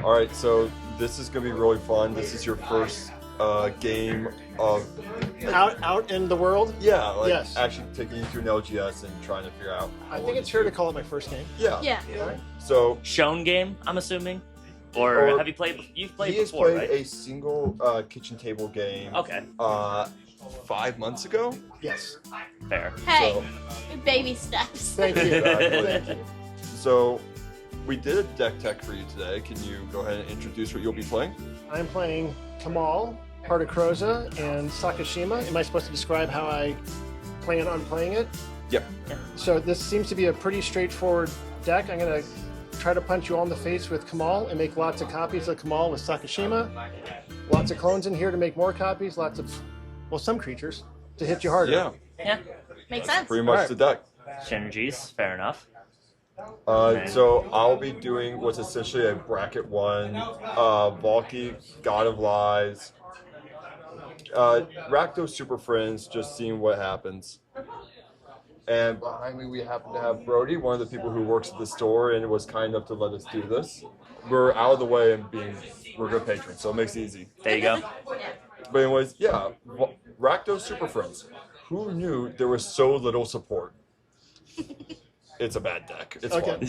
All right, so this is gonna be really fun. This is your first game of Out in the world? like Yes. actually taking you through an LGS and trying to figure out. I think it's fair to call it my first game. Yeah. Yeah. So Shown game, I'm assuming? Or have you played? You've played he has before, played right? a single kitchen table game. Okay, 5 months ago. Yes. fair. Hey, So- baby steps. Thank you. Exactly. Thank you. So we did a deck tech for you today. Can you go ahead and introduce what you'll be playing? I'm playing Kamal, Heart of Kroza, and Sakashima. Am I supposed to describe how I plan on playing it? Yep. So this seems to be a pretty straightforward deck. I'm going to try to punch you all in the face with Kamal and make lots of copies of Kamal with Sakashima. Lots of clones in here to make more copies. Lots of, well, some creatures to hit you harder. Yeah. Yeah, makes sense. Pretty much Alright. the deck. Synergies, fair enough. So I'll be doing what's essentially a bracket one, Valki, God of Lies, Rakdos Super Friends, just seeing what happens. And behind me we happen to have Brody, one of the people who works at the store and was kind enough to let us do this. We're out of the way and we're good patrons, so it makes it easy. There you go. But anyways, yeah, Rakdos Super Friends. Who knew there was so little support? It's a bad deck. It's fun.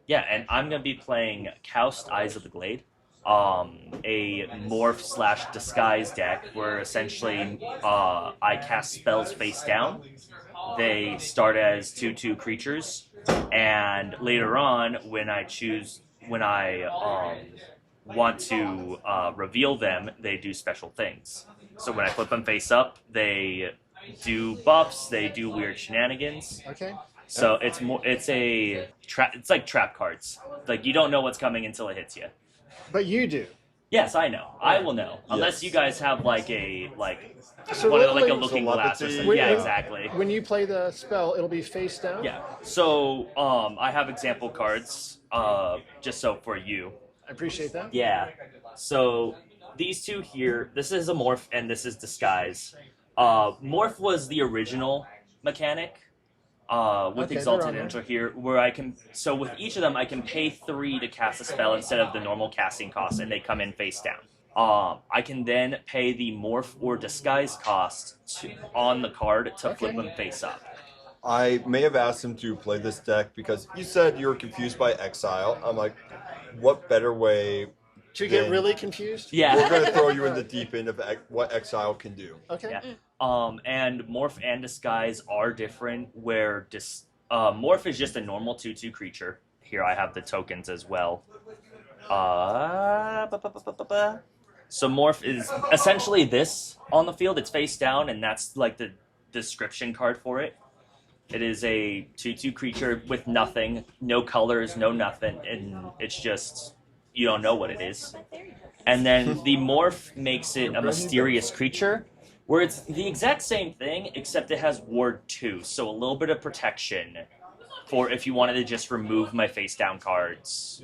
Yeah, and I'm gonna be playing Kaust, Eyes of the Glade, a morph / disguise deck where essentially I cast spells face down. They start as 2/2 creatures, and later on, when I want to reveal them, they do special things. So when I flip them face up, they do buffs, they do weird shenanigans. Okay. So it's like trap cards. Like you don't know what's coming until it hits you. But you do. Yes, I know. I will know. Unless Yes. you guys have like a So one of, like a wait, looking glass or telepathy. something. Yeah, Yeah. exactly. When you play the spell, it'll be face down? Yeah. So I have example cards just so for you. I appreciate that. Yeah. So these two here, this is a morph and this is disguise. Morph was the original mechanic. With Okay, Exalted they're on Enter here, where I can, so with each of them, I can pay 3 to cast a spell instead of the normal casting cost, and they come in face down. I can then pay the morph or disguise cost on the card to flip them face up. I may have asked him to play this deck because you said you were confused by Exile. I'm like, what better way? To get Then- really confused? Yeah. We're going to throw you in the deep end of what Exile can do. Okay. Yeah. And morph and disguise are different. Where morph is just a normal 2/2 creature. Here I have the tokens as well. So morph is essentially this on the field. It's face down, and that's like the description card for it. It is a 2/2 creature with nothing, no colors, no nothing, and it's just you don't know what it is. And then the morph makes it a mysterious creature, where it's the exact same thing, except it has Ward 2, so a little bit of protection for if you wanted to just remove my face down cards.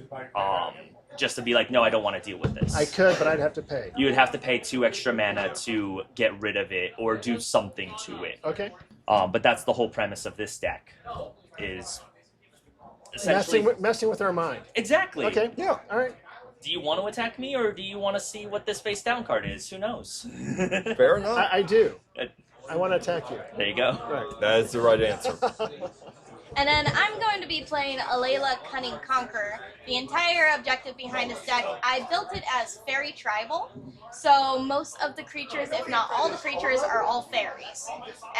Just to be like, no, I don't want to deal with this. I could, but I'd have to pay. You would have to pay 2 extra mana to get rid of it or do something to it. Okay. But that's the whole premise of this deck, is essentially... Messing with our mind. Exactly. Okay. Yeah. All right. Do you want to attack me, or do you want to see what this face down card is? Who knows? Fair enough. I do. Uh, I want to attack you. There you go. Right. That is the right answer. And then I'm going to be playing Alela, Cunning Conqueror. The entire objective behind this deck, I built it as fairy tribal. So most of the creatures, if not all the creatures, are all fairies.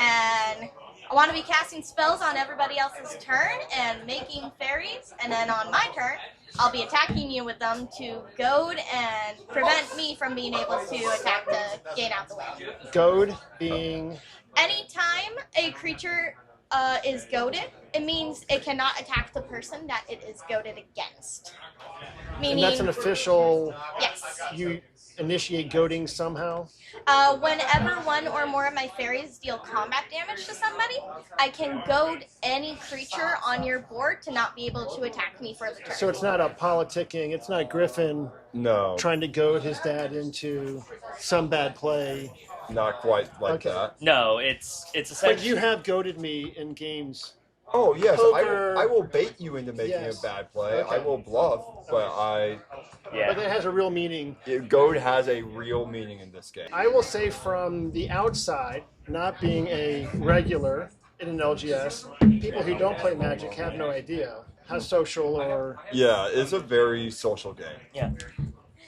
And I want to be casting spells on everybody else's turn and making fairies. And then on my turn, I'll be attacking you with them to goad and prevent me from being able to attack to gain out the win. Goad being... Anytime a creature is goaded, it means it cannot attack the person that it is goaded against. Meaning, And that's an official... yes. You initiate goading somehow? Whenever one or more of my fairies deal combat damage to somebody, I can goad any creature on your board to not be able to attack me for the turn. So it's not a politicking, it's not a Griffin No, trying to goad his dad into some bad play. not quite like Okay. that. No, it's essentially... But you have goaded me in games Oh yes, Poker. I will bait you into making Yes. a bad play. Okay. I will bluff, but Yeah. But it has a real meaning. goad has a real meaning in this game. I will say from the outside, not being a regular in an LGS, people who don't play Magic have no idea how social or Yeah, it's a very social game. Yeah.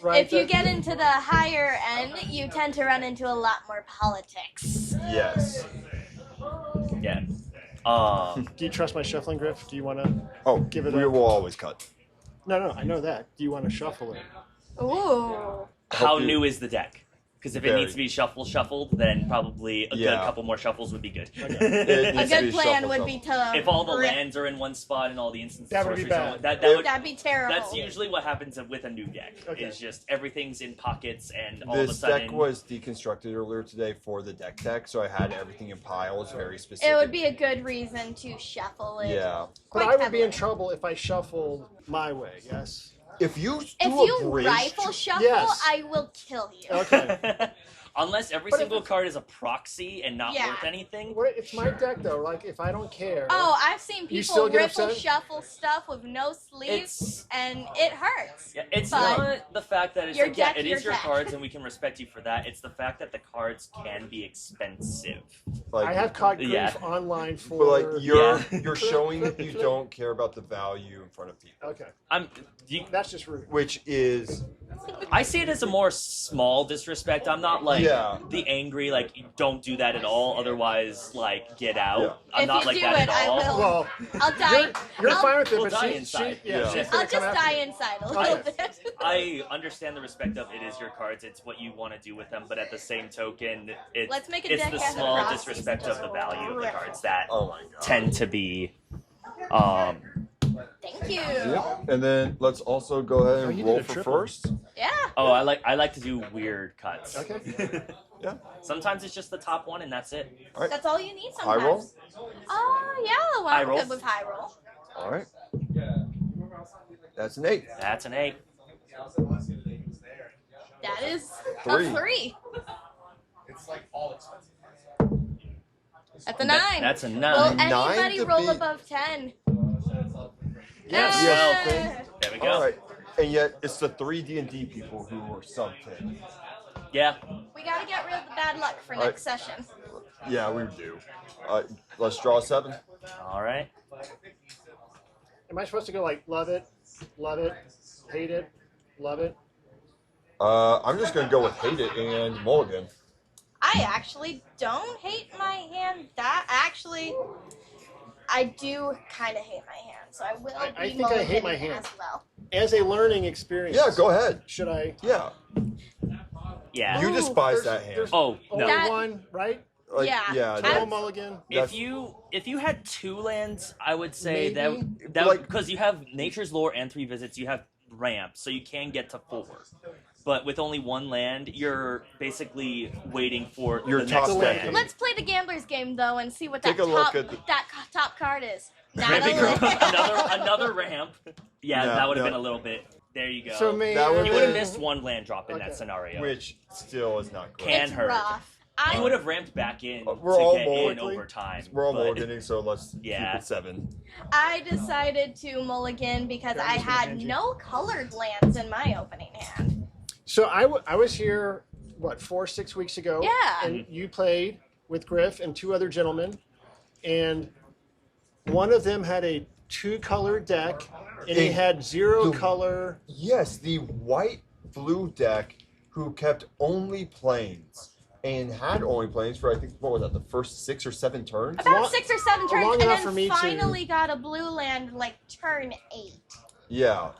right. If you get into the higher end, you tend to run into a lot more politics. Yes. Yeah. Do you trust my shuffling, Griff? Do you want to? Oh, Give it we up. will always cut. No, I know that. Do you want to shuffle it? Ooh. How Hope you- new is the deck? Because if it Very. needs to be shuffled, then probably a good Yeah. couple more shuffles would be good. It A needs to good be plan shuffle, would be to If all the rip- lands are in one spot and all the instances That would be sorceries are bad. that would That'd be terrible. that's usually what happens with a new deck. Okay. Is just everything's in pockets and all of a This sudden deck was deconstructed earlier today for the deck tech, so I had everything in piles, very specific. It would be a good reason to shuffle it. Yeah. But quite I would be in heavily. trouble if I shuffled my way. Yes. If you do If a you bridge, rifle shuffle, Yes. I will kill you. Okay. unless every But if single it's- card is a proxy and not Yeah. worth anything. What, it's my deck though. Like if I don't care. Oh, I've seen You still people get rifle upset? shuffle stuff with no sleeves, It's and it hurts. yeah, it's But not the fact that it's your like, yeah, deck, it your is your deck. cards and we can respect you for that. It's the fact that the cards can be expensive. like, I have caught grief Yeah. online for. but like Yeah. you're showing that you don't care about the value in front of people, Okay, You, that's just rude. which is I see it as a more small disrespect. I'm not like Yeah. the angry, like don't do that at all. Otherwise, like get out. Yeah. I'm If not you like do that it, at I all. will. Well, I'll die. you're I'll- fine with it, We'll but die she, inside. yeah, Yeah. she's I'll gonna just come after die you. inside a Right. little bit. I understand the respect of it is your cards. It's what you want to do with them, but at the same token, it's Let's make a it's deck the as a small process. disrespect of the value of the cards that oh my god. tend to be. Thank you. Yep. And then let's also go ahead Oh, and you roll did a for triple. first. Yeah. Oh, I like to do weird cuts. Okay. Yeah. Sometimes it's just the top one and that's it. All right. That's all you need High sometimes. roll. Oh, yeah. Well, High I'm roll. good with high roll. All right. That's an 8. That's an 8. That is Three. a 3. That's a 9. That's a 9. Will Nine anybody to roll beat. above 10? Yes. Eh. There we go. All right. And yet it's the 3 D&D people who are sub 10. Yeah. We gotta get rid of the bad luck for All right. next session. Yeah, we do. Let's draw 7. All right. Am I supposed to go like love it, hate it, love it? I'm just gonna go with hate it and mulligan. I actually don't hate my hand. I do kind of hate my hand, so I will I be think I hate my mulliganing hand. as well. As a learning experience. Yeah, go ahead. Should I? Yeah. Yeah. You Ooh, despise there's- that hand. there's Oh Only no. That- one, right? Like, Yeah. Yeah. I- Double that's- mulligan. That's- If you had 2 lands, I would say Maybe. that Like- because you have Nature's Lore and 3 visits, you have ramp, so you can get to 4. But with only 1 land, you're basically waiting for Your the top next deck. land. Let's play the gambler's game though and see what Take that a look top at the- top card is. Not Ramping a Group, land. another ramp. Yeah, No, that would have no. been a little bit. There you go. So me. That would you would have been- missed 1 land drop in Okay. that scenario. Which still is not great. Can It's hurt. rough. You would have ramped back in We're to all get in mulligan. over time. We're all but- mulliganing, so let's Yeah. keep it 7. I decided to mulligan because Yeah, I'm I just gonna had hand you. no colored lands in my opening hand. So I was here, what, 4-6 weeks ago? Yeah. And you played with Griff and 2 other gentlemen, and one of them had a 2-color deck, and he And had 0 the- color. Yes, the white-blue deck who kept only planes and had only planes for, I think, what was that, the first 6 or 7 turns? About Long- 6 or 7 turns, long and enough for then me to- finally got a blue land like turn 8. Yeah.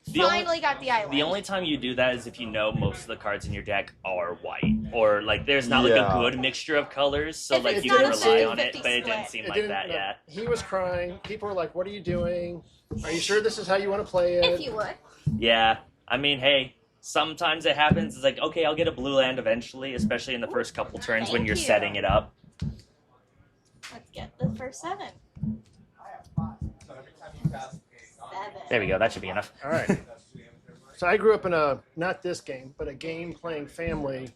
The only- Finally got the island. The only time you do that is if you know most of the cards in your deck are white, or like there's not like Yeah. a good mixture of colors, so If like it's you not can a rely on it, 50-50 but it didn't split. seem It like didn't- that. no. Yeah. He was crying. People were like, "What are you doing? Are you sure this is how you want to play it?" if you would. Yeah. I mean, hey, sometimes it happens. It's like, okay, I'll get a blue land eventually, especially in the first couple turns when Thank you're you. setting it up. Let's get the first 7. 7. There we go. That should be enough. All right. So I grew up in not this game, but a game playing family,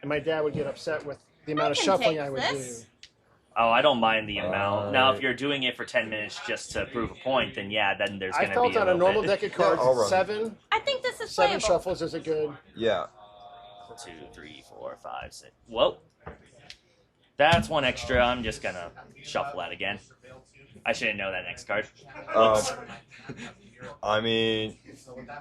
and my dad would get upset with the amount of can shuffling take I would this. do. Oh, I don't mind the amount. Now, if you're doing it for 10 minutes just to prove a point, then yeah, then there's going to be I felt on a normal deck of cards, I'll run. seven I think this is seven playable. shuffles is a good. Yeah. 2, 3, 4, 5, 6. Whoa. That's one extra. I'm just going to shuffle that again. I shouldn't know that next card. I mean,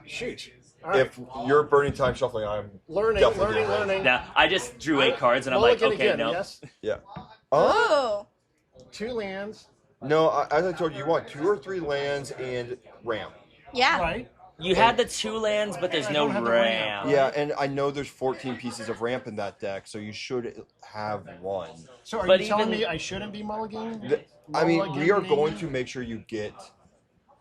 Shoot. All right. if you're burning time shuffling, I'm Learning. definitely doing learning. Now, I just drew 8 cards, and I'm like, Mulligan okay, again, no. Yes. Yeah. Ooh. 2 lands. No, as I told you, you want 2 or 3 lands and ramp. Yeah. Right. You had the 2 lands, but there's I no don't have the ramp. ramp. Yeah, and I know there's 14 pieces of ramp in that deck, so you should have 1. So are But you telling even- me I shouldn't be mulliganing? I mean, we are Mulliganing? going to make sure you get,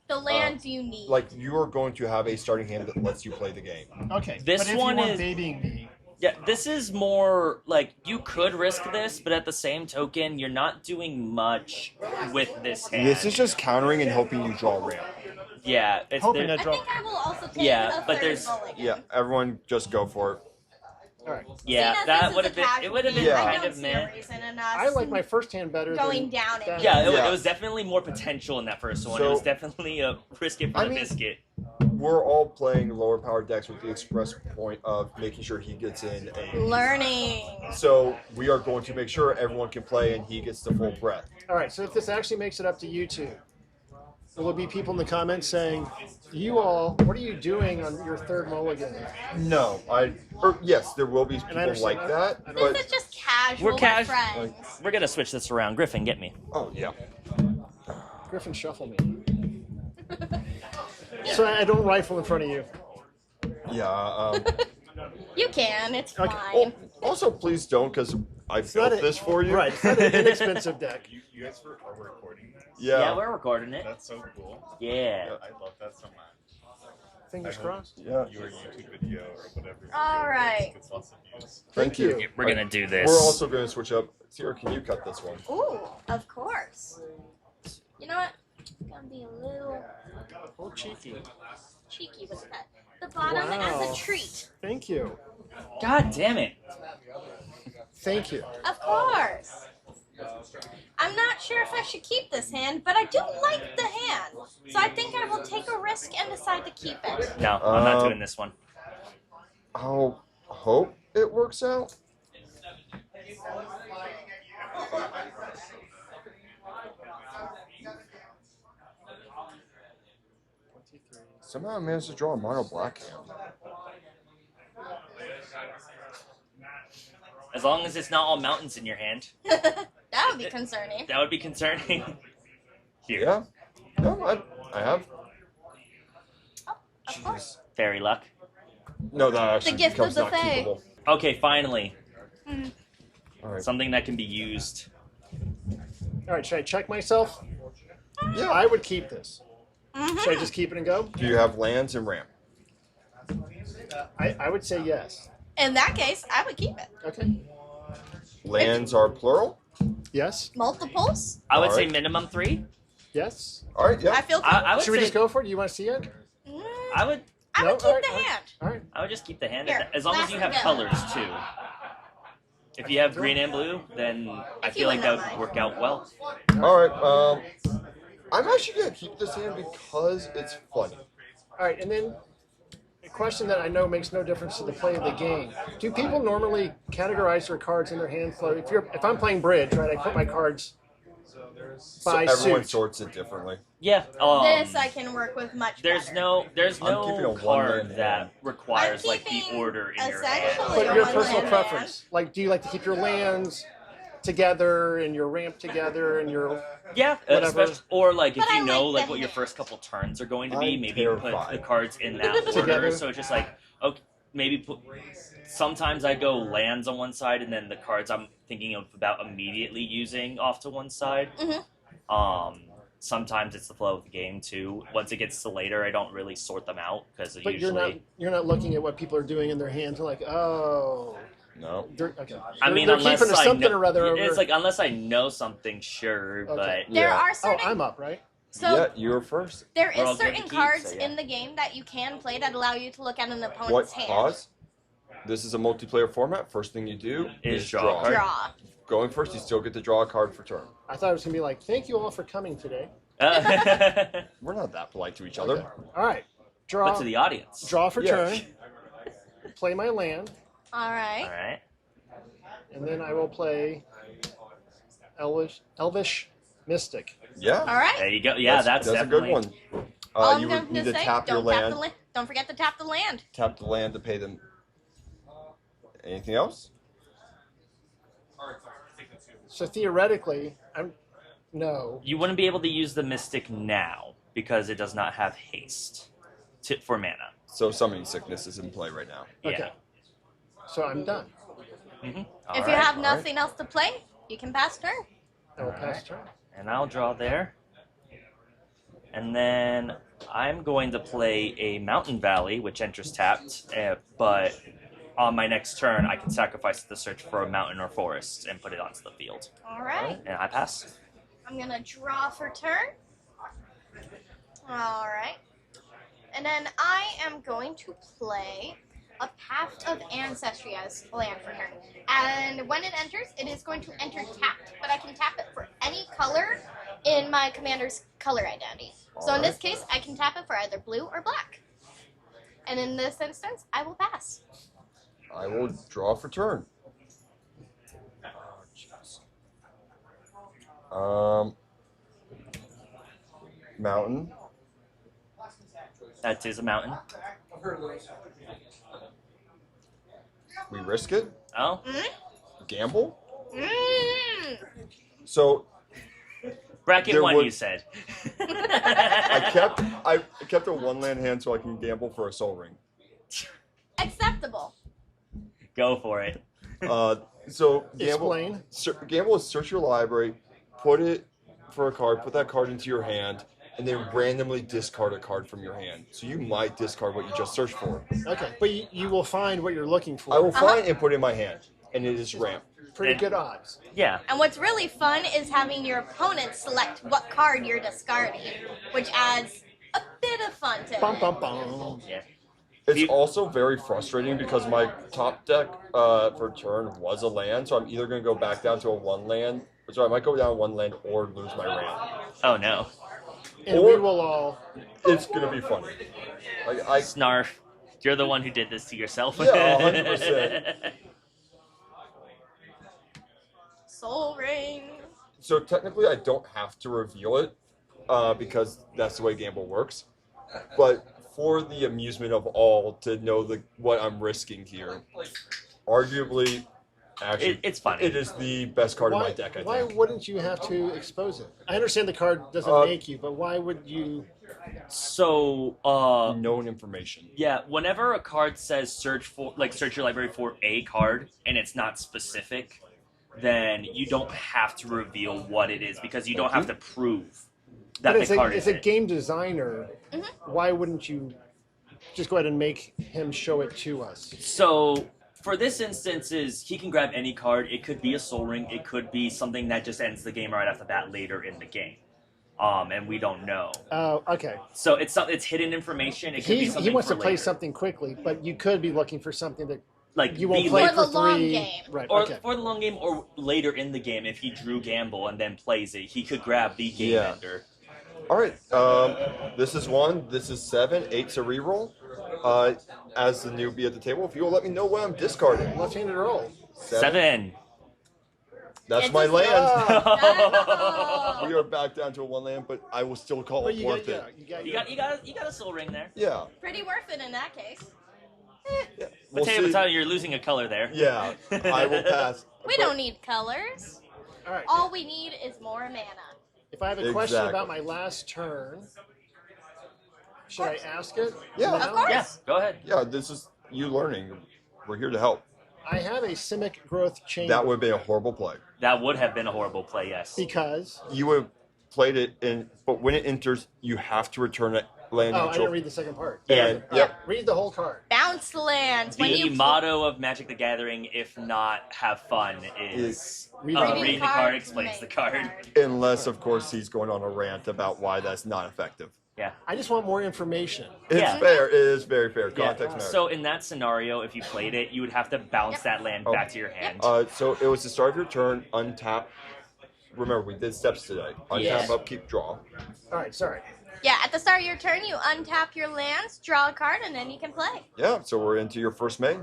The lands you need. like, you are going to have a starting hand that lets you play the game. Okay. This but if one you want is- babying me. Yeah, this is more like you could risk this, but at the same token, you're not doing much with this hand. This is just countering and hoping you draw ramp. Yeah, it's Hoping there- I I draw. think I will also take Yeah, a but third there's- mulligan. Yeah, everyone just go for it. All right. yeah, Seeing as that this is would a have been. casual It would have been game, Yeah. I kind don't of see a meh. reason in us I like my first hand better. going than down in that. Yeah, it Yeah. was definitely more potential in that first one. So- It was definitely a risk it for I the mean- biscuit. We're all playing lower power decks with the express point of making sure he gets in a. learning. So we are going to make sure everyone can play and he gets the full breadth. All right. So if this actually makes it up to YouTube, will there be people in the comments saying, "You all, what are you doing on your third mulligan?" No, yes, there will be people understand like that, This but is just casual We're with casu- friends. We're gonna switch this around. Griffin, get me. oh yeah, Griffin, shuffle me. So I don't rifle in front of you. yeah. You can. It's Okay. fine. Also, please don't, because I not built a- this for you. Right. It's not an inexpensive deck. You guys are recording this? Yeah, we're recording it. That's so cool. Yeah. I love that so much. Fingers I hope crossed. Yeah. Your YouTube video or whatever. All right. Gets lots of views. Thank you. We're gonna do this. We're also going to switch up. Sierra, can you cut this one? Ooh, of course. You know what? It's gonna be a little Oh, cheeky. cheeky with that. The bottom Wow. as a treat. Thank you. God damn it. Thank you. Of course. I'm not sure if I should keep this hand, but I do like the hand. So I think I will take a risk and decide to keep it. No, I'm not doing this one. I'll hope it works out. Somehow I managed to draw a mono black hand. As long as it's not all mountains in your hand, That would be concerning. that would be concerning. Here. Yeah. No, I have. Of course. Fairy luck. No, that actually gift becomes of the not Fae. keepable. Okay, finally. All right. Something that can be used. All right. Should I check myself? Yeah. I would keep this. Mhm. Should I just keep it and go? Do you have lands and ramp? I would say yes. In that case, I would keep it. Okay. Lands are plural. Yes. Multiples? I would say Alright. minimum 3. Yes. All right. Yeah. I feel I would Should we say just go for it? Do you want to see it? I would I No? would keep Alright, the alright. hand. All right. I would just keep the hand Here, as long as last you have again. colors too. If you have green and blue, then I If you feel like that wouldn't would mind. work out well. All right. I'm actually gonna keep this hand because it's funny. All right. And then a question that I know makes no difference to the play of the game. Do people normally categorize their cards in their hand flow? If I'm playing bridge, right, I put my cards So by everyone suit. sorts it differently. Yeah. This I can work with much There's better. no I'm keeping a one card man that hand. requires I'm like the keeping order in your essentially hand. But a your one personal land preference. Like, do you like to keep your lands together and your ramp together and your Yeah, Whatever. especially, or like if But I you know like like the what your hand. first couple turns are going to be, I'm maybe you put terrified. the cards in that order. Together. So it's just like okay, maybe put. Sometimes I go lands on one side, and then the cards I'm thinking of about immediately using off to one side. Mhm. Sometimes it's the flow of the game too. Once it gets to later, I don't really sort them out because but usually. you're not looking at what people are doing in their hands and like, oh, No. okay. I mean, they're unless keeping I something know, or other over. it's like unless I know something, sure, Okay. There Yeah. are oh, certain I'm up, right? so Yeah, you're first. there We're all is good to certain keep, cards so yeah. in the game that you can play that allow you to look at an What? opponent's hand. Pause. This is a multiplayer format. First thing you do Is is draw a draw. card. Draw. going first, you still get to draw a card for turn. I thought it was gonna be like, thank you all for coming today. We're not that polite to each other. Okay. All right. Draw. But to the audience. Draw for Yeah. turn. Play my land, All right. All right. and then I will play Elvish Mystic. Yeah. All right. There you go. Yeah, that's a definitely good one. All You I'm would going need to to say, tap your don't tap land. the land. Don't forget to tap the land. Tap the land to pay them. Anything else? So theoretically, no. You wouldn't be able to use the Mystic now because it does not have haste for mana. So summoning sickness is in play right now. Okay. Yeah. So I'm done. Mm-hmm. If you have nothing else to play, you can pass turn. I will pass turn. And I'll draw there. And then I'm going to play a Mountain Valley, which enters tapped, but on my next turn, I can sacrifice the search for a mountain or forest and put it onto the field. All right. And I pass. I'm going to draw for turn. All right. And then I am going to play a Path of Ancestry as land for turn. And when it enters, it is going to enter tapped, but I can tap it for any color in my commander's color identity. So in this case, I can tap it for either blue or black. And in this instance, I will pass. I will draw for turn. Mountain. That is a mountain. We risk it. Oh, Gamble. Mm. So bracket There one, would- you said. I kept a one land hand so I can gamble for a soul ring. Acceptable. Go for it. So gamble. Explain. Gamble is search your library, put it for a card, put that card into your hand, and then randomly discard a card from your hand. So you might discard what you just searched for. Okay, but you will find what you're looking for. I will find and put it in my hand, and it is ramp. Pretty good odds. Yeah. And what's really fun is having your opponent select what card you're discarding, which adds a bit of fun to Bum it. bum bum. Yeah. It's also very frustrating because my top deck for turn was a land, so I'm either going to go back down to a one land, so I might go down one land or lose my ramp. Oh no. And Or- we will all. It's going to be funny. Like Snarf. You're the one who did this to yourself. Yeah, 100%. Soul Ring. So technically, I don't have to reveal it because that's the way Gamble works. But for the amusement of all to know what I'm risking here, arguably, actually, It's funny. it is the best card in my deck. I Why think. wouldn't you have to expose it? I understand the card doesn't make you, but why would you? So, Known information. yeah, whenever a card says search your library for a card and it's not specific, then you don't have to reveal what it is because you don't have to prove that But the card as is a it. game designer, why wouldn't you just go ahead and make him show it to us? So, for this instance, he can grab any card. It could be a Soul Ring. It could be something that just ends the game right off the bat later in the game. And we don't know. Oh, okay. So it's hidden information. It could be something He wants for to play later. something quickly, but you could be looking for something that Like you won't be play For for the long 3. game. Right. or okay. for the long game, or later in the game, if he drew Gamble and then plays it, he could grab the game Yeah. ender. All right. This is 1. This is 7. 8's a reroll. As the newbie at the table, if you will let me know what I'm discarding. Left-handed roll. 7. That's It's my a land. Oh. We are back down to a one land, but I will still call But it you worth got, it. yeah, You got a Soul Ring there. Yeah. Pretty worth it in that case. Yeah. We'll Potato, see. potato, you're losing a color there. Yeah. I will pass. We don't need colors. All right. All we need is more mana. If I have a question Exactly. about my last turn, should I ask it? Yeah. now? Of course. Yeah, go ahead. Yeah, this is you learning. We're here to help. I have a Simic growth chain That would be a horrible play. That would have been a horrible play, yes. because. You would have played it in, but when it enters, you have to return it land Oh, I neutral. didn't read the second part. And yep. Read the whole card. Bounce lands. When The you motto of Magic the Gathering, if not have fun, is Read reading the card explains makes the card. Unless, of course, he's going on a rant about why that's not effective. Yeah. I just want more information. It's Yeah. fair. It is very fair. Yeah. Context matters. So in that scenario, if you played it, you would have to bounce that land Oh. back to your hand. So it was the start of your turn. Untap. Remember, we did steps today. Untap, Yeah. upkeep, draw. All right, sorry. Yeah, at the start of your turn, you untap your lands, draw a card, and then you can play. Yeah. So we're into your first main.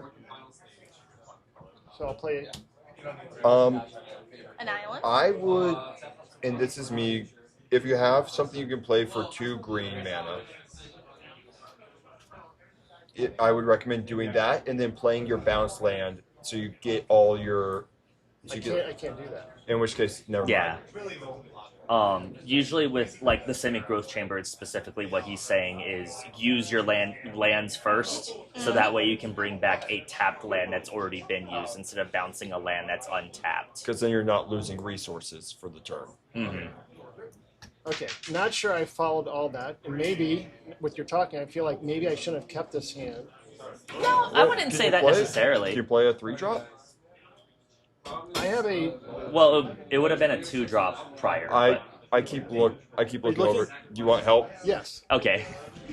So I'll play. An island. I would, and this is me. If you have something you can play for 2 green mana, I would recommend doing that and then playing your bounce land so you get all your. So I you can't get, do that. in which case, never Yeah. mind. Usually with like the Simic growth chamber, it's specifically what he's saying is use your lands first, so that way you can bring back a tapped land that's already been used instead of bouncing a land that's untapped. Because then you're not losing resources for the turn. Mm-hmm. Okay, not sure I followed all that, and maybe with your talking, I feel like maybe I shouldn't have kept this hand. No, I wouldn't say that Can necessarily. you play a 3-drop? I have a. Well, it would have been a 2-drop prior. I keep looking looking? over. Do you want help? Yes. but okay.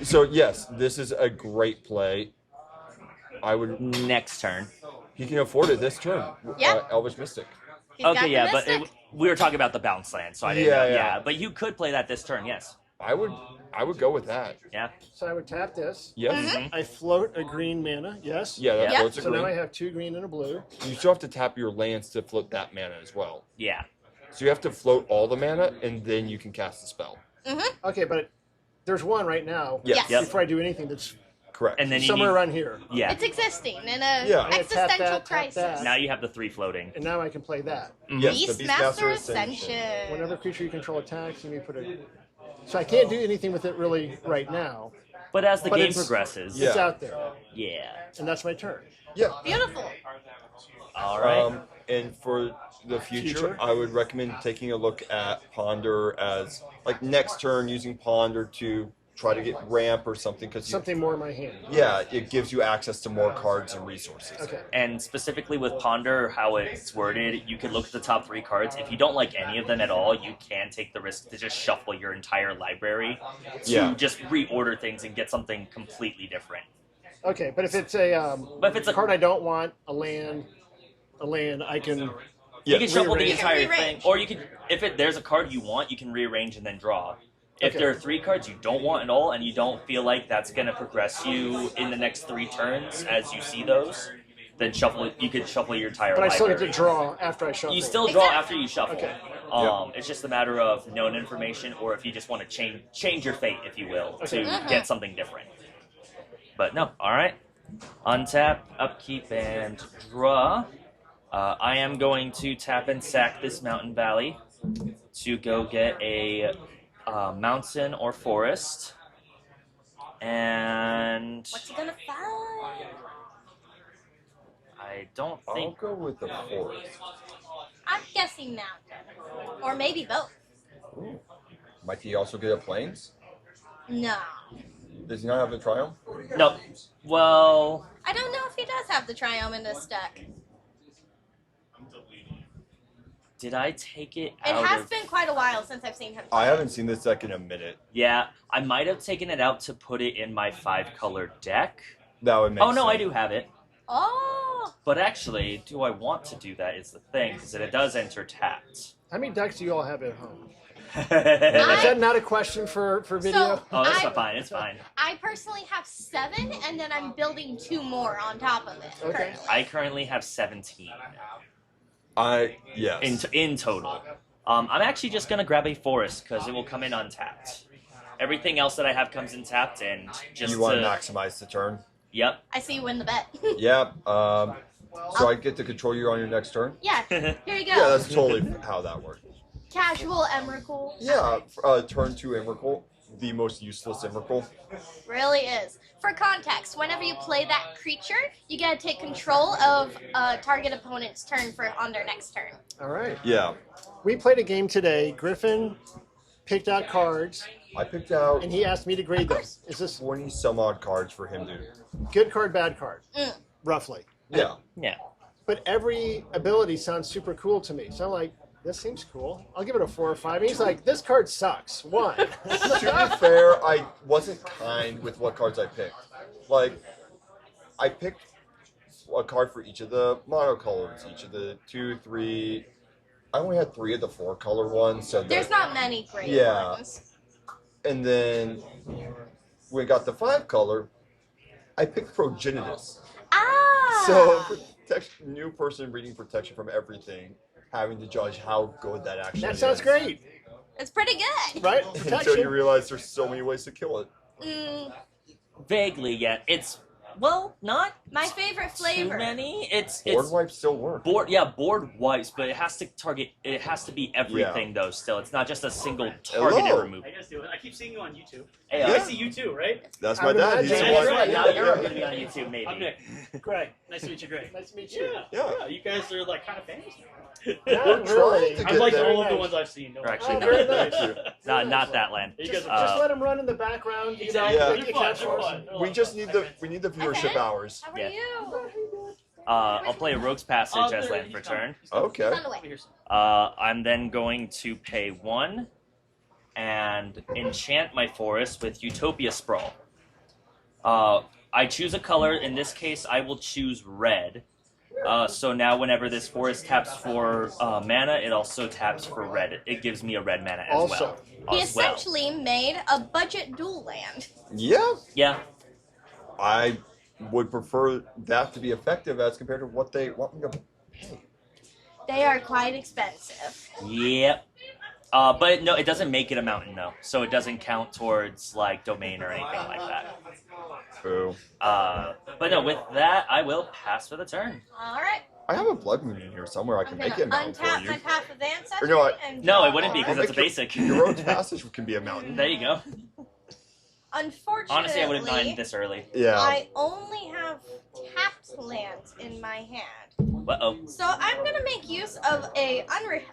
So yes, this is a great play. I would. Next turn. He can afford it this turn. Yeah. Elvish Mystic. He's got Okay, the yeah, but Mystic. we were talking about the bounce land, so I didn't Yeah, know. yeah. Yeah, but you could play that this turn, yes. I would go with that. Yeah. So I would tap this. Yes. Mhm. I float a green mana. Yes. Yeah, that Yeah. floats a So now I green. have 2 green and a blue. You still have to tap your lands to float that mana as well. Yeah. So you have to float all the mana, and then you can cast the spell. Okay, but there's one right now. Yes. Yes. Yep. Before I do anything, that's Correct. And then you somewhere need, around here, yeah. It's existing in a Yeah. I'm gonna tap existential that, tap crisis. that. Now you have the 3 floating. and now I can play that. Yes, the Beastmaster Ascension. Ascension. Whenever creature you control attacks, you may put a. So I can't do anything with it really right now. But as the But game it's- progresses, Yeah. It's out there, yeah. and that's my turn. Yeah. Beautiful. All right. And for the future, Future? I would recommend taking a look at Ponder as like next turn using Ponder to try to get ramp or something because Something more in my hand. yeah, it gives you access to more cards and resources. Okay. And specifically with Ponder, how it's worded, you can look at the top 3 cards. If you don't like any of them at all, you can take the risk to just shuffle your entire library to Yeah. just reorder things and get something completely different. Okay, but if it's a But if it's a card I don't want, a land, I can. You Yeah. can shuffle the Rearrange. entire You can thing, rearrange. or you can, if there's a card you want, you can rearrange and then draw. If Okay. there are 3 cards you don't want at all, and you don't feel like that's going to progress you in the next 3 turns as you see those, then shuffle. You could shuffle your entire But I still library. get to draw after I shuffle. You still draw Exactly. after you shuffle. Okay. It's just a matter of known information, or if you just want to change your fate, if you will, Okay. to get something different. But no, all right. Untap, upkeep, and draw. I am going to tap and sack this mountain valley to go get a mountain or forest. And What's he gonna find? I don't I'll think. go with the forest. I'm guessing mountain. Or maybe both. Ooh. Might he also get a plains? No. Does he not have the triumph? No. Well, I don't know if he does have the Triumph in this deck. did I take it It out has of... been quite a while since I've seen him. I haven't seen this deck in a minute. Yeah, I might have taken it out to put it in my 5-color deck. That would make Oh, no, sense. I do have it. Oh! But actually, do I want to do that is the thing, because it does enter tapped. How many decks do you all have at home? Is oh, that not a question for video? So, that's I- fine, it's fine. I personally have 7, and then I'm building 2 more on top of it. Okay. Currently. I currently have 17 Yes. in total. I'm actually just going to grab a forest, because it will come in untapped. Everything else that I have comes in tapped, and just You want to... to maximize the turn? Yep. I see you win the bet. Yeah. So I get to control you on your next turn? Yeah, here you go. Yeah, that's totally how that works. Casual Emrakul. Yeah, turn 2 Emrakul, the most useless Emrakul. Really is. For context, whenever you play that creature, you gotta take control of a target opponent's turn on their next turn. All right. Yeah. We played a game today. Griffin picked out cards, I picked out and he asked me to grade them. course. Is this 20 some odd cards for him to. good card, bad card? Mm. Roughly. Yeah. Yeah. But every ability sounds super cool to me. So I'm like, This seems cool. I'll give it a 4 or 5. He's like, this card sucks. 1. To be fair, I wasn't kind with what cards I picked. Like, I picked a card for each of the monocolors, each of the 2, 3. I only had 3 of the 4 color ones. So There's not many great Yeah. ones. And then when we got the 5 color, I picked Progenitus. Ah! So, new person reading protection from everything, having to judge how good that actually is. That sounds great, It's pretty good. right? Until you Protection. realize there's so many ways to kill it. Mm, Vaguely, yeah. It's well, not my favorite too flavor. many. It's Board wipes still work. board wipes, but it has to target. It has to be everything though. Still, it's not just a single targeted Hello. remove. I guys do it. I keep seeing you on YouTube. Hey, I Yeah. see you too, right? That's I my would dad. He's imagine. the That's one. right. Now you're gonna be on YouTube, maybe. I'm Nick. Greg. Nice to meet you, Greg. Nice to meet you. Yeah. You guys are like kind of famous now. Yeah, We're trying to I've get liked there. all of the ones I've seen. No, Or actually, Oh, no. very nice. Thank you. Not that land. You Just, guys are just let him run in the background. You know, exactly. Yeah. make They're it fun. catch They're for us. fun. They're a lot We of just fun. need the viewership Okay. hours. How are Yeah. you? I'll play a Rogue's Passage as there, land he's for coming. turn. Okay. Send away. Here's some. I'm then going to pay 1 and enchant my forest with Utopia Sprawl. I choose a color. In this case, I will choose red. So now whenever this forest taps for mana, it also taps for red. It gives me a red mana as Also. well. He As well. essentially made a budget dual land. Yeah. Yeah. I would prefer that to be effective as compared to what they want me to pay. They are quite expensive. Yep. But no, it doesn't make it a mountain though, so it doesn't count towards like domain or anything like that. Boo. But no, with that, I will pass for the turn. All right. I have a blood moon in here somewhere. I can I'm make gonna it a mountain for untap you. my Path of Ancestry Or no, and No, draw it wouldn't be one. because that's a Your- basic. Your road passage can be a mountain. There you go. Unfortunately, Honestly, I would have done this early. Yeah. I only have tapped lands in my hand. Uh-oh. So I'm gonna make use of a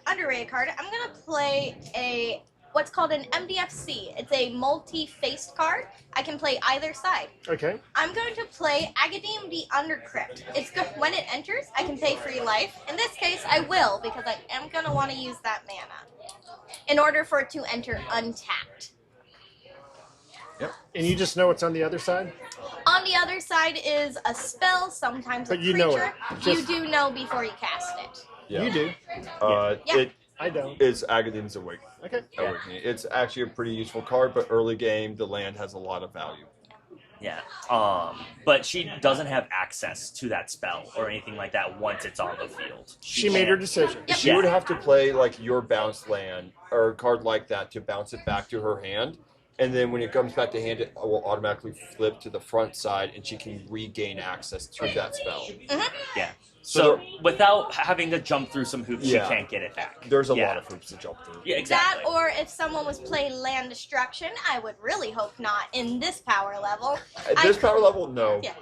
underrated card. I'm gonna play a what's called an MDFC. It's a multi-faced card. I can play either side. Okay. I'm going to play Agadim the Undercrypt. It's good when it enters. I can pay free life. In this case, I will because I am gonna want to use that mana in order for it to enter untapped. And you just know what's on the other side? On the other side is a spell, sometimes But a you creature. know it. You Just- do know before you cast it. Yeah. You do. Yeah. It I don't. is Agadim's Awakening. Okay. Awakening. It's actually a pretty useful card, but early game, the land has a lot of value. Yeah. But she doesn't have access to that spell or anything like that once it's on the field. She made her decision. Yep. She would have to play like your bounce land or a card like that to bounce it back to her hand. And then when it comes back to hand, it will automatically flip to the front side and she can regain access to that spell. Yeah. So So without having to jump through some hoops, Yeah. she can't get it back. there's a Yeah. lot of hoops to jump through. Yeah, exactly. That, or if someone was playing land destruction, I would really hope not in this power level. At this power level, no. Yeah.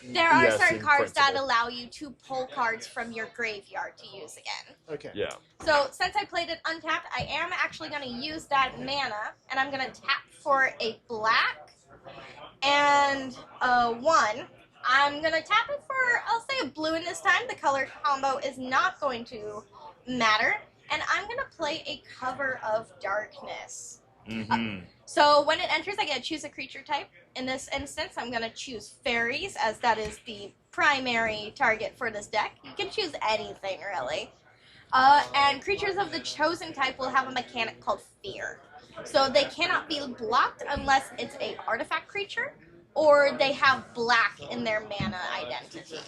There are Yes, certain in cards that principle. allow you to pull cards from your graveyard to use again. Okay. Yeah. So since I played it untapped, I am actually going to use that mana, and I'm going to tap for a black and a 1. I'm going to tap it for, I'll say a blue in this time. The color combo is not going to matter. And I'm going to play a Cover of Darkness. Mm-hmm. So when it enters, I get to choose a creature type. In this instance, I'm going to choose Fairies, as that is the primary target for this deck. You can choose anything, really. And creatures of the chosen type will have a mechanic called Fear. So they cannot be blocked unless it's a artifact creature, or they have black in their mana identity.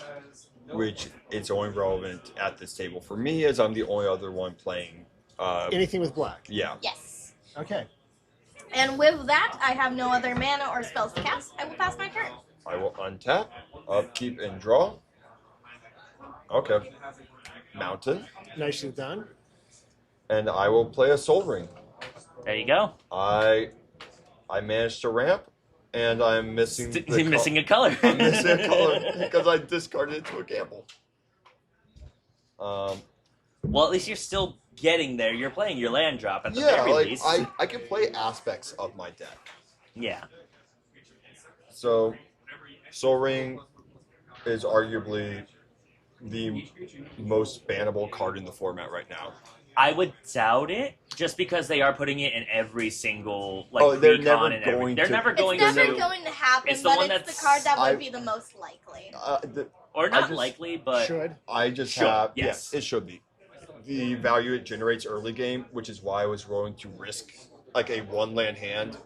Which it's only relevant at this table for me as I'm the only other one playing. Anything with black. Yeah. Yes. Okay. And with that, I have no other mana or spells to cast. I will pass my turn. I will untap, upkeep, and draw. Okay. Mountain. Nicely done. And I will play a Soul Ring. There you go. I managed to ramp, and I'm missing the Missing a color. I'm missing a color because I discarded it to a gamble. Well, at least you're still getting there. You're playing your land drop at the Yeah, very like least. I can play aspects of my deck. Yeah. So, Soul Ring is arguably the most bannable card in the format right now. I would doubt it, just because they are putting it in every single like Oh, they're recon never and everything. going They're to- never It's going never to, going to happen, It's the but one it's the that's- card that would I- be the most likely. or not just- likely, but Should. I just Should, have yes. it should be the value it generates early game, which is why I was willing to risk like a 1 land hand.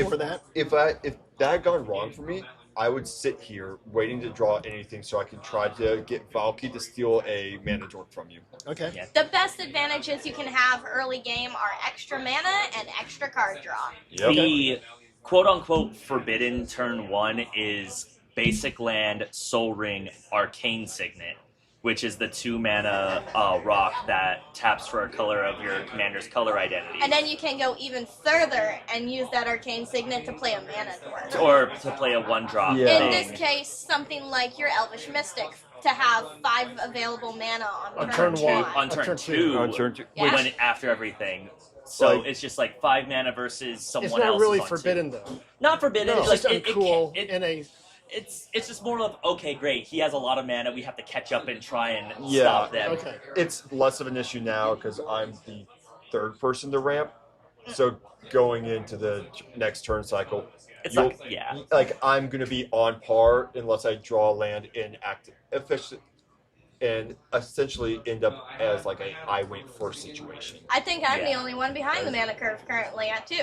For that? If that had gone wrong for me, I would sit here waiting to draw anything so I can try to get Valki to steal a mana dork from you. Okay. Yeah. The best advantages you can have early game are extra mana and extra card draw. Yep. the quote-unquote forbidden turn 1 is basic land, Soul Ring, Arcane Signet, which is the 2-mana rock that taps for a color of your commander's color identity. And then you can go even further and use that arcane signet to play a mana dork. Or to play a 1-drop Yeah. In thing. this case, something like your Elvish Mystic to have 5 available mana on On turn turn one. 1. On turn turn 2, two. On turn 2. Yeah. when after everything. So Like- it's just like 5 mana versus someone It's not else. really is on forbidden, 2. though. Not forbidden. It's It's like just uncool it, in a... it's just more of okay, great. He has a lot of mana. We have to catch up and try and Yeah. stop them. Okay. It's less of an issue now because I'm the 3rd person to ramp. So going into the next turn cycle, It's you'll- like yeah. like I'm gonna be on par unless I draw land in active efficient and essentially end up as like a I went first situation. I think I'm the Yeah. only one behind the mana curve currently at 2.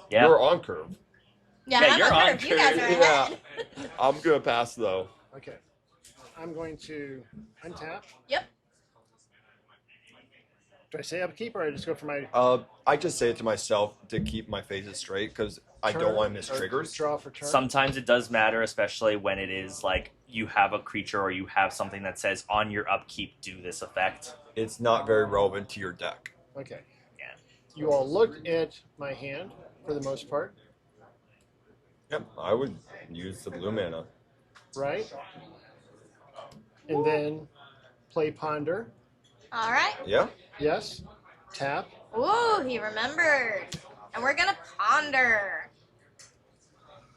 Yeah. You're on curve. Yeah, Yeah, I'm you're on on curve. You guys are curve. Yeah. ahead. I'm gonna pass though. Okay. I'm going to untap. Yep. Do I say upkeep or I just go for my I just say it to myself to keep my faces straight because I don't turn want to miss or triggers. Draw for turn? Sometimes it does matter, especially when it is like you have a creature or you have something that says on your upkeep do this effect. It's not very relevant to your deck. Okay. Yeah. You all looked at my hand for the most part, Yep, I would use the blue mana. right? And then play ponder. All right. Yeah. Yes. Tap. Ooh, he remembered. And we're gonna ponder.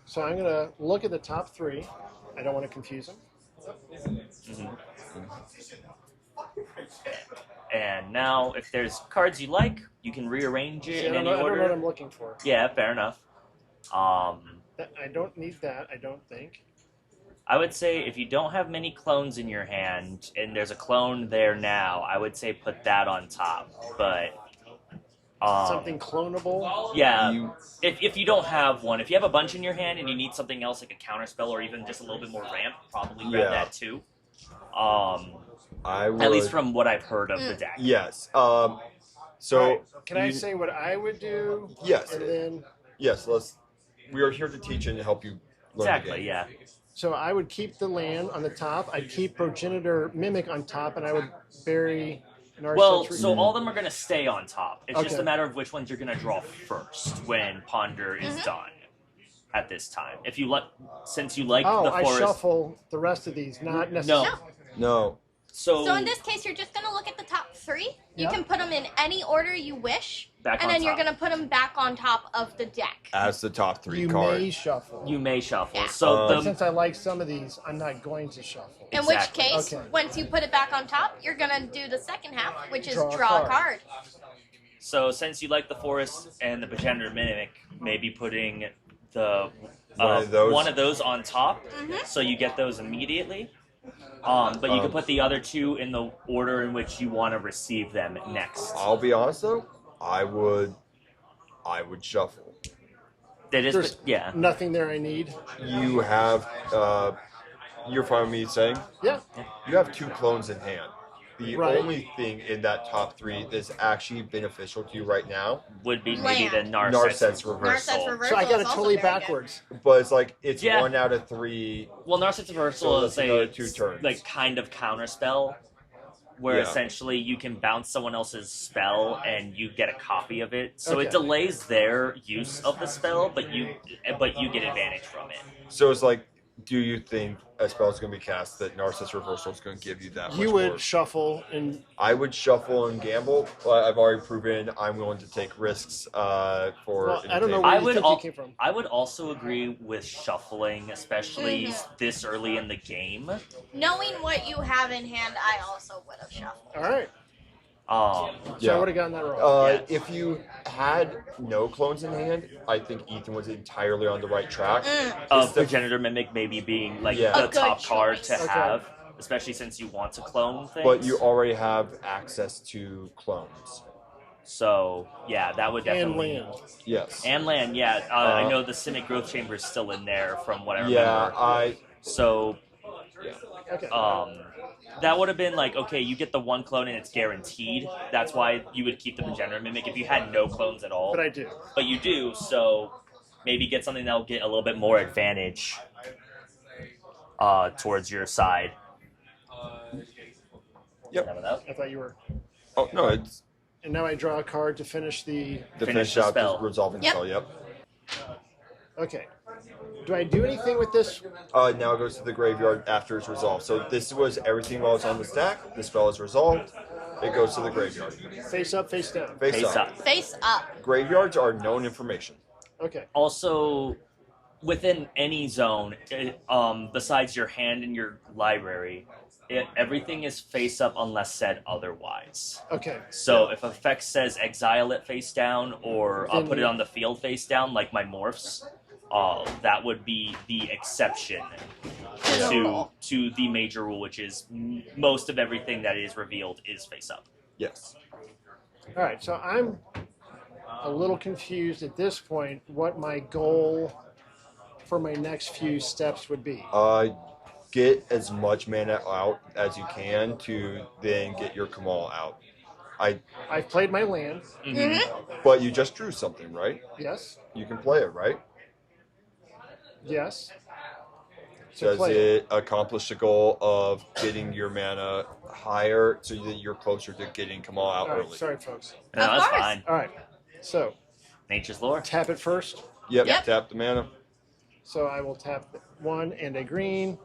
So I'm going to look at the top 3. I don't want to confuse them. And now, if there's cards you like, you can rearrange it See, in I any don't know what order. I'm looking for. Yeah, fair enough. I don't need that, I don't think. I would say if you don't have many clones in your hand, and there's a clone there now, I would say put that on top. But Something clonable. yeah, You- if you don't have one, if you have a bunch in your hand and you need something else like a counter spell or even just a little bit more ramp, probably grab Yeah. that too. I would. At least from what I've heard of the deck. Yes. So All right, can I you- say what I would do? Yes. And then, Yes. We are here to teach and help you learn the Exactly, game. yeah. so I would keep the land on the top. I'd keep Progenitor Mimic on top, and I would bury Narset's Well, Re- so all of them are going to stay on top. It's just Okay. a matter of which ones you're going to draw first when Ponder is done at this time. If you since you like Oh, the I forest. shuffle the rest of these, not necessarily. No. So, So in this case, you're just gonna look at the top 3. You Yeah. can put them in any order you wish, Back and on then you're top. gonna put them back on top of the deck. As the top 3 You card. may shuffle. you may shuffle. Yeah. So But the since I like some of these, I'm not going to shuffle. In Exactly. which case, Okay. once you put it back on top, you're gonna do the second half, which is Draw a draw a card. card. So since you like the forest and the Progenitor Mimic, maybe putting the One of those. on top, Mhm. so you get those immediately. But you can put the other 2 in the order in which you want to receive them next. I'll be honest though, I would shuffle. That is, There's yeah. nothing there I need. You have you're fine with me saying Yeah. you have 2 clones in hand. The Right. only thing in that top 3 that's actually beneficial to you right now, Would be maybe the Land. Narset's Narset's reversal. Narset's reversal. So I got it is also totally very good. backwards. but it's like it's Yeah. 1 out of 3. Well, Narset's reversal So is that's another a 2 turns. like kind of counter spell, where Yeah. essentially you can bounce someone else's spell and you get a copy of it. So Okay. it delays their use of the spell, but you get advantage from it. So it's like, do you think a spell is going to be cast that Narcissus Reversal is going to give you that You much would more? shuffle and I would shuffle and gamble, but I've already proven I'm willing to take risks for. well, I don't know entertainment. where I you would think al- you came from. I would also agree with shuffling, especially Mhm. this early in the game. Knowing what you have in hand, I also would have shuffled. All right. So I would have gotten that wrong. Yeah. If you had no clones in hand, I think Ethan was entirely on the right track. It's the- Progenitor Mimic maybe being like Yeah. the A good top card to choice. have, especially since you want to clone things. but you already have access to clones. So yeah, that would And definitely land. Yes. And land, yeah. I know the Simic growth chamber is still in there from what I Yeah, remember. So Okay. that would have been like, okay, you get the one clone and it's guaranteed. That's why you would keep the Progenitor Mimic if you had no clones at all. But I do. But you do, so maybe get something that'll get a little bit more advantage towards your side. Yep. Never know. I thought you were. Oh no, it's And now I draw a card to finish the. the Finish finish the out spell. the resolving Yep. spell. Yep. Okay. Do I do anything with this? Now it goes to the graveyard after it's resolved. So this was everything while it's on the stack. The spell is resolved. It goes to the graveyard. Face up, face down. Face, Face up. up. Face up. Graveyards are known information. Okay. Also, within any zone, besides your hand and your library, everything is face up unless said otherwise. Okay. So if effect says exile it face down, or Then- put it on the field face down, like my morphs, that would be the exception to the major rule, which is most of everything that is revealed is face up. Yes. All right. So I'm a little confused at this point what my goal for my next few steps would be. Get as much mana out as you can to then get your Kamal out. I've played my land. But you just drew something, right? Yes. You can play it, right? Yes. So Does play it accomplish the goal of getting your mana higher so that you're closer to getting Kamal out All right. early? Sorry, folks. No, Of that's course. fine. All right. So Nature's lore. tap it first. Yep. Yep. Tap the mana. So I will tap one and a green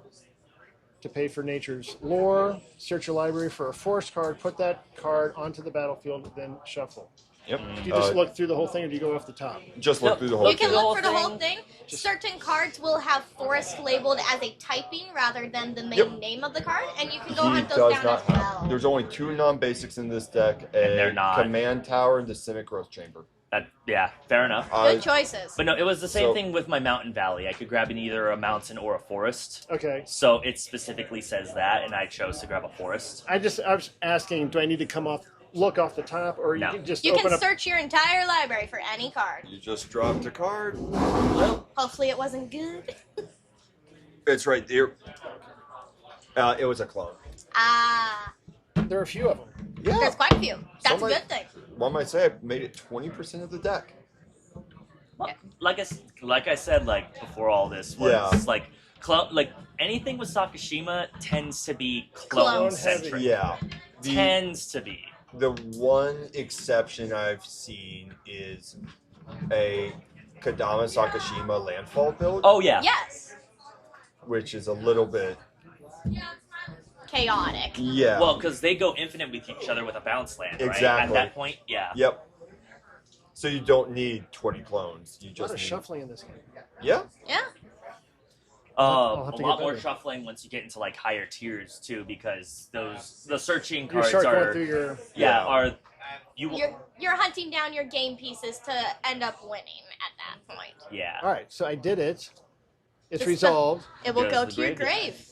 to pay for nature's lore. Search your library for a forest card. Put that card onto the battlefield, then shuffle. Yep. Do you just look through the whole thing, or do you go off the top? Just look Yep. through the whole You can thing. look for the whole thing. thing. Certain cards will have forest labeled as a typing rather than the main Yep. name of the card, and you can go He hunt those does down not as have. well. There's only two non-basics in this deck: they're a not. command tower and the Simic growth chamber. Yeah, fair enough. Good choices. But no, it was the same So- thing with my mountain valley. I could grab in either a mountain or a forest. Okay. So it specifically says that, and I chose to grab a forest. I was asking, do I need to come off, look off the top, or you No. can just You open can up? search your entire library for any card. You just dropped a card. Hopefully, it wasn't good. It's right there. It was a clone. Ah, There are a few of them. Yeah. there's quite a few. That's a Somebody- good thing. One might say I made it 20% of the deck. Like I said, like before all this was Yeah. like anything with Sakashima tends to be clone Clone centric. heavy. Yeah. Tends to be. The one exception I've seen is a Kadama Sakashima landfall build, Oh yeah. Yes. which is a little bit, Chaotic. yeah. Well, because they go infinite with each other with a bounce land, right? At Exactly. that point, yeah. Yep. So you don't need 20 clones. You A lot just of need, shuffling in this game. yeah. Yeah. I'll A have to lot get more better. shuffling once you get into like higher tiers too, because the searching You cards start going are through your. Yeah. are you You're hunting down your game pieces to end up winning at that point. yeah. All right, so I did it. It's It's resolved. It will Goes go to the to your graveyard. grave.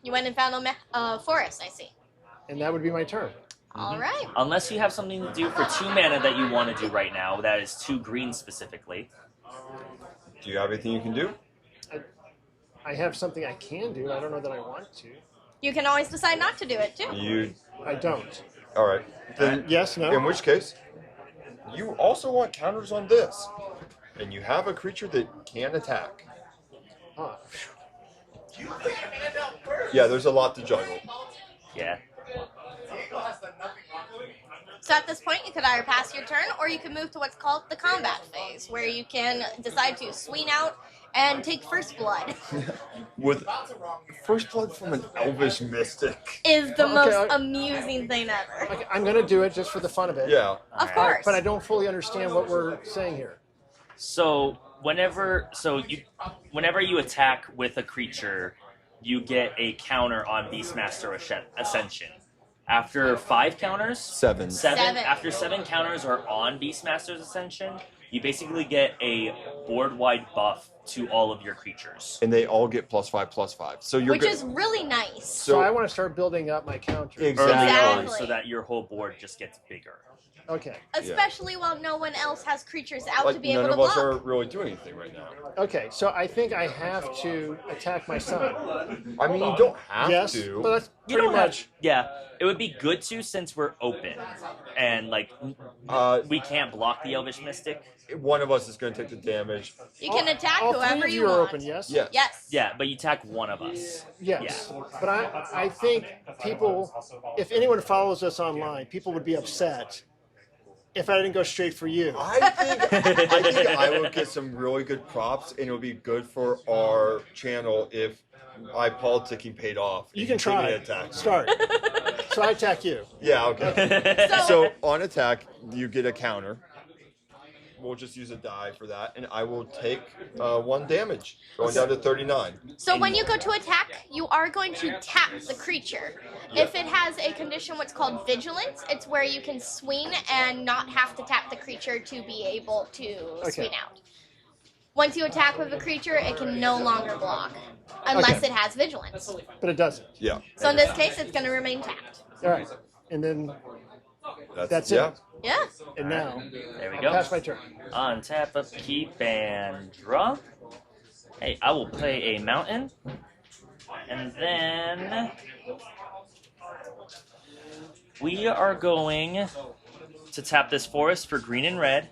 You went and found a forest, I see. And that would be my turn. All right. Unless you have something to do for 2 mana that you want to do right now, that is 2 green specifically. Do you have anything you can do? I have something I can do. I don't know that I want to. You can always decide not to do it too. You. I don't. All right. Then, Yes, no. in which case, you also want counters on this, and you have a creature that can attack. Ah, Yeah, there's a lot to juggle. Yeah. So at this point, you could either pass your turn, or you can move to what's called the combat phase, where you can decide to swing out and take first blood. With first blood from an elvish mystic. Is the Okay, most I- amuing thing ever. okay, I'm going to do it just for the fun of it. Yeah. Of course. But I don't fully understand what we're saying here. So whenever you attack with a creature, you get a counter on Beastmaster Ascension. After 5 counters, Seven. Seven. After 7 counters are on Beastmaster's Ascension, you basically get a board-wide buff to all of your creatures. And they all get +5/+5. So you're Which is really nice. So I want to start building up my counter. Exactly. Early on, Exactly. so that your whole board just gets bigger. Okay. Especially while no one else has creatures out to Like be none able to of us block. are really doing anything right now. Okay. So I think I have to attack my son. I mean, you don't have Yes, to. but that's You pretty don't much. have, yeah, it would be good to since we're open and like we can't block the Elvish Mystic. One of us is going to take the damage. You can attack all three whoever of you you are want. open. Yes. Yes. Yes. Yeah, but you attack one of us. Yes. But I think people, if anyone follows us online, people would be upset if I didn't go straight for you. I think I will get some really good props, and it'll be good for our channel if my politicking paid off. You and can give me try. an attack. Start. So I attack you. Yeah. Okay. So on attack, you get a counter. We'll just use a die for that, and I will take 1 damage, going down to 39. So when you go to attack, you are going to tap the creature. If it has a condition what's called Vigilance, it's where you can swing and not have to tap the creature to be able to swing out. Once you attack with a creature, it can no longer block, unless it has Vigilance. But it doesn't. Yeah. So in this case, it's going to remain tapped. All right. And then that's yeah. it. Yeah. And now There we I'll go. pass my turn. Untap, upkeep, and draw. Hey, I will play a mountain. And then we are going to tap this forest for green and red.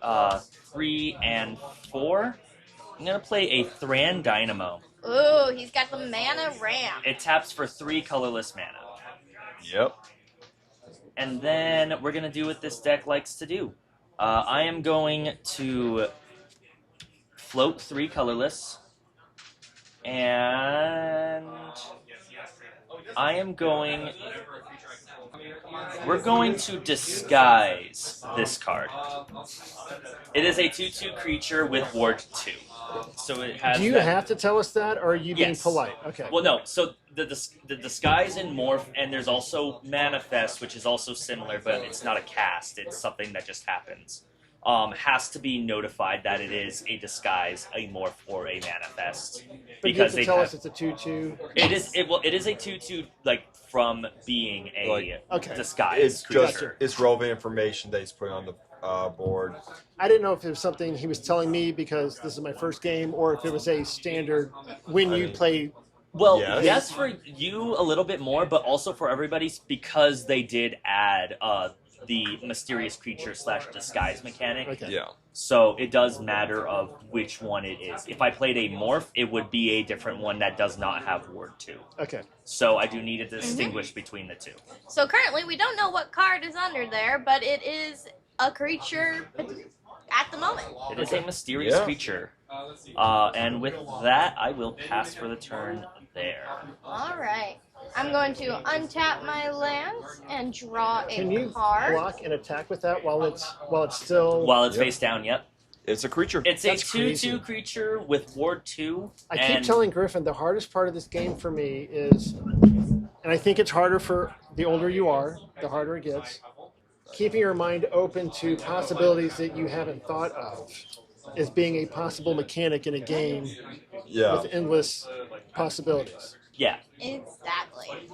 3 and 4. I'm going to play a Thran Dynamo. Ooh, he's got the mana ramp. It taps for 3 colorless mana. Yep. And then we're going to do what this deck likes to do. I am going to float 3 colorless. And I am going... We're going to disguise this card. It is a 2/2 creature with Ward 2. So it has. Do you have to tell us that, or are you being Yes. polite? Okay. Well, no. So the disguise and morph, and there's also manifest, which is also similar, but it's not a cast. It's something that just happens. Has to be notified that it is a disguise, a morph, or a manifest. But you have to tell us it's a 2/2. It is. It is a 2/2, like from being a disguise It's creature. just it's relevant information that he's putting on the board. I didn't know if it was something he was telling me because this is my first game, or if it was a standard when you play. Well, Yes. yes, for you a little bit more, but also for everybody because they did add the mysterious creature / disguise mechanic. Okay. Yeah. So it does matter of which one it is. If I played a morph, it would be a different one that does not have Ward 2. Okay. So I do need to distinguish between the two. So currently, we don't know what card is under there, but it is a creature at the moment. It is a mysterious creature. And with that, I will pass for the turn there. All right. I'm going to untap my lands and draw Can a you card. block and attack with that while it's still? While it's face down, yep. It's a creature. It's That's a 2/2 crazy. creature with Ward 2. I keep telling Griffin the hardest part of this game for me is, and I think it's harder for the older you are, the harder it gets, keeping your mind open to possibilities that you haven't thought of as being a possible mechanic in a game with endless possibilities. Yeah. Exactly.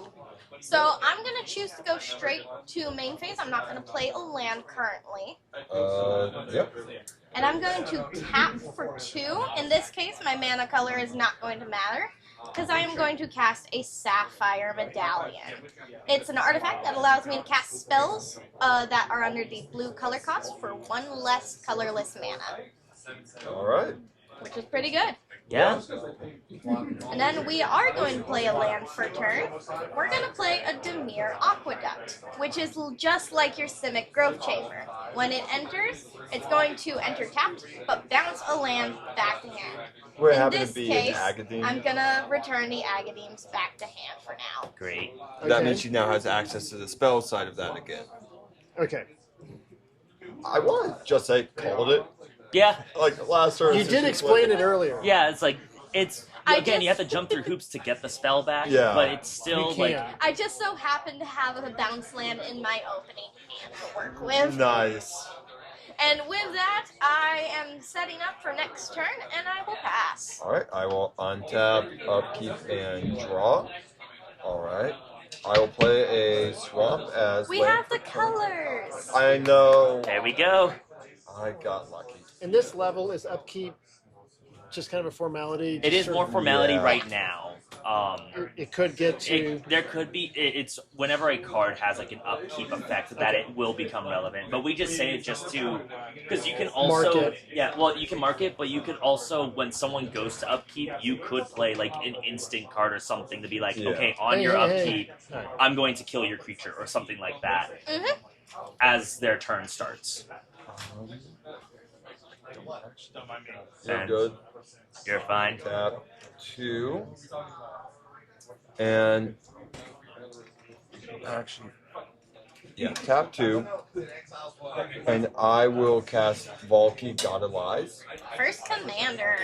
So I'm going to choose to go straight to main phase. I'm not going to play a land currently. Yep. And I'm going to tap for 2. In this case, my mana color is not going to matter because I am going to cast a Sapphire Medallion. It's an artifact that allows me to cast spells that are under the blue color cost for 1 less colorless mana, All right. which is pretty good. Yeah. And then we are going to play a land for turn. We're going to play a Dimir Aqueduct, which is just like your Simic Growth Chamber. When it enters, it's going to enter tapped, but bounce a land back to hand. We're In happy this to be case, an Agadine. I'm going to return the Agademes back to hand for now. Great. That Okay. means she now has access to the spell side of that again. Okay. I want to just say called it Yeah. like last turn. You did explain it earlier. Yeah, it's like, it's Again, you have to jump through hoops to get the spell back. Yeah. But it's still You like. can. I just so happen to have a bounce land in my opening hand to work with. Nice. And with that, I am setting up for next turn, and I will pass. All right, I will untap, upkeep, and draw. All right. I will play a swamp as We land have the for turn. colors. I know. There we go. I got lucky. And this level is upkeep, just kind of a formality. It just is sort more of- formality Yeah. right now. It could get to. There could be. It's whenever a card has like an upkeep effect that it will become relevant. But we just say it just to because you can also Mark it. yeah. Well, you can mark it, but you could also when someone goes to upkeep, you could play like an instant card or something to be like, Yeah. okay, on Hey, your hey, hey. upkeep, Alright. I'm going to kill your creature or something like that as their turn starts. Don't mind me. You're And- good. You're fine. Tap 2. And actually, yeah, tap 2. And I will cast Valki, God of Lies. First Commander.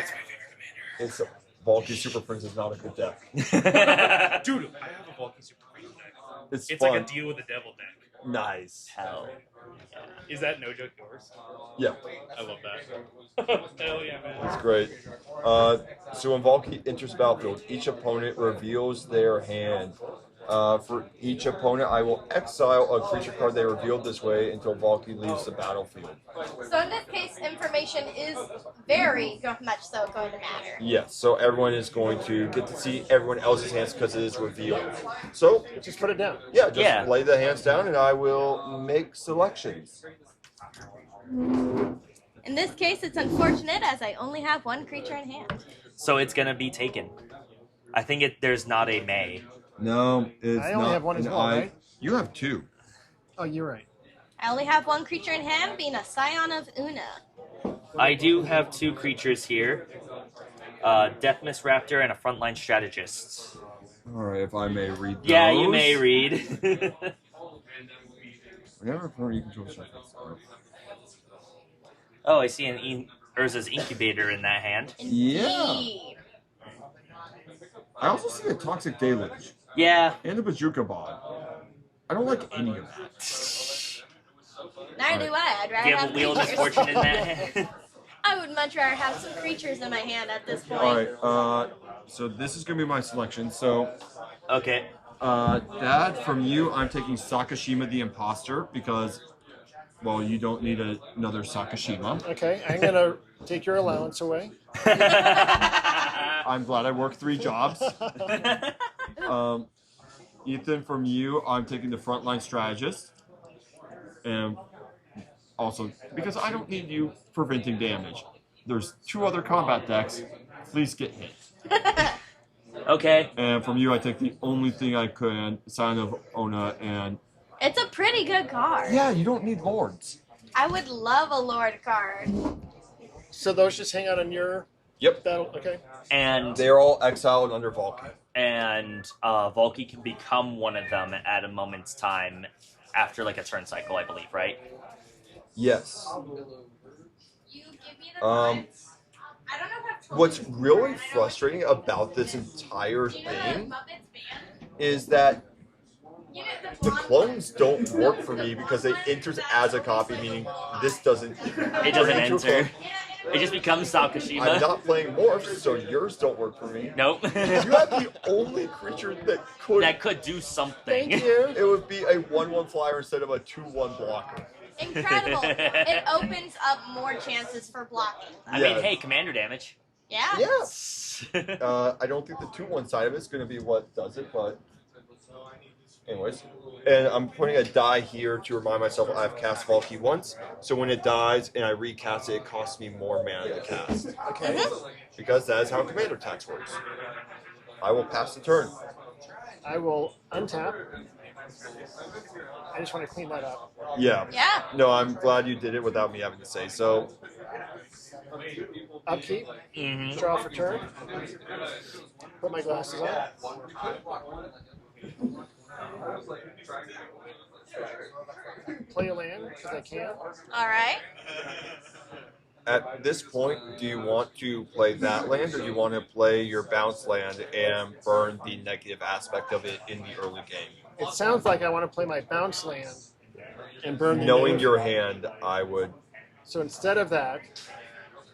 It's Valki Super Prince is not a good deck. Dude, I have a Valky Super Queen deck. It's It's fun. like a deal with the devil deck. Nice. Hell. Is that no joke yours? Yeah, I love that. Hell yeah, man. it's great. So when Valki enters the battlefield, each opponent reveals their hand. For each opponent, I will exile a creature card they revealed this way until Valki leaves the battlefield. So in this case, information is very much so going to matter. Yes, so everyone is going to get to see everyone else's hands because it is revealed. So, Just put it down. yeah, just Yeah. lay the hands down and I will make selections. In this case, it's unfortunate as I only have one creature in hand. So it's gonna be taken. I think there's not a May. No, it's I only have one as well, right? You have 2. Oh, you're right. I only have one creature in hand, being a Scion of Una. I do have 2 creatures here. Death Mist Raptor and a Frontline Strategist. Alright, if I may read those. Yeah, you may read. Whenever opponent you control shuffles. Oh, I see an Urza's Incubator in that hand. Yeah. Indeed. I also see a Toxic Deluge Yeah. and a Bazooka Bod. I don't like any of that. Neither do I. I'd rather You have have a Wheel of creatures. Misfortune in that hand. I would much rather have some creatures in my hand at this point. Alright, so this is going to be my selection. So, Okay. Dad, from you, I'm taking Sakashima the Imposter because, well, you don't need another Sakashima. Okay, I'm gonna take your allowance away. I'm glad I worked 3 jobs. Ethan, from you, I'm taking the Frontline Strategist. And also, because I don't need you preventing damage. There's 2 other combat decks. Please get hit. Okay. And from you, I take the only thing I can, Sign of Ona, and... It's a pretty good card. Yeah, you don't need Lords. I would love a Lord card. So those just hang out on your Yep. battle. Okay. And They're all exiled under Valki. Valki can become one of them at a moment's time after like a turn cycle, I believe, right? Yes. You give me the Um, cards. I don't know if I've told What's you. really frustrating about this entire Do you know the thing Muppets band? is that You know the blonde clones don't work for me because it enters as a copy, meaning this doesn't. It doesn't enter. It just becomes Sakashima. I'm not playing morphs, so yours don't work for me. Nope. You have the only creature that could. That could do something. Thank you. It would be a 1/1 flyer instead of a 2/1 blocker. Incredible. It opens up more chances for blocking. I Yeah. mean, hey, commander damage. Yeah? Yeah. I don't think the 2/1 side of it's going to be what does it, but anyways. And I'm putting a die here to remind myself I've cast Valki once, so when it dies and I recast it, it costs me more mana to cast. Okay. Because that is how commander tax works. I will pass the turn. I will untap. I just want to clean that up. Yeah. Yeah. No, I'm glad you did it without me having to say so. Upkeep. Mm-hmm. Draw for turn. Put my glasses on. Play a land because I can. All right. at this point, do you want to play that land, or do you want to play your bounce land and burn the negative aspect of it in the early game? It sounds like I want to play my bounce land and burn the Knowing negative. your hand, I would. So instead of that,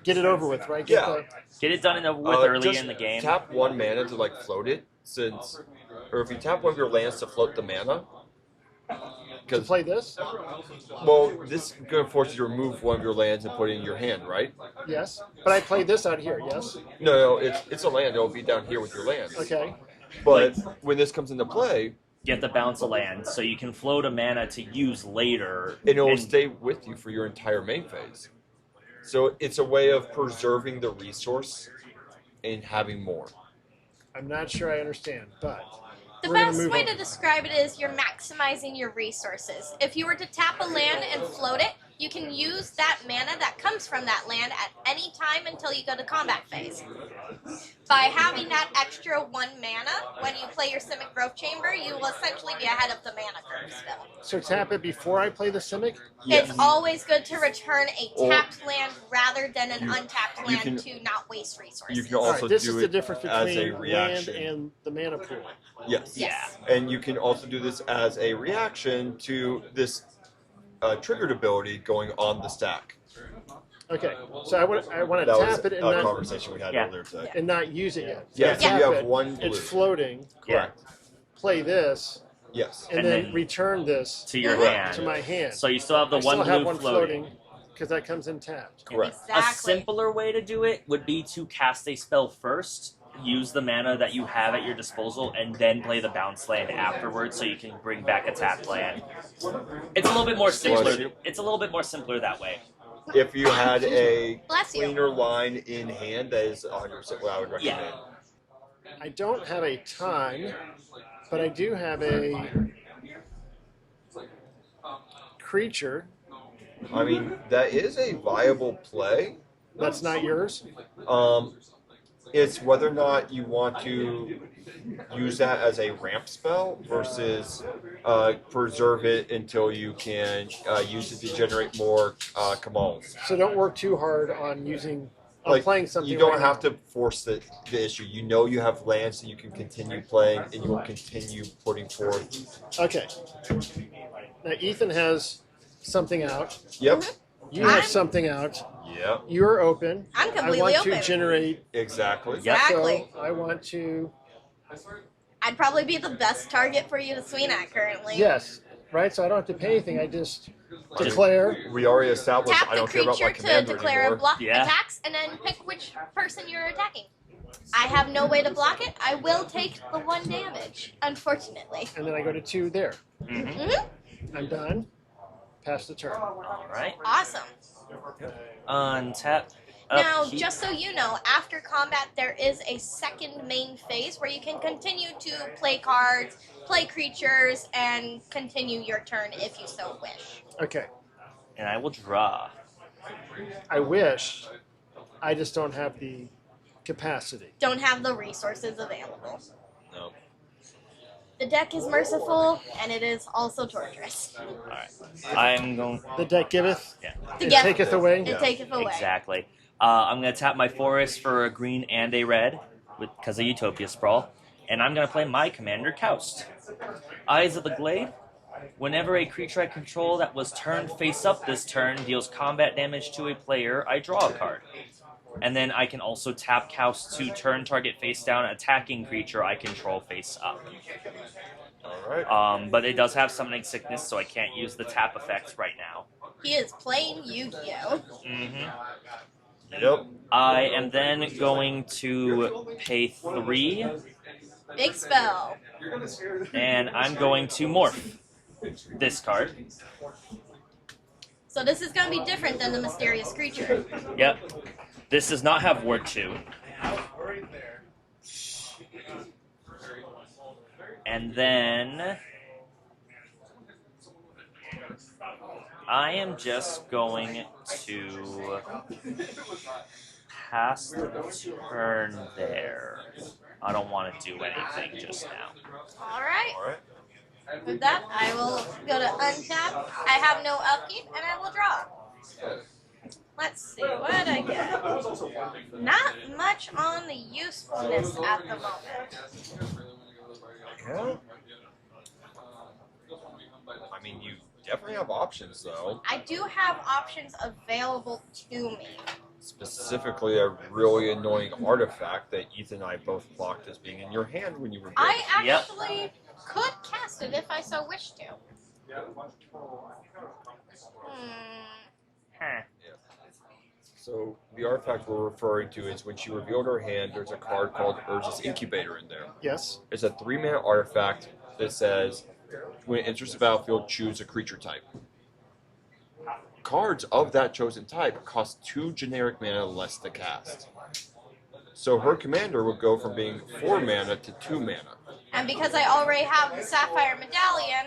get it over with, right? Yeah. Get it done and over with early Just in the game. Tap 1 mana to like float it, or if you tap one of your lands to float the mana. To play this? Well, this is going to force you to remove one of your lands and put it in your hand, right? Yes. But I played this out here, yes? No, it's a land. It'll be down here with your lands. Okay. But when this comes into play, Get the bounce a land so you can float a mana to use later. and it'll stay with you for your entire main phase. So it's a way of preserving the resource and having more. I'm not sure I understand, but The we're gonna best move way on. to describe it is you're maximizing your resources. If you were to tap a land and float it, you can use that mana that comes from that land at any time until you go to combat phase. By having that extra 1 mana, when you play your Simic Growth Chamber, you will essentially be ahead of the mana curve still. So tap it before I play the Simic? Yes. It's always good to return a Or- tapped land rather than an untapped you land can- to not waste resources. You can All also right, this do is the it difference as a between land reaction. and the mana pool. Yes. Yes. And you can also do this as a reaction to this triggered ability going on the stack. Okay, so I want to That was tap it a and not, conversation we had Yeah. earlier today. and not use it yet. Yes, I tap you have it, 1 blue. It's floating. Correct. Play this, Yes. and And then then return this to your Correct. hand. to my hand. So you still have the I one still blue have one floating. because that comes in tapped. Correct. A Exactly. simpler way to do it would be to cast a spell first, use the mana that you have at your disposal, and then play the bounce land afterwards, so you can bring back a tapped land. It's a little bit more simpler. you. It's a little bit more simpler that way. If you had a Bless you. cleaner line in hand, that is 100% what I would recommend. I don't have a ton, but I do have a creature I mean, that is a viable play. that's not yours. It's whether or not you want to use that as a ramp spell versus preserve it until you can use it to generate more Kamals. So don't work too hard on using Like, playing something. you don't right have now. to force the issue. You know you have lands that you can continue playing, and you will continue putting forth. Okay. Now Ethan has something out. Yep. You have I'm- something out. Yep. You're open. I'm I completely want open. to generate. Exactly. Yep. Exactly. So I want to. I'd probably be the best target for you to swing at currently. Yes. Right. So I don't have to pay anything. I just declare. We already established Tap I the don't care about my creature to commander declare a anymore. block Yeah. attacks, and then pick which person you're attacking. I have no way to block it. I will take the 1 damage, unfortunately. And then I go to 2 there. Mm-hmm. I'm done. Pass the turn. All right. Awesome. Untap. Now, upkeep. just so you know, after combat, there is a second main phase where you can continue to play cards, play creatures, and continue your turn if you so wish. Okay. And I will draw. I wish. I just don't have the capacity. Don't have the resources available. No. The deck is merciful, and it is also torturous. All right. I'm going. The deck giveth Yeah. The and gift- taketh away. It taketh away. Exactly. I'm going to tap my forest for a green and a red because of Utopia Sprawl. And I'm going to play my commander, Kaust. Eyes of the Glade. Whenever a creature I control that was turned face up this turn deals combat damage to a player, I draw a card. And then I can also tap Kaust to turn target face down attacking creature I control face up. All right. But it does have Summoning Sickness, so I can't use the tap effect right now. He is playing Yu-Gi-Oh! Yep. I am then going to pay 3, Big spell. and I'm going to morph this card. So this is going to be different than the mysterious creature. Yep. This does not have Ward 2. And then I am just going to pass the turn there. I don't want to do anything just now. Alright. All right. With that, I will go to untap. I have no upkeep, and I will draw. Let's see, what did I get? Not much on the usefulness at the moment. Yeah. I mean, you definitely have options, though. I do have options available to me. Specifically, a really annoying artifact that Ethan and I both blocked as being in your hand when you were good. I actually could cast it if I so wished to. Huh. So the artifact we're referring to is when she revealed her hand, there's a card called Urge's Incubator in there. Yes. It's a 3-mana artifact that says, when it enters the battlefield, choose a creature type. Cards of that chosen type cost 2 generic mana less to cast. So her commander would go from being 4 mana to 2 mana. And because I already have the Sapphire Medallion,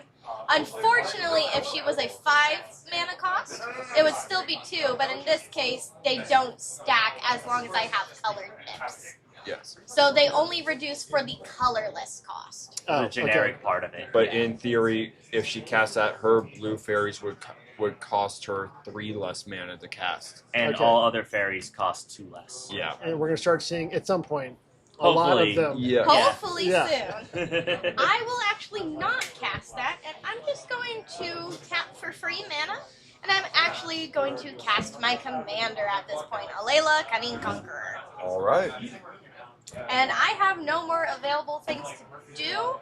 unfortunately, if she was a 5 mana cost, it would still be 2, but in this case, they don't stack as long as I have colored pips. Yes. So they only reduce for the colorless cost. The generic part of it. But in theory, if she casts that, her blue fairies would cost her 3 less mana to cast. And all other fairies cost 2 less. Yeah. And we're going to start seeing, at some point, a lot of them. Yeah. Hopefully Yeah. soon. I will actually not cast that, and I'm just going to tap for free mana, and I'm actually going to cast my commander at this point, Alela, Cunning Conqueror. All right. And I have no more available things to do.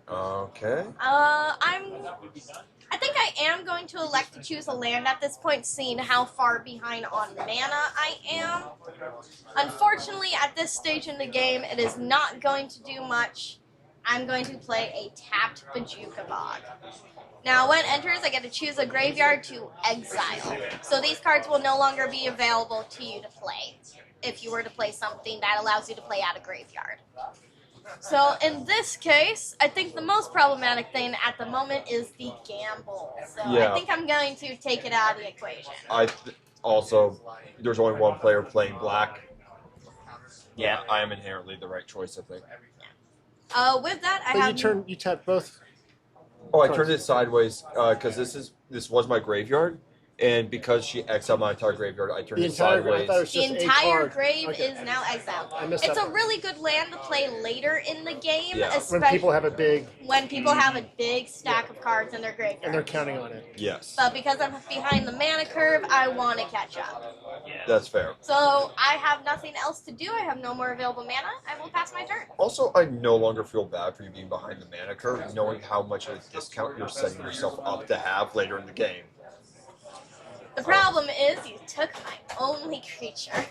Okay. I think I am going to elect to choose a land at this point, seeing how far behind on mana I am. Unfortunately, at this stage in the game, it is not going to do much. I'm going to play a tapped Bajuka Bog. Now, when it enters, I get to choose a graveyard to exile. So these cards will no longer be available to you to play, if you were to play something that allows you to play out a graveyard. So in this case, I think the most problematic thing at the moment is the gamble. So Yeah. I think I'm going to take it out of the equation. Also, there's only one player playing black. Yeah. I am inherently the right choice, I think. With that, I But have... you tap both. Oh, I turned it sideways because this was my graveyard, and because she exiled my entire graveyard, I turned The it entire, I sideways. thought it was The just a entire card. grave Okay. is now exiled. I missed It's that a really good land to play later in the game, Yeah. especially When people have a big, when people have a big stack of cards in their graveyard. and they're counting on it. Yes, But because I'm behind the mana curve, I want to catch up. that's fair. So I have nothing else to do. I have no more available mana. I will pass my turn. Also, I no longer feel bad for you being behind the mana curve, knowing how much of a discount you're setting yourself up to have later in the game. The problem is you took my only creature.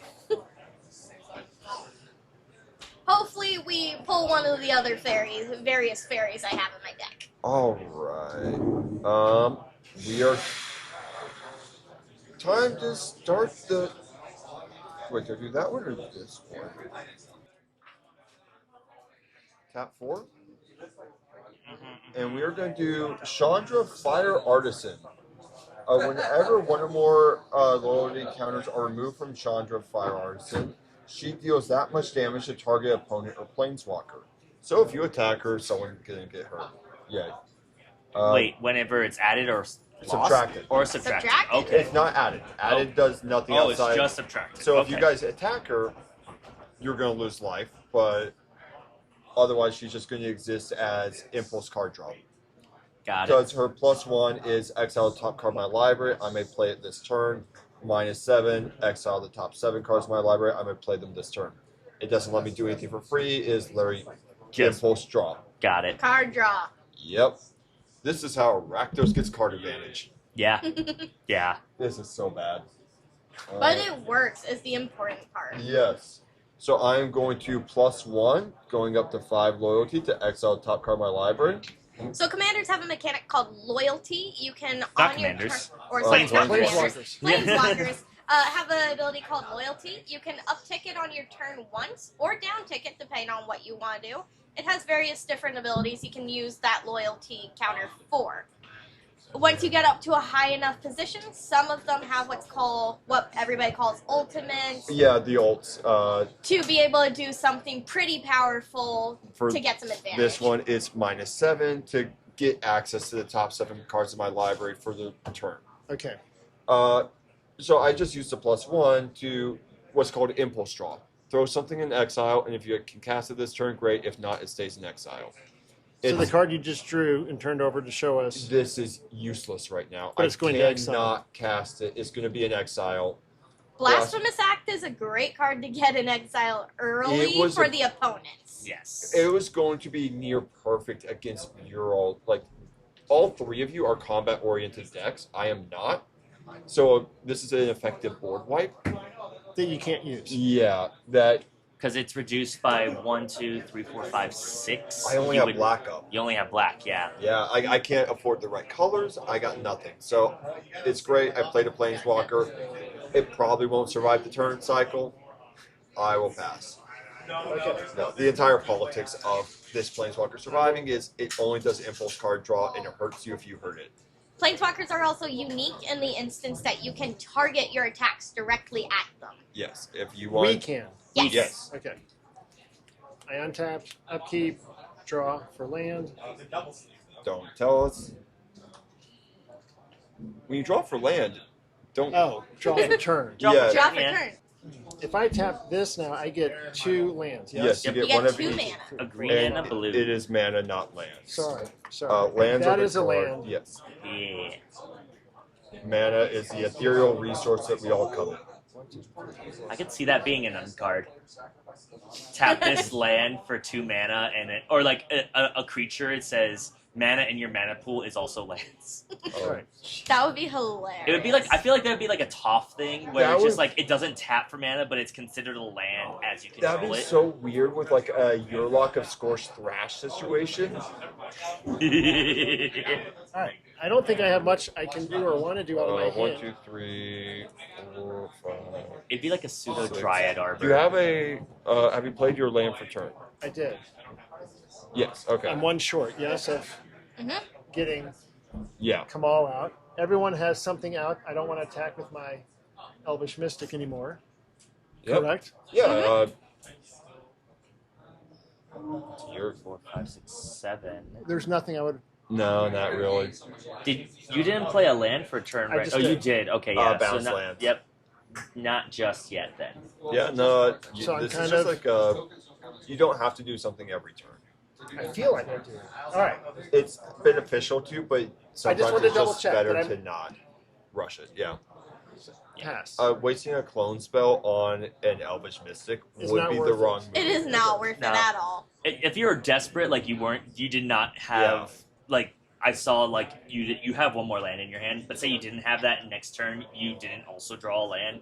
Hopefully we pull one of the other various fairies I have in my deck. All right. We are time to start the. Wait, do I do that one or this one? Tap 4. And we are going to do Chandra Fire Artisan. Whenever one or more loyalty counters are removed from Chandra Fire Artisan, she deals that much damage to target opponent or planeswalker. So if you attack her, someone can get hurt. Yeah. Wait, whenever it's added or lost? Subtracted. Or subtracted. Subtracted. Okay. It's not added. Added does nothing Oh, outside. it's just subtracted. So if Okay. you guys attack her, you're going to lose life, but otherwise she's just going to exist as impulse card draw. Got it. Because her +1 is exile the top card of my library. I may play it this turn. -7, exile the top 7 cards of my library. I may play them this turn. It doesn't let me do anything for free. It is literally Just- impulse draw. Got it. Card draw. Yep. This is how Rakdos gets card advantage. Yeah. Yeah. This is so bad. But it works is the important part. Yes. So I am going to +1, going up to 5 loyalty to exile the top card of my library. So commanders have a mechanic called loyalty. You can Not on your commanders. turn, or sorry, not commanders. Planeswalkers. Planeswalkers have an ability called loyalty. You can uptick it on your turn once or downtick it depending on what you want to do. It has various different abilities you can use that loyalty counter for. Once you get up to a high enough position, some of them have what everybody calls ultimates Yeah, the ults. to be able to do something pretty powerful For to get some advantage. This one is -7 to get access to the top 7 cards of my library for the turn. Okay. So I just used the +1 to what's called impulse draw. Throw something in exile, and if you can cast it this turn, great. If not, it stays in exile. So the card you just drew and turned over to show us. This is useless right now. But it's going to exile. cannot cast it. It's going to be in exile. Blasphemous Act is a great card to get in exile early for the opponents. Yes. It was going to be near perfect against your all three of you are combat oriented decks. I am not. So this is an effective board wipe. That you can't use. Yeah, that Because it's reduced by 1, 2, 3, 4, 5, 6. I only You have would- black up. You only have black, yeah. Yeah, I can't afford the right colors. I got nothing. So it's great. I played a Planeswalker. It probably won't survive the turn cycle. I will pass. No, the entire politics of this Planeswalker surviving is it only does impulse card draw and it hurts you if you hurt it. Planeswalkers are also unique in the instance that you can target your attacks directly at them. Yes, if you want. We can. Yes. Yes. Okay. I untapped, upkeep, draw for land. Don't tell us. When you draw for land, don't. Oh, draw for turn. Yeah. Draw for Yeah. turn. If I tap this now, I get 2 lands. Yes, you Yep. get You one get of 2 each. mana. A green and a blue. It is mana, not land. Sorry. Lands That are the is a card. land. Yes. Yeah. Mana is the ethereal resource that we all covet. I could see that being an uncard. Tap this land for 2 mana, and it, or like a creature. It says mana in your mana pool is also lands. Right. That would be hilarious. It would be like I feel like that would be like a Toph thing where That it's just would- like it doesn't tap for mana, but it's considered a land as you That'd control be it. so weird with like a Yurlock of Scorched Thrash situation. All right. I don't think I have much I can do or want to do out of my hand. 1, 2, 3, 4, 5. It'd be like a pseudo Dryad Arbor. Do you have a? Have you played your land for turn? I did. Yes. Okay. I'm 1 short, yes, of Mhm. getting Yeah. Kamal out. Everyone has something out. I don't want to attack with my Elvish Mystic anymore. Yep. Correct? Yeah. You're 4, 5, 6, 7. There's nothing I would. No, not really. You didn't play a land for turn, I right? just Oh, you did. did. Okay, yeah. Bounce not, lands. Yep. Not just yet then. Yeah. No. So I'm this kind is just of- like you don't have to do something every turn. I feel like I do. All right. It's beneficial to, but sometimes wanted to it's double just check better that to not rush it. Yeah. Pass. Wasting a clone spell on an Elvish Mystic It's would not be worth the it. wrong move. It is not worth No. it at all. If you're desperate, like you did not have like I saw like you have 1 more land in your hand, but say you didn't have that, and next turn you didn't also draw a land.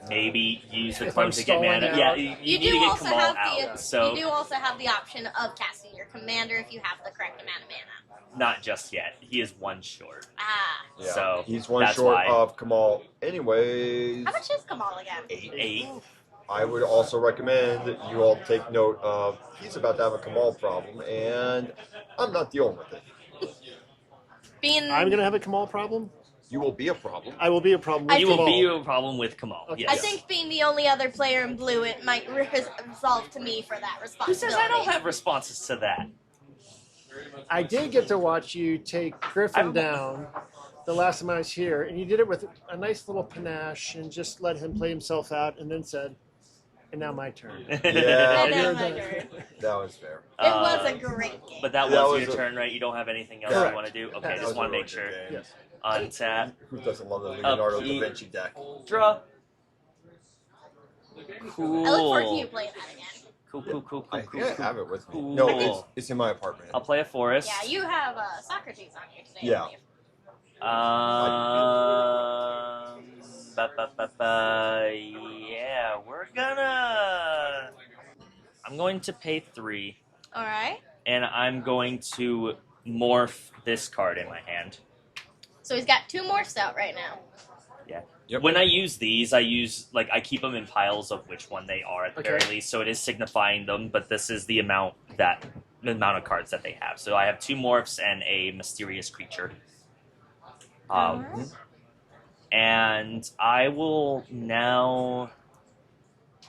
Maybe use the If clone I'm to get stalling mana. out. Yeah, You need do to get also Kamal have out. the So you do also have the option of casting your commander if you have the correct amount of mana. not just yet. He is 1 short. Ah. Yeah. So, he's 1 that's short why. of Kamal. Anyways, How much is Kamal again? 8. I would also recommend that you all take note of he's about to have a Kamal problem, and I'm not dealing with it. Being I'm going to have a Kamal problem. You will be a problem. I will be a problem I with You will Kamal. be a problem with Kamal. Okay. Yes. I think being the only other player in blue, it might resolve to me for that Who responsibility. says I don't have responses to that? I did get to watch you take Griffin down the last time I was here, and you did it with a nice little panache and just let him play himself out, and then said, "And now my turn." Yeah, And then you're my done. turn. that was fair. It was a great game. But that That was was your a- turn, right? You don't have anything else Correct. you want to do? Okay, That just was want a to make really sure. good game. Yes. Untap. Who doesn't love the Leonardo da Upkeep. Vinci deck? Draw. Cool. I look forward to you playing that again. Cool. I think I have it with me. Cool. No, it's in my apartment. I'll play a forest. Yeah, you have Socrates on here today. Yeah. don't you? Yeah, I'm going to pay 3, All right. and I'm going to morph this card in my hand. So he's got 2 morphs out right now. Yep. When I use these, I keep them in piles of which one they are at the Okay. very least, so it is signifying them. But this is the amount of cards that they have. So I have 2 morphs and a mysterious creature. Alright. And I will now.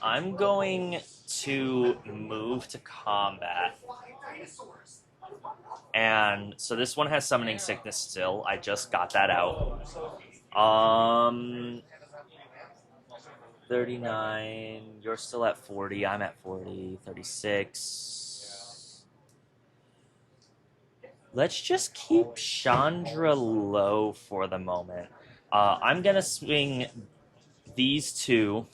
I'm going to move to combat. And so this one has Summoning Sickness still. I just got that out. 39. You're still at 40. I'm at 40. 36. Let's just keep Chandra low for the moment. I'm going to swing these two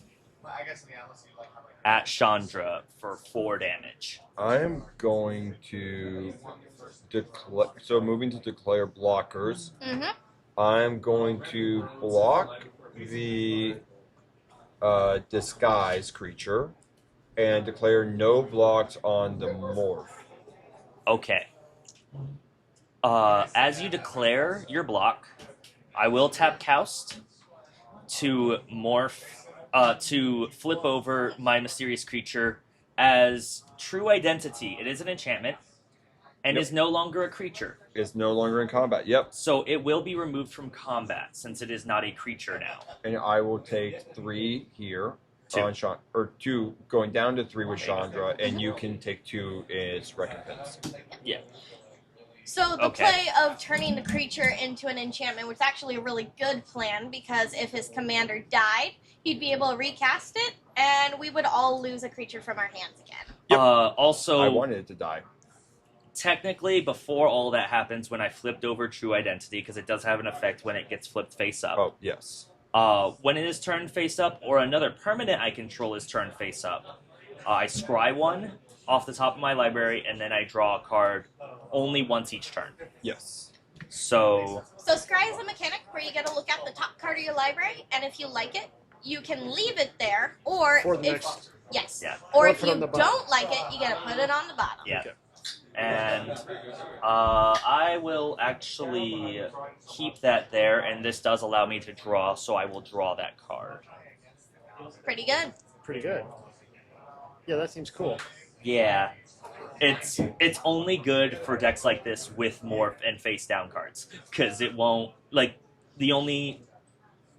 at Chandra for 4 damage. I'm going to declare. So moving to declare blockers. Mm-hmm. I'm going to block the disguise creature and declare no blocks on the morph. Okay. As you declare your block, I will tap Kaust to morph, to flip over my mysterious creature as True Identity. It is an enchantment and Yep. is no longer a creature. It's no longer in combat. Yep. So it will be removed from combat since it is not a creature now. And I will take 3 here. 2. On or 2, going down to 3 with Chandra, and you can take 2 as recompense. Yeah. So the Okay. play of turning the creature into an enchantment was actually a really good plan because if his commander died, he'd be able to recast it, and we would all lose a creature from our hands again. Yep. Also, I wanted it to die. technically, before all that happens, when I flipped over True Identity, because it does have an effect when it gets flipped face up. Oh, yes. When it is turned face up, or another permanent I control is turned face up, I scry one off the top of my library, and then I draw a card only once each turn. Yes. So, So Scry is a mechanic where you get to look at the top card of your library, and if you like it, you can leave it there, or For the if next. yes, Yeah. or Or if put it you on the bottom. don't like it, you get to put it on the bottom. yeah. Okay. And I will actually keep that there, and this does allow me to draw, so I will draw that card. Pretty good. Pretty good. Yeah, that seems cool. Yeah. It's only good for decks like this with morph and face down cards, because it won't, like, the only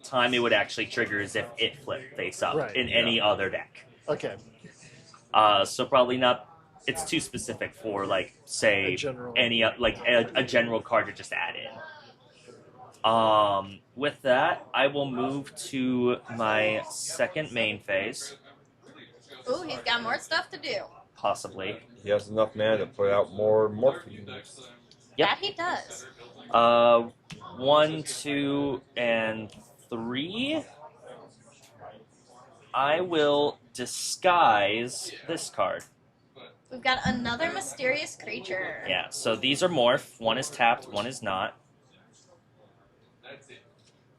time it would actually trigger is if it flipped face up Right, in any other deck. Okay. So probably not. It's too specific for, like, say A general. any a general card to just add in. With that, I will move to my second main phase, Ooh, he's got more stuff to do. possibly. He has enough mana to put out more morphs. Yep. That he does. 1, 2, and 3. I will disguise this card. We've got another mysterious creature. Yeah, so these are morph. One is tapped, one is not.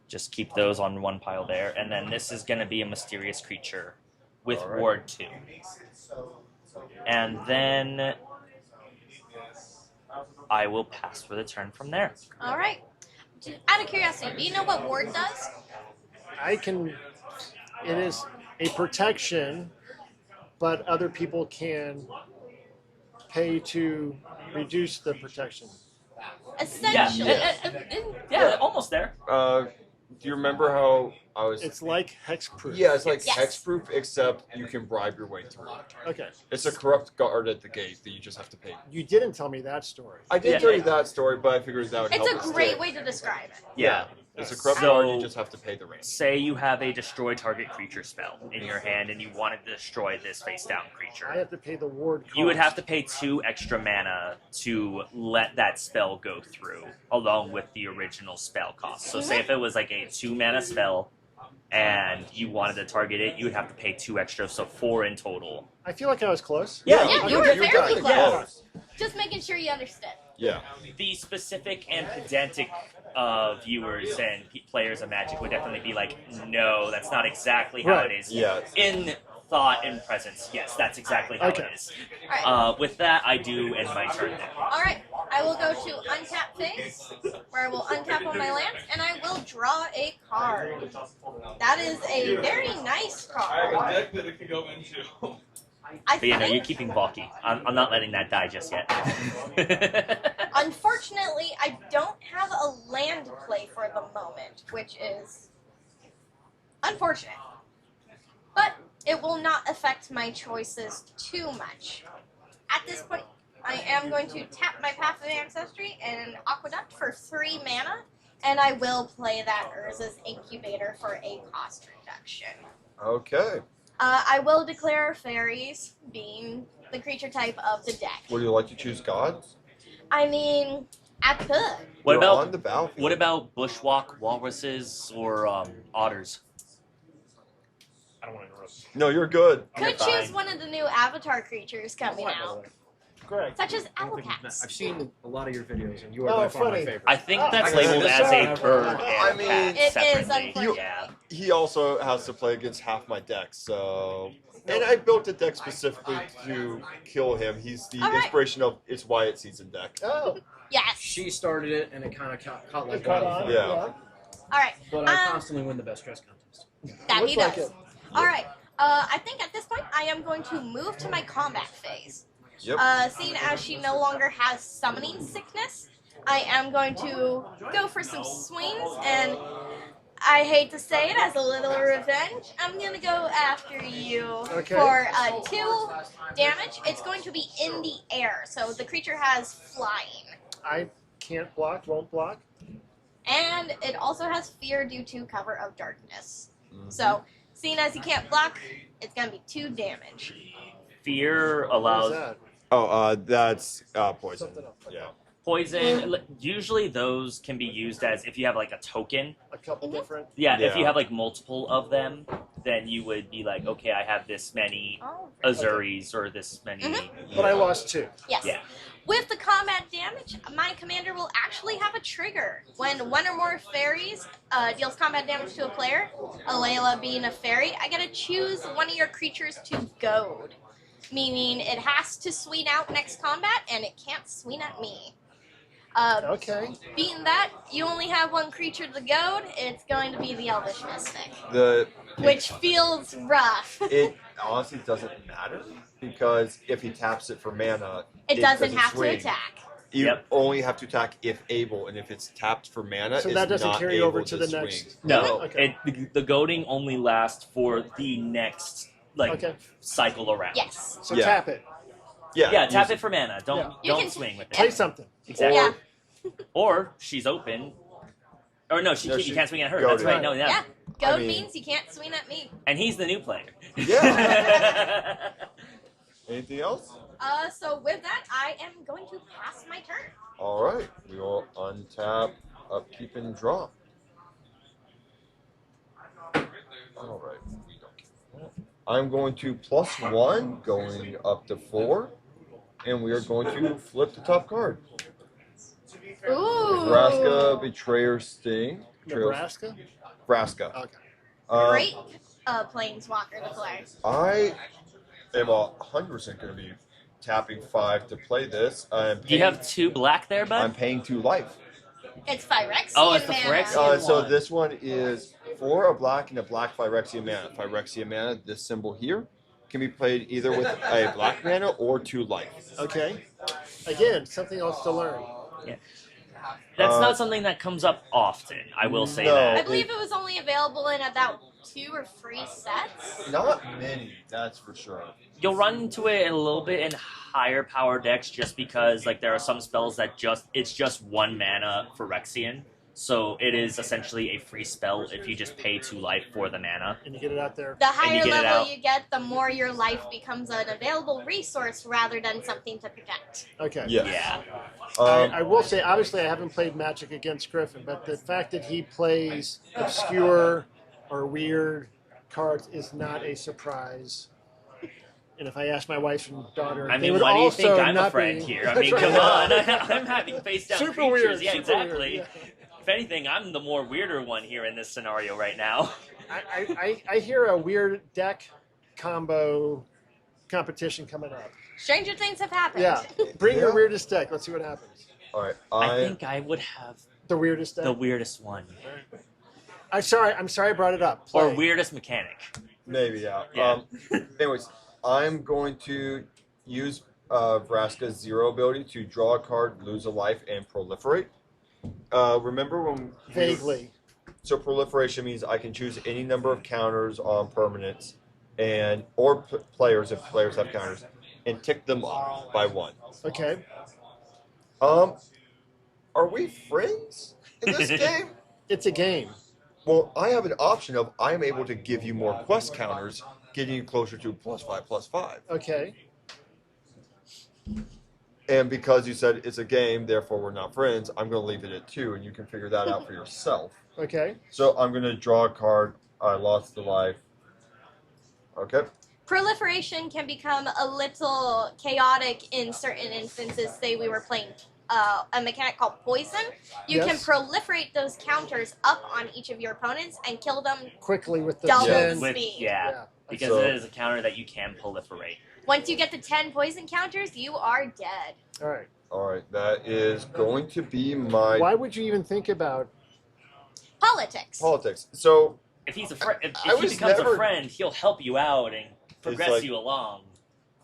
Just keep those on one pile there. And then this is going to be a mysterious creature with All right. Ward 2. And then I will pass for the turn from there. All right. Out of curiosity, do you know what Ward does? I can. It is a protection, but other people can pay to reduce the protection. Essentially. Yeah, almost there. Do you remember how I was? It's like hexproof. Yeah, it's like Yes. hexproof, except you can bribe your way through it. Okay. It's a corrupt guard at the gate that you just have to pay. You didn't tell me that story. I did Yeah. tell you that story, but I figured that would It's help. a it great stick. way to describe it. Yeah. It's a corrupt So- guard, you just have to pay the rent. Say you have a destroy target creature spell in your hand and you wanted to destroy this face down creature. I have to pay the ward cost. You would have to pay 2 extra mana to let that spell go through, along with the original spell cost. So say if it was like a 2 mana spell, and you wanted to target it, you would have to pay 2 extra, so 4 in total. I feel like I was close. Yeah, Yeah, you I were think fairly got it. close. Just making sure you understood. Yeah. The specific and pedantic viewers and players of Magic would definitely be like, no, that's not exactly how Right. it is. Yeah. In thought and presence, yes, that's exactly how Okay. it is. All right. With that, I do end my turn there. All right. I will go to untap phase, where I will untap on my lands, and I will draw a card. That is a very nice card. deck that it could go into. I But you know, you're think, keeping Valki. I'm not letting that die just yet. unfortunately, I don't have a land play for the moment, which is unfortunate. But it will not affect my choices too much. At this point, I am going to tap my Path of Ancestry and Aqueduct for 3 mana, and I will play that Urza's Incubator for a cost reduction. Okay. I will declare Fairies being the creature type of the deck. Would you like to choose gods? I mean, I could. What You're about on the battlefield. what about bushwalk walruses or otters? I don't want to interrupt. No, you're good. Could You're choose fine. one of the new Avatar creatures coming out, Correct. such as I don't think you've met. Owlcats. I've seen a lot of your videos, and you are Oh, by far my funny. favorite. I think that's I labeled got as it. a bird and I mean- cat It is, separately. unfortunately. Yeah. He also has to play against half my deck, so. And I built a deck specifically to kill him. He's the All right. inspiration of It's Wyatt Season deck. Oh, Yes. She started it, and it kind of caught like it caught on. wildfire. Yeah. All right. But I constantly win the best dress contest. That Looks he like does. it. All right. I think at this point I am going to move to my combat phase. Yep. Seeing as she no longer has summoning sickness, I am going to go for some swings, and I hate to say it, as a little revenge, I'm going to go after you Okay. for 2 damage. It's going to be in the air, so the creature has flying. I can't block, won't block. And it also has fear due to cover of darkness. Mhm. So, seeing as he can't block, it's going to be 2 damage. Fear What is allows that? Oh, that's poison. Something else. Yeah. poison. Usually those can be used as if you have like a token. A couple Mhm. different. Yeah, if you Yeah. have like multiple of them, then you would be like, okay, I have this many Oh, Azuris or this many. Mhm. But I lost 2. yes. Yeah. With the combat damage, my commander will actually have a trigger. When one or more fairies deals combat damage to a player, Alela being a fairy, I gotta choose one of your creatures to goad. Meaning it has to swing out next combat, and it can't swing at me. Okay. Being that you only have one creature to goad, it's going to be the Elvish Mystic, The which feels rough. it honestly doesn't matter because if he taps it for mana, It doesn't have swing. to attack. You Yep. only have to attack if able, and if it's tapped for mana, So it's that doesn't not carry able over to the swing. next. No, Okay. the goading only lasts for the next like Okay. cycle around. Yes. So Yeah. tap it. Yeah, tap use it for mana. Don't Yeah. You don't can- swing with Play it. something. Exactly. Yeah. Or she's open. Or no, No, you can't swing at her. goaded. That's right. No, yeah. Yeah. Goad I mean- means you can't swing at me. And he's the new player. Yeah. Anything else? So with that, I am going to pass my turn. All right, we will untap, upkeep, and draw. All right, we don't care about that. I'm going to +1, going up to 4, and we are going to flip the top card. Ooh. Nebraska, Betrayer, Sting. Nebraska. Nebraska. Okay. Great planeswalker to play. I am 100% going to be tapping 5 to play this. Do you have 2 black there, bud? I'm paying 2 life. It's Phyrexian Oh, it's the mana. Phyrexian. So one. this one is 4 a black and a black Phyrexian mana. Phyrexian mana, this symbol here, can be played either with a black mana or 2 life. Okay. Again, something else to learn. That's not something that comes up often. I will say No. I that. believe it was only available in about 2 or 3 sets. Not many, that's for sure. You'll run into it a little bit in higher power decks just because like there are some spells that it's just 1 mana for Phyrexian. So it is essentially a free spell if you just pay 2 life for the mana. And you get it out there. The you higher get it level out. you get, the more your life becomes an available resource rather than something to protect. Okay. Yes. Yeah. I will say, obviously, I haven't played Magic against Griffin, but the fact that he plays obscure or weird cards is not a surprise. And if I ask my wife and daughter, I they mean, would why do you also think I'm not a friend be- here? I That's mean, right. come on. I'm having face down Super creatures. weird. Yeah, super exactly. weird, If anything, I'm the more weirder one here in this scenario right now. yeah. I hear a weird deck combo competition coming up. Stranger things have happened. Yeah. Bring your Yeah. weirdest deck. Let's see what happens. All right, I think I would have The weirdest deck. the weirdest one. I'm sorry I brought it up. Or Play. weirdest mechanic. maybe, yeah. Yeah. Anyways, I'm going to use Vraska's 0 ability to draw a card, lose a life, and proliferate. Remember when... Vaguely. So proliferation means I can choose any number of counters on permanents or players if players have counters and tick them up by 1. Okay. Are we friends in this game? It's a game. Well, I have an option of I am able to give you more quest counters, getting you closer to +5/+5. Okay. And because you said it's a game, therefore we're not friends, I'm going to leave it at 2, and you can figure that out for yourself. Okay. So I'm going to draw a card. I lost the life. Okay. Proliferation can become a little chaotic in certain instances. Say we were playing a mechanic called poison. You can Yes. proliferate those counters up on each of your opponents and kill them Quickly with the double 10. With, speed. yeah, because So- it is a counter that you can proliferate. Once you get to 10 poison counters, you are dead. All right. All right. That is going to be my Why would you even think about? Politics. politics. So If he's a friend, if I he was becomes never- a friend, he'll help you out and progress like- you along.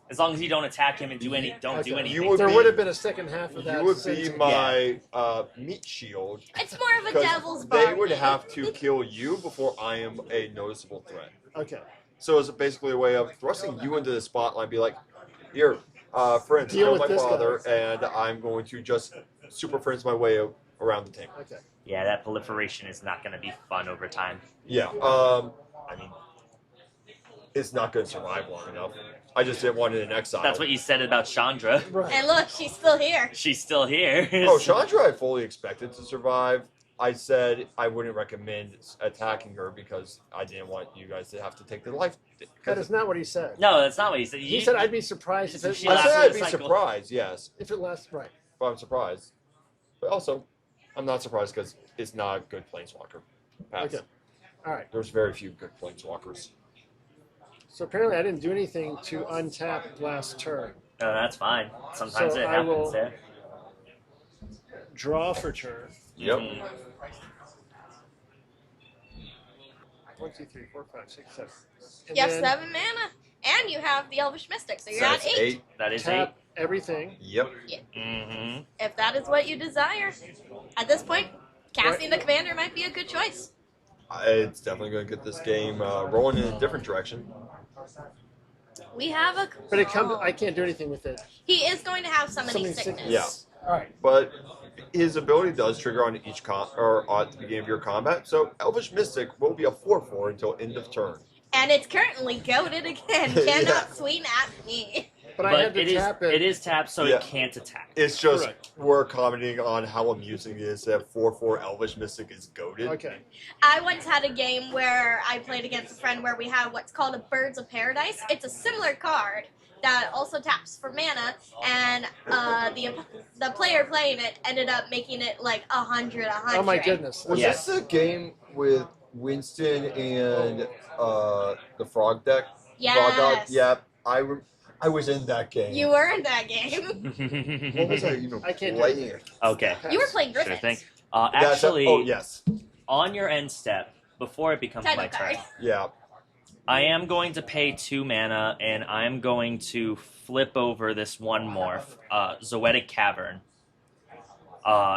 As long as you don't attack him and do Okay. anything. You would There be- would have been a second half of that. you would be sentence. my meat shield. It's more of a Because devil's they bargain. would have to kill you before I am a noticeable threat. Okay. So it's basically a way of thrusting you into the spotlight and be like, here, friends, Deal kill with my this father, guy. and I'm going to just super friends my way around the table. Okay. Yeah, that proliferation is not going to be fun over time. Yeah, I mean, it's not going to survive long enough. I just didn't want it in exile. That's what you said about Chandra. Right. And look, she's still here. She's still here. Oh, Chandra, I fully expected to survive. I said I wouldn't recommend attacking her because I didn't want you guys to have to take the life. That is not what he said. No, that's not what he said. He said I'd be surprised if it, She I lasted said I'd a be cycle. surprised, yes, if it lasts right. but I'm surprised. But also, I'm not surprised because it's not a good planeswalker. Pass. Okay. All right. There's very few good planeswalkers. So apparently I didn't do anything to untap last turn. No, that's fine. Sometimes So it I happens. will- Yeah. Draw for turn. Yep. Mhm. 1, 2, 3, 4, 5, 6, 7. And You have then 7 mana. And you have the Elvish Mystic, so you're That's at 8. 8. That is tap everything. Yep. 8. Mm-hmm. If that is what you desire. At this point, casting the commander might be a good choice. It's definitely going to get this game rolling in a different direction. We have a. But it comes. I can't do anything with it. He is going to have summoning Summoning sickness. sickness. Yeah. All right. But his ability does trigger on each or at the beginning of your combat. So Elvish Mystic will be a 4/4 until end of turn. And it's currently goaded again. Cannot Yeah. sweeten at me. But I had But to tap it is tapped, so Yeah. it can't attack. It's just Correct. we're commenting on how amusing it is that 4/4 Elvish Mystic is goaded. Okay. I once had a game where I played against a friend where we had what's called a Birds of Paradise. It's a similar card that also taps for mana, and the player playing it ended up making it like 100. Oh my goodness. Was Yes. this a game with Winston and the Frog deck? Frog God? Yes. Yeah, I was in that game. You were in that game. What was I even I can't do playing? it. Okay. You were playing Sure Griffins. thing. Yeah, Actually, oh yes, on your end step, before it becomes Title my turn, card. yeah. I am going to pay 2 mana, and I'm going to flip over this one morph, Zoetic Cavern.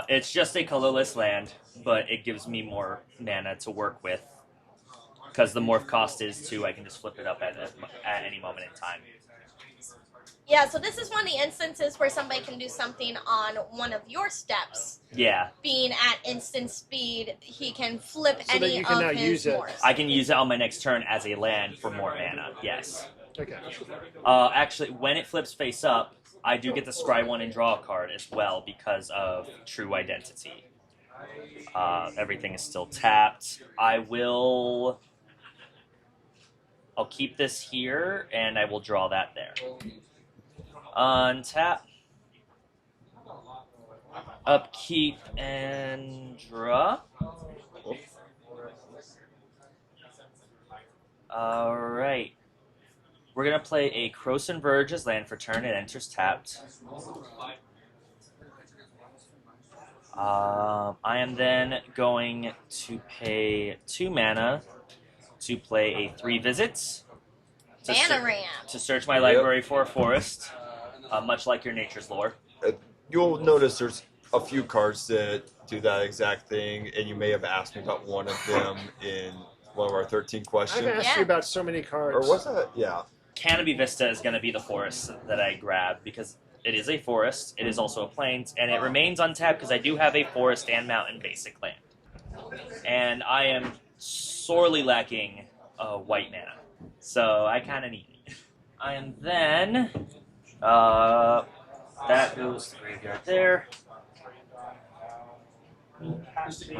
It's just a colorless land, but it gives me more mana to work with. Because the morph cost is 2, I can just flip it up at any moment in time. Yeah, so this is one of the instances where somebody can do something on one of your steps. Yeah, Being at instant speed, he can flip So that any you can now of use his it. morphs. I can use it on my next turn as a land for more mana, yes. Okay. Actually, when it flips face up, I do get to scry 1 and draw a card as well because of True Identity. Everything is still tapped. I'll keep this here, and I will draw that there. Untap. Upkeep and draw. Alright. We're going to play a Croson Verge as land for turn. It enters tapped. I am then going to pay 2 mana to play a 3 visits. To Mana ramp. to search my library for a forest, much like your Nature's Lore. You'll notice there's a few cards that do that exact thing, and you may have asked me about one of them in one of our 13 I've questions. asked Yeah. you about so many cards. Or was that? Yeah. Canopy Vista is going to be the forest that I grab because it is a forest, it is also a plains, and it remains untapped because I do have a forest and mountain basic land. And I am sorely lacking white mana, so I kind of need it. And then that goes to the graveyard there. 1,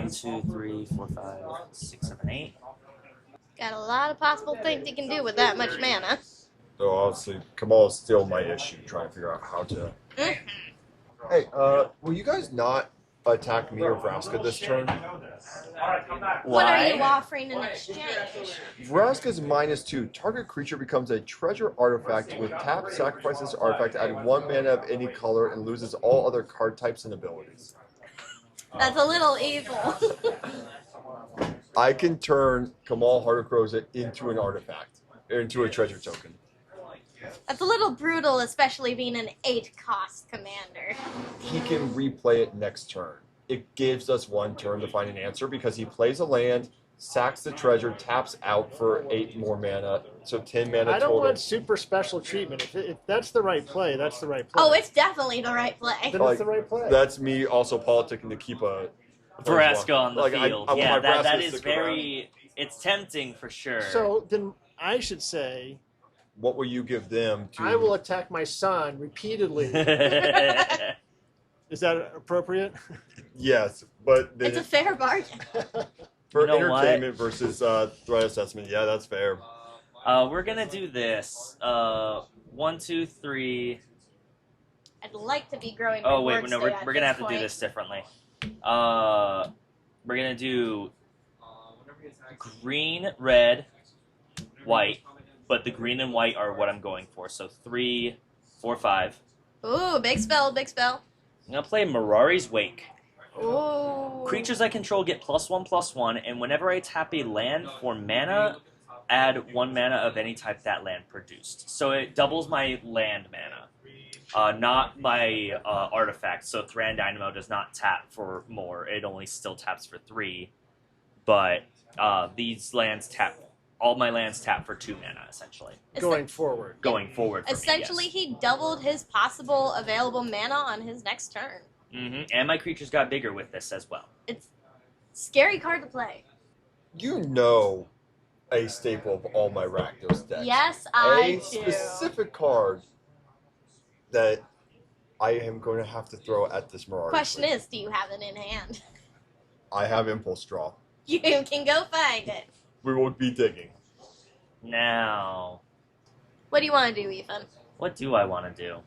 2, 3, 4, 5, 6, 7, 8. Got a lot of possible things you can do with that much mana. So obviously, Kamal is still my issue, trying to figure out how to. Hey, will you guys not attack me or Vraska this turn? What are you offering in exchange? Vraska's -2. Target creature becomes a treasure artifact with tap, sacrifices artifact, add 1 mana of any color, and loses all other card types and abilities. That's a little evil. I can turn Kamal Heartcrows into an artifact, into a treasure token. That's a little brutal, especially being an 8-cost commander. He can replay it next turn. It gives us 1 turn to find an answer because he plays a land, sacks the treasure, taps out for 8 more mana, so 10 mana I don't total. want super special treatment. If that's the right play, that's the right play. Oh, it's definitely the right play. Then it's the right play. That's me also politicking to keep a Vraska on the Like, field. I want Yeah, my that Vraska to is stick very. It's tempting for sure. So then I should say, What will you give them to? I will attack my son repeatedly. Is that appropriate? Yes, but then It's a fair bargain. for You know what? entertainment versus threat assessment, yeah, that's fair. We're gonna do this. 1, 2, 3. I'd like to be growing my Oh wait, board no, state at we're gonna have this to do point. this differently. We're gonna do green, red, white, but the green and white are what I'm going for. So 3, 4, 5. Ooh, big spell, big spell. I'm gonna play Mirari's Wake. Ooh. Creatures I control get +1/+1, and whenever I tap a land for mana, add 1 mana of any type that land produced. So it doubles my land mana, not my artifact. So Thran Dynamo does not tap for more; it only still taps for 3. But these lands tap. All my lands tap for 2 mana, essentially. Going forward. Going forward. For Essentially, me, he doubled his possible available mana on his next turn. yes. And my creatures got bigger with this as well. It's scary card to play. You know, a staple of all my Rakdos decks. Yes, I a do. specific card that I am going to have to throw at this Mirage. Question is, do you have it in hand? I have Impulse Draw. You can go find it. We will be digging. Now, What do you want to do, Ethan? what do I want to do?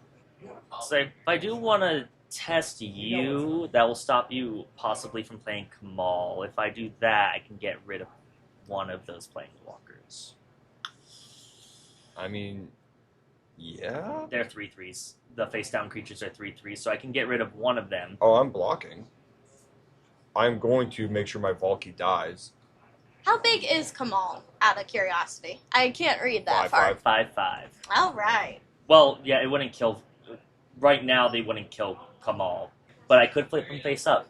So if I do want to test you, that will stop you possibly from playing Kamal. If I do that, I can get rid of one of those Planeswalkers. I mean, yeah. They're 3/3s. The face-down creatures are 3/3s, so I can get rid of one of them. Oh, I'm blocking. I'm going to make sure my Valki dies. How big is Kamal, out of curiosity? I can't read that 5/5. 5/5. far. All right. Well, yeah, it wouldn't kill. Right now, they wouldn't kill Kamal, but I could flip them face up,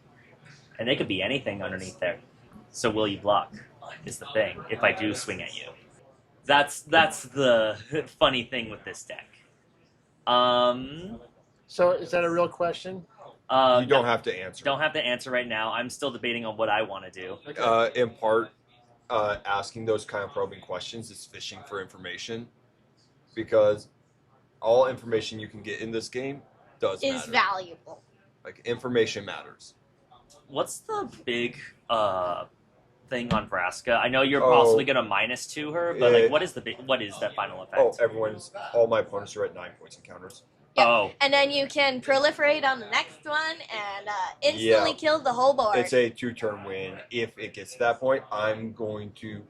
and they could be anything underneath there. So will you block? Is the thing. If I do swing at you, that's the funny thing with this deck. So is that a real question? You don't have to answer. Don't have to answer right now. I'm still debating on what I want to do. In part, asking those kind of probing questions is fishing for information, because all information you can get in this game does Is matter. valuable. Like, information matters. What's the big thing on Vraska? I know you're Oh. possibly gonna -2 her, but like, what is that final effect? All my opponents are at 9 points in counters. Yep. Oh, And then you can proliferate on the next one and instantly Yeah. kill the whole board. It's a 2-turn win. If it gets to that point, I'm going to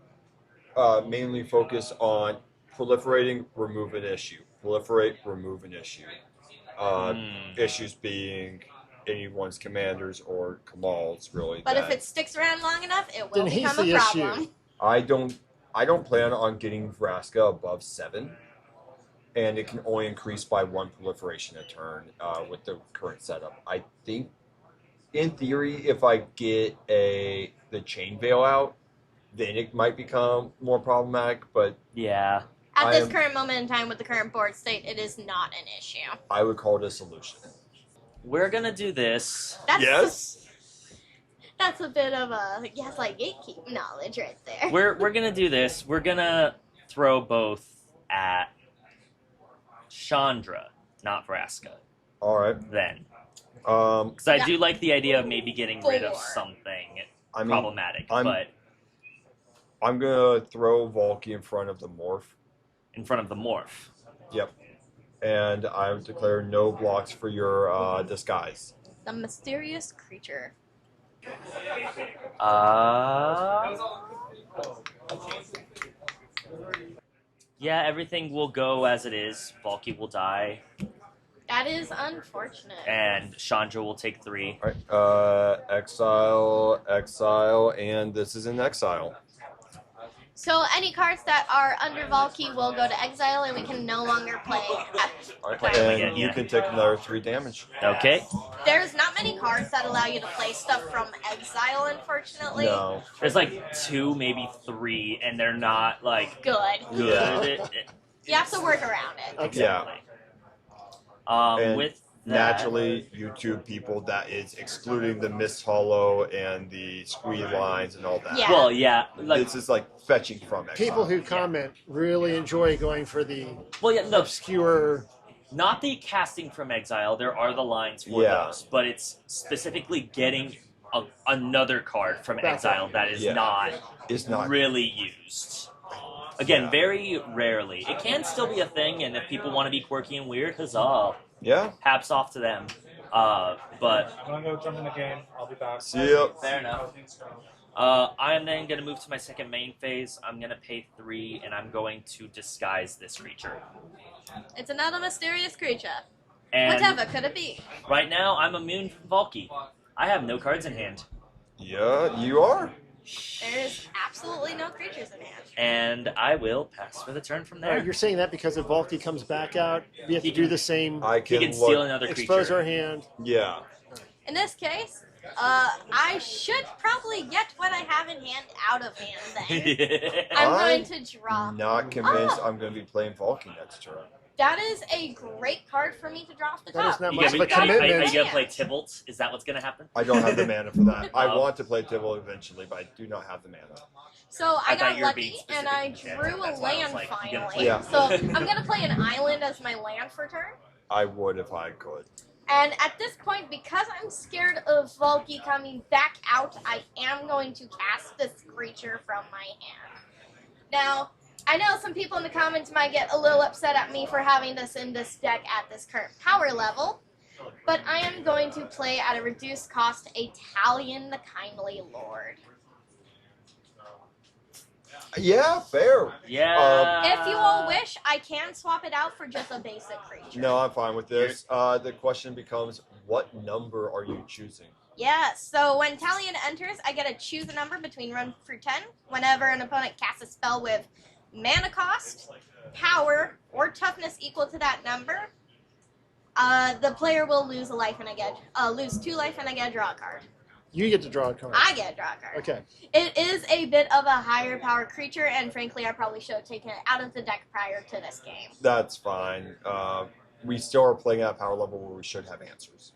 mainly focus on proliferating, remove an issue. Proliferate, remove an issue. Issues being anyone's commanders or Kamal's, really. But if that- it sticks around long enough, it will Then he's become a the problem. issue. I don't plan on getting Vraska above 7, and it can only increase by 1 proliferation a turn with the current setup. I think, in theory, if I get the Chain Veil out, then it might become more problematic, but yeah. At I this am- current moment in time with the current board state, it is not an issue. I would call it a solution. We're gonna do this. That's Yes? That's a bit of a gaslight gatekeep knowledge right there. We're gonna do this. We're gonna throw both at Chandra, not Vraska. All right. Then, Um, because I do like the idea of maybe getting rid of Four. something I mean, problematic, I'm- but I'm gonna throw Valki in front of the morph. in front of the morph. Yep. And I declare no blocks for your disguise. The mysterious creature. Yeah, everything will go as it is. Valki will die, That is unfortunate. and Chandra will take 3. All right. Exile, and this is an exile. So any cards that are under Valki will go to exile, and we can no longer play. All right. Play them And again, you yeah. can take another 3 damage. Okay. There's not many cards that allow you to play stuff from exile, unfortunately. No. There's like 2, maybe 3, and they're not like Good. Yeah. You have to work around it. Okay. Yeah. And With that, naturally, YouTube people, that is excluding the Mist Hollow and the screen lines and all that. Yeah. well, yeah, like This is like fetching from exile. People who comment really enjoy going for the well, yeah, no, obscure. not the casting from exile. There are the lines for Yeah. those, but it's specifically getting another card from Back exile that is Yeah. not It's not. really used. Again, Yeah. very rarely. It can still be a thing, and if people want to be quirky and weird, huzzah, Yeah. haps off to them. But I'm gonna go jump in the game. I'll be back. See ya. fair enough. I am then going to move to my second main phase. I'm going to pay 3, and I'm going to disguise this creature. It's another mysterious creature. And Whatever could it be? right now, I'm immune from Valki. I have no cards in hand. Yeah, you are. There's absolutely no creatures in hand. And I will pass for the turn from there. You're saying that because if Valki comes back out, we have to do the same. I He can can look. steal another Expose creature. our hand. Yeah. In this case, I should probably get what I have in hand out of hand then. I'm I'm going to draw. Not convinced I'm going to be playing Valki next turn. That is a great card for me to draw off the That top. is not You much gonna, of a be- are you commitment. gonna play Tybalt? Is that what's gonna happen? I don't have the mana for that. I Oh. want to play Tibble eventually, but I do not have the mana. So I I thought got you were being lucky and I specific. drew a That's why I was land like, you gotta finally. play Yeah. So I'm going to play an island as my land for turn. I would if I could. And at this point, because I'm scared of Valki coming back out, I am going to cast this creature from my hand. Now, I know some people in the comments might get a little upset at me for having this in this deck at this current power level, but I am going to play at a reduced cost Italian the Kindly Lord. Yeah, fair. Yeah. If you all wish, I can swap it out for just a basic creature. No, I'm fine with this. The question becomes, what number are you choosing? Yeah, so when Talion enters, I get to choose a number between 1 through 10. Whenever an opponent casts a spell with mana cost, power, or toughness equal to that number, the player will lose a life and I get lose 2 life and I get a draw card. You get to draw a card. I get a draw card. Okay. It is a bit of a higher power creature, and frankly, I probably should have taken it out of the deck prior to this game. That's fine. We still are playing at a power level where we should have answers.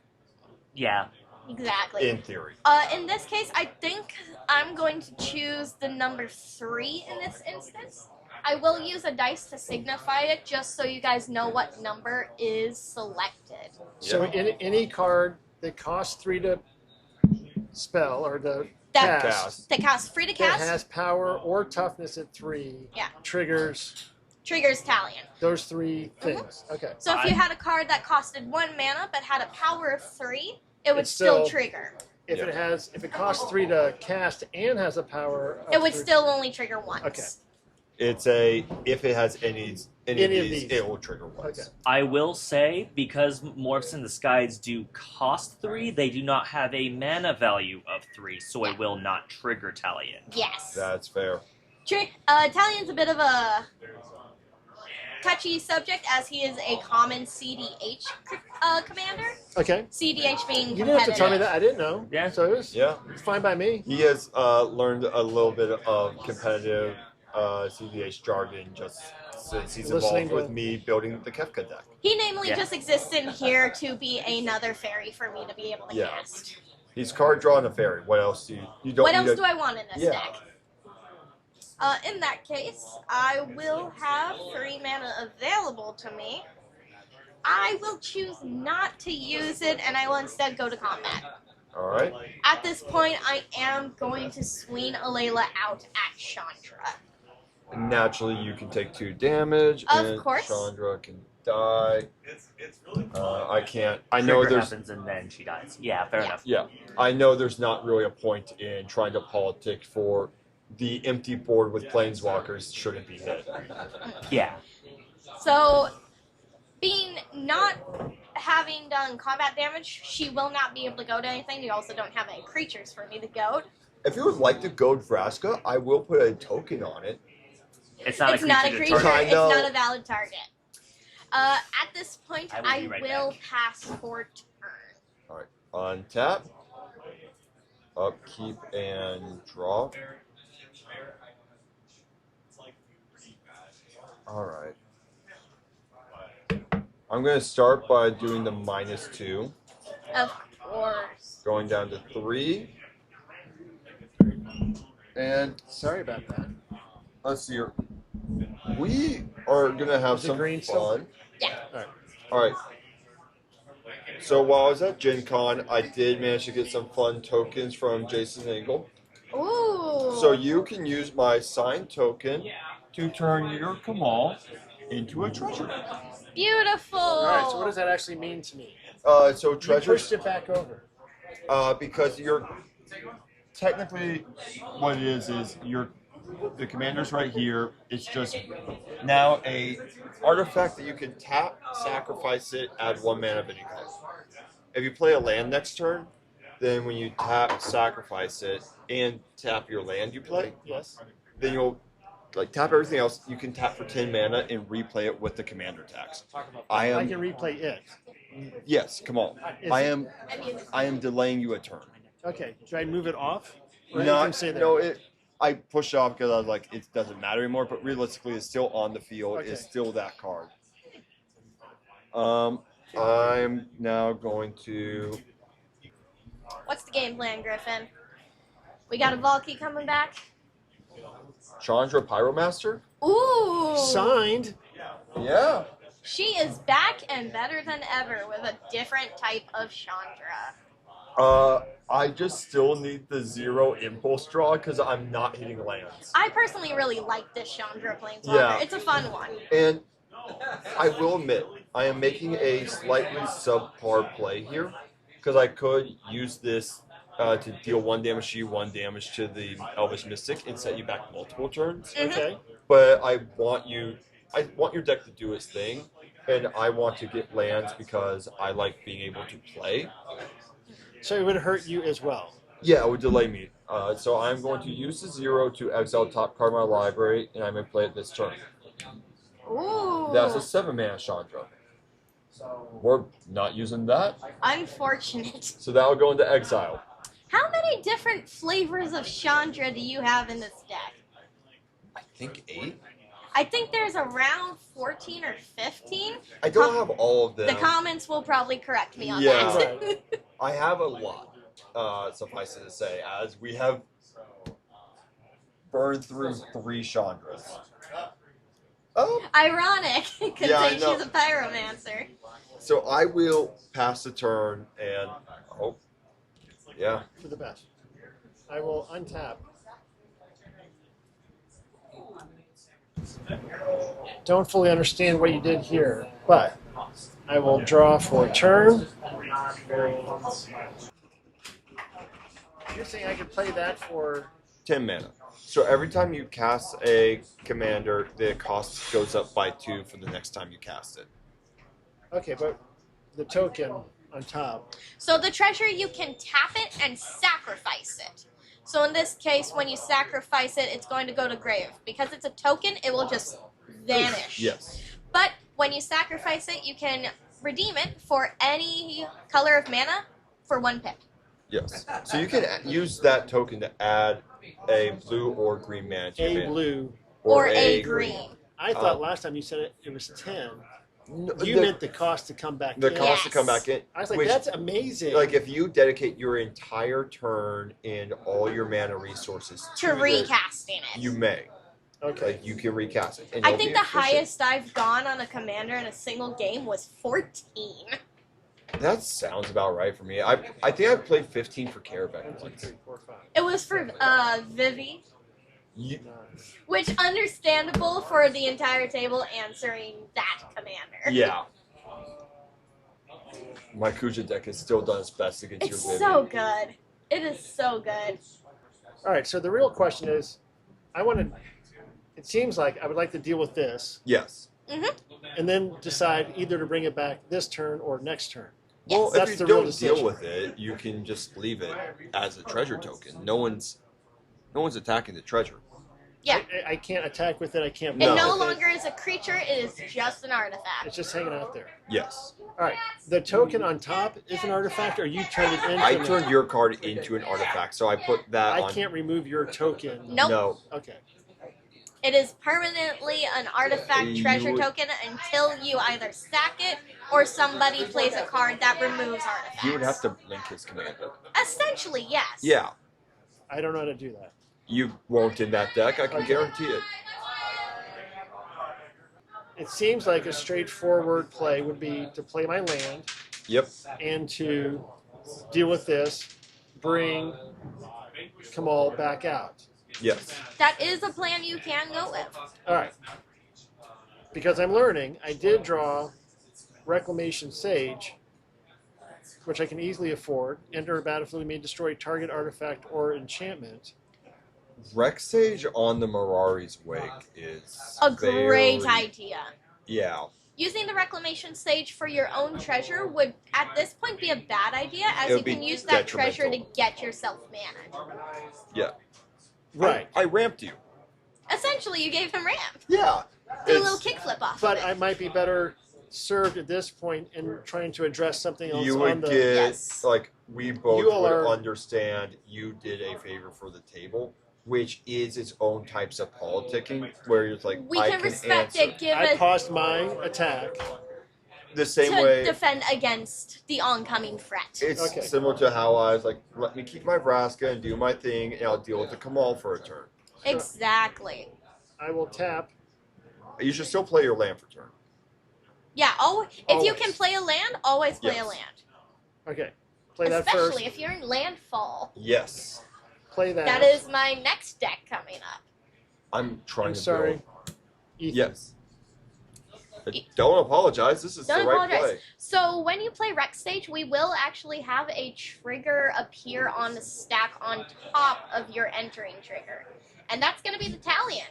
Yeah. Exactly. In theory. In this case, I think I'm going to choose the number 3 in this instance. I will use a dice to signify it, just so you guys know what number is selected. So Yeah. any card that costs 3 to spell or to That- cast The cast free to that cast has power or toughness at 3 Yeah. triggers triggers Talion. those 3 things. Okay. So if you had a card that costed 1 mana but had a power of 3, it would It's still still- trigger. If Yeah. it costs 3 to cast and has a power of It would 3 still only trigger once. Okay. If it has any of these, it will trigger once. Okay. I will say, because Morphs in the Skies do cost 3, they do not have a mana value of 3, so it will not trigger Talion. Yes. That's fair. Talion's a bit of a touchy subject, as he is a common CDH commander. Okay. CDH being You competitive. didn't have to tell me that. I didn't know. Yeah. So it was Yeah. fine by me. He has learned a little bit of competitive CVH jargon just since he's Listening involved with to- me building the Kefka deck. He namely Yeah. just exists in here to be another fairy for me to be able to Yeah. cast. He's card draw and a fairy. What else do you don't What need else do I want in this Yeah. deck? In that case, I will have 3 mana available to me. I will choose not to use it, and I will instead go to combat. Alright. At this point, I am going to swing Alela out at Chandra. Naturally, you can take 2 damage, Of and course. Chandra can die. I can't. I know Trigger there's. happens and then she dies. Yeah, fair enough. Yeah, I know there's not really a point in trying to politic for the empty board with planeswalkers shouldn't be hit. Yeah. So, being not having done combat damage, she will not be able to goad anything. You also don't have any creatures for me to goad. If you would like to goad Vraska, I will put a token on it. It's not It's a creature. not a to creature. target. It's not a valid target. At this point, I will be right will back. pass for turn. Untap, upkeep, and draw. Alright. I'm going to start by doing the -2. Of course. Going down to 3. And Sorry about that. let's see here. We are going to have Is it some green still? fun. Yeah. Alright. So while I was at Gen Con, I did manage to get some fun tokens from Jason Engel. Ooh. So you can use my signed token to turn your Kamal into a treasure. Beautiful. All right. So what does that actually mean to me? So You treasure, pushed it back over. because you're technically what it is you're the commander's right here. It's just now a artifact that you can tap, sacrifice it, add 1 mana of any color. If you play a land next turn, then when you tap, sacrifice it, and tap your land you play, Yes. then you'll tap everything else. You can tap for 10 mana and replay it with the commander tax. I I am can replay it. yes. Come on. Is I it- am. I am delaying you a turn. Okay. Should I move it off? Or you Not can stay there? no. I pushed it off because I was like, it doesn't matter anymore. But realistically, it's still on the field. Okay. It's still that card. I'm now going to. What's the game plan, Griffin? We got a Valki coming back. Chandra Pyromaster? Ooh. Signed. Yeah. She is back and better than ever with a different type of Chandra. I just still need the 0 impulse draw because I'm not hitting lands. I personally really like this Chandra Planeswalker. Yeah. It's a fun one. And I will admit, I am making a slightly subpar play here because I could use this to deal 1 damage to you, 1 damage to the Elvish Mystic, and set you back multiple turns. Okay. But I want your deck to do its thing, and I want to get lands because I like being able to play. So it would hurt you as well. Yeah, it would delay me. So I'm going to use the 0 to exile top card of my library, and I'm going to play it this turn. Ooh. That's a 7 mana Chandra. We're not using that, Unfortunate. so that will go into exile. How many different flavors of Chandra do you have in this deck? I think 8. I think there's around 14 or 15. I don't have all of them. The comments will probably correct me on Yeah. that. I have a lot, suffice it to say, as we have burned through 3 Chandras. Oh, Ironic, because Yeah, I know. she's a pyromancer. so I will pass the turn and yeah. For the best. I will untap. Don't fully understand what you did here, but I will draw for a turn. You're saying I could play that for 10 mana. So every time you cast a commander, the cost goes up by 2 for the next time you cast it. okay, but the token on top. So the treasure, you can tap it and sacrifice it. So in this case, when you sacrifice it, it's going to go to grave. Because it's a token, it will just vanish. Yes. But when you sacrifice it, you can redeem it for any color of mana for 1 pip. Yes. So you can use that token to add a blue or green mana to your A mana. blue. Or a green. I thought last time you said it was 10. No, You meant the cost to come back the in. cost to Yes. come back in. I was like, which, that's amazing. like if you dedicate your entire turn and all your mana resources To the- recasting it. you may. okay. Like you can recast it. And I it'll think be the efficient. highest I've gone on a commander in a single game was 14. That sounds about right for me. I think I've played 15 for Caravan 1, 2, once. 3, 4, 5. It was for Vivi, You, which understandable for the entire table answering that commander. yeah. My Kuja deck has still done its best against It's your Vivi. so good. It is so good. All right. So the real question is, I want to. It seems like I would like to deal with this, Yes. and then decide either to bring it back this turn or next turn. Well, That's if the you real don't decision. deal with it, you can just leave it as a treasure token. No one's attacking the treasure. Yeah. I can't attack with it. I can't. It No. no with longer is a creature, it is just an artifact. It's just hanging out there. Yes. All right. The token on top is an artifact, or you turned it into. I an- turned your card into an artifact, so I put that I on. can't remove your token. Nope. No. Okay. It is permanently an artifact You treasure would- token until you either sack it or somebody plays a card that removes artifacts. You would have to link his commander. Essentially, yes. Yeah. I don't know how to do that. You won't in that deck, I can Okay. guarantee it. It seems like a straightforward play would be to play my land Yep. and to deal with this, bring Kamal back out. Yes. That is a plan you can go with. All right. Because I'm learning, I did draw Reclamation Sage, which I can easily afford. Enter a battlefield, you may destroy target artifact or enchantment. Rex Sage on the Mirari's Wake is A great very- idea. Yeah. Using the Reclamation Sage for your own treasure would, at this point, be a bad idea, as It you would be can use that treasure to detrimental. get yourself mana. Yeah. Right. I ramped you. Essentially, you gave him ramp. Yeah. Do a It's- little kickflip off But of I it. might be better served at this point in trying to address something else You on would the. get Yes. like we both You all would are- understand you did a favor for the table, which is its own types of politicking, where it's like We I can respect answer. it, give I it paused my attack. The same to way defend against the oncoming threat. it's Okay. similar to how I was like, let me keep my Vraska and do my thing, and I'll deal with the Kamal for a turn. Exactly. I will tap. You should still play your land for turn. Yeah, if you can Always. play a land, always play a Yes. land. Okay. Play that first. Especially if you're in landfall. Yes. Play that. That is my next deck coming up. I'm trying I'm to sorry. build. Ethan. Yes. Don't apologize. This is Don't the right apologize. play. So when you play Rex Stage, we will actually have a trigger appear on the stack on top of your entering trigger. And that's going to be the Talion.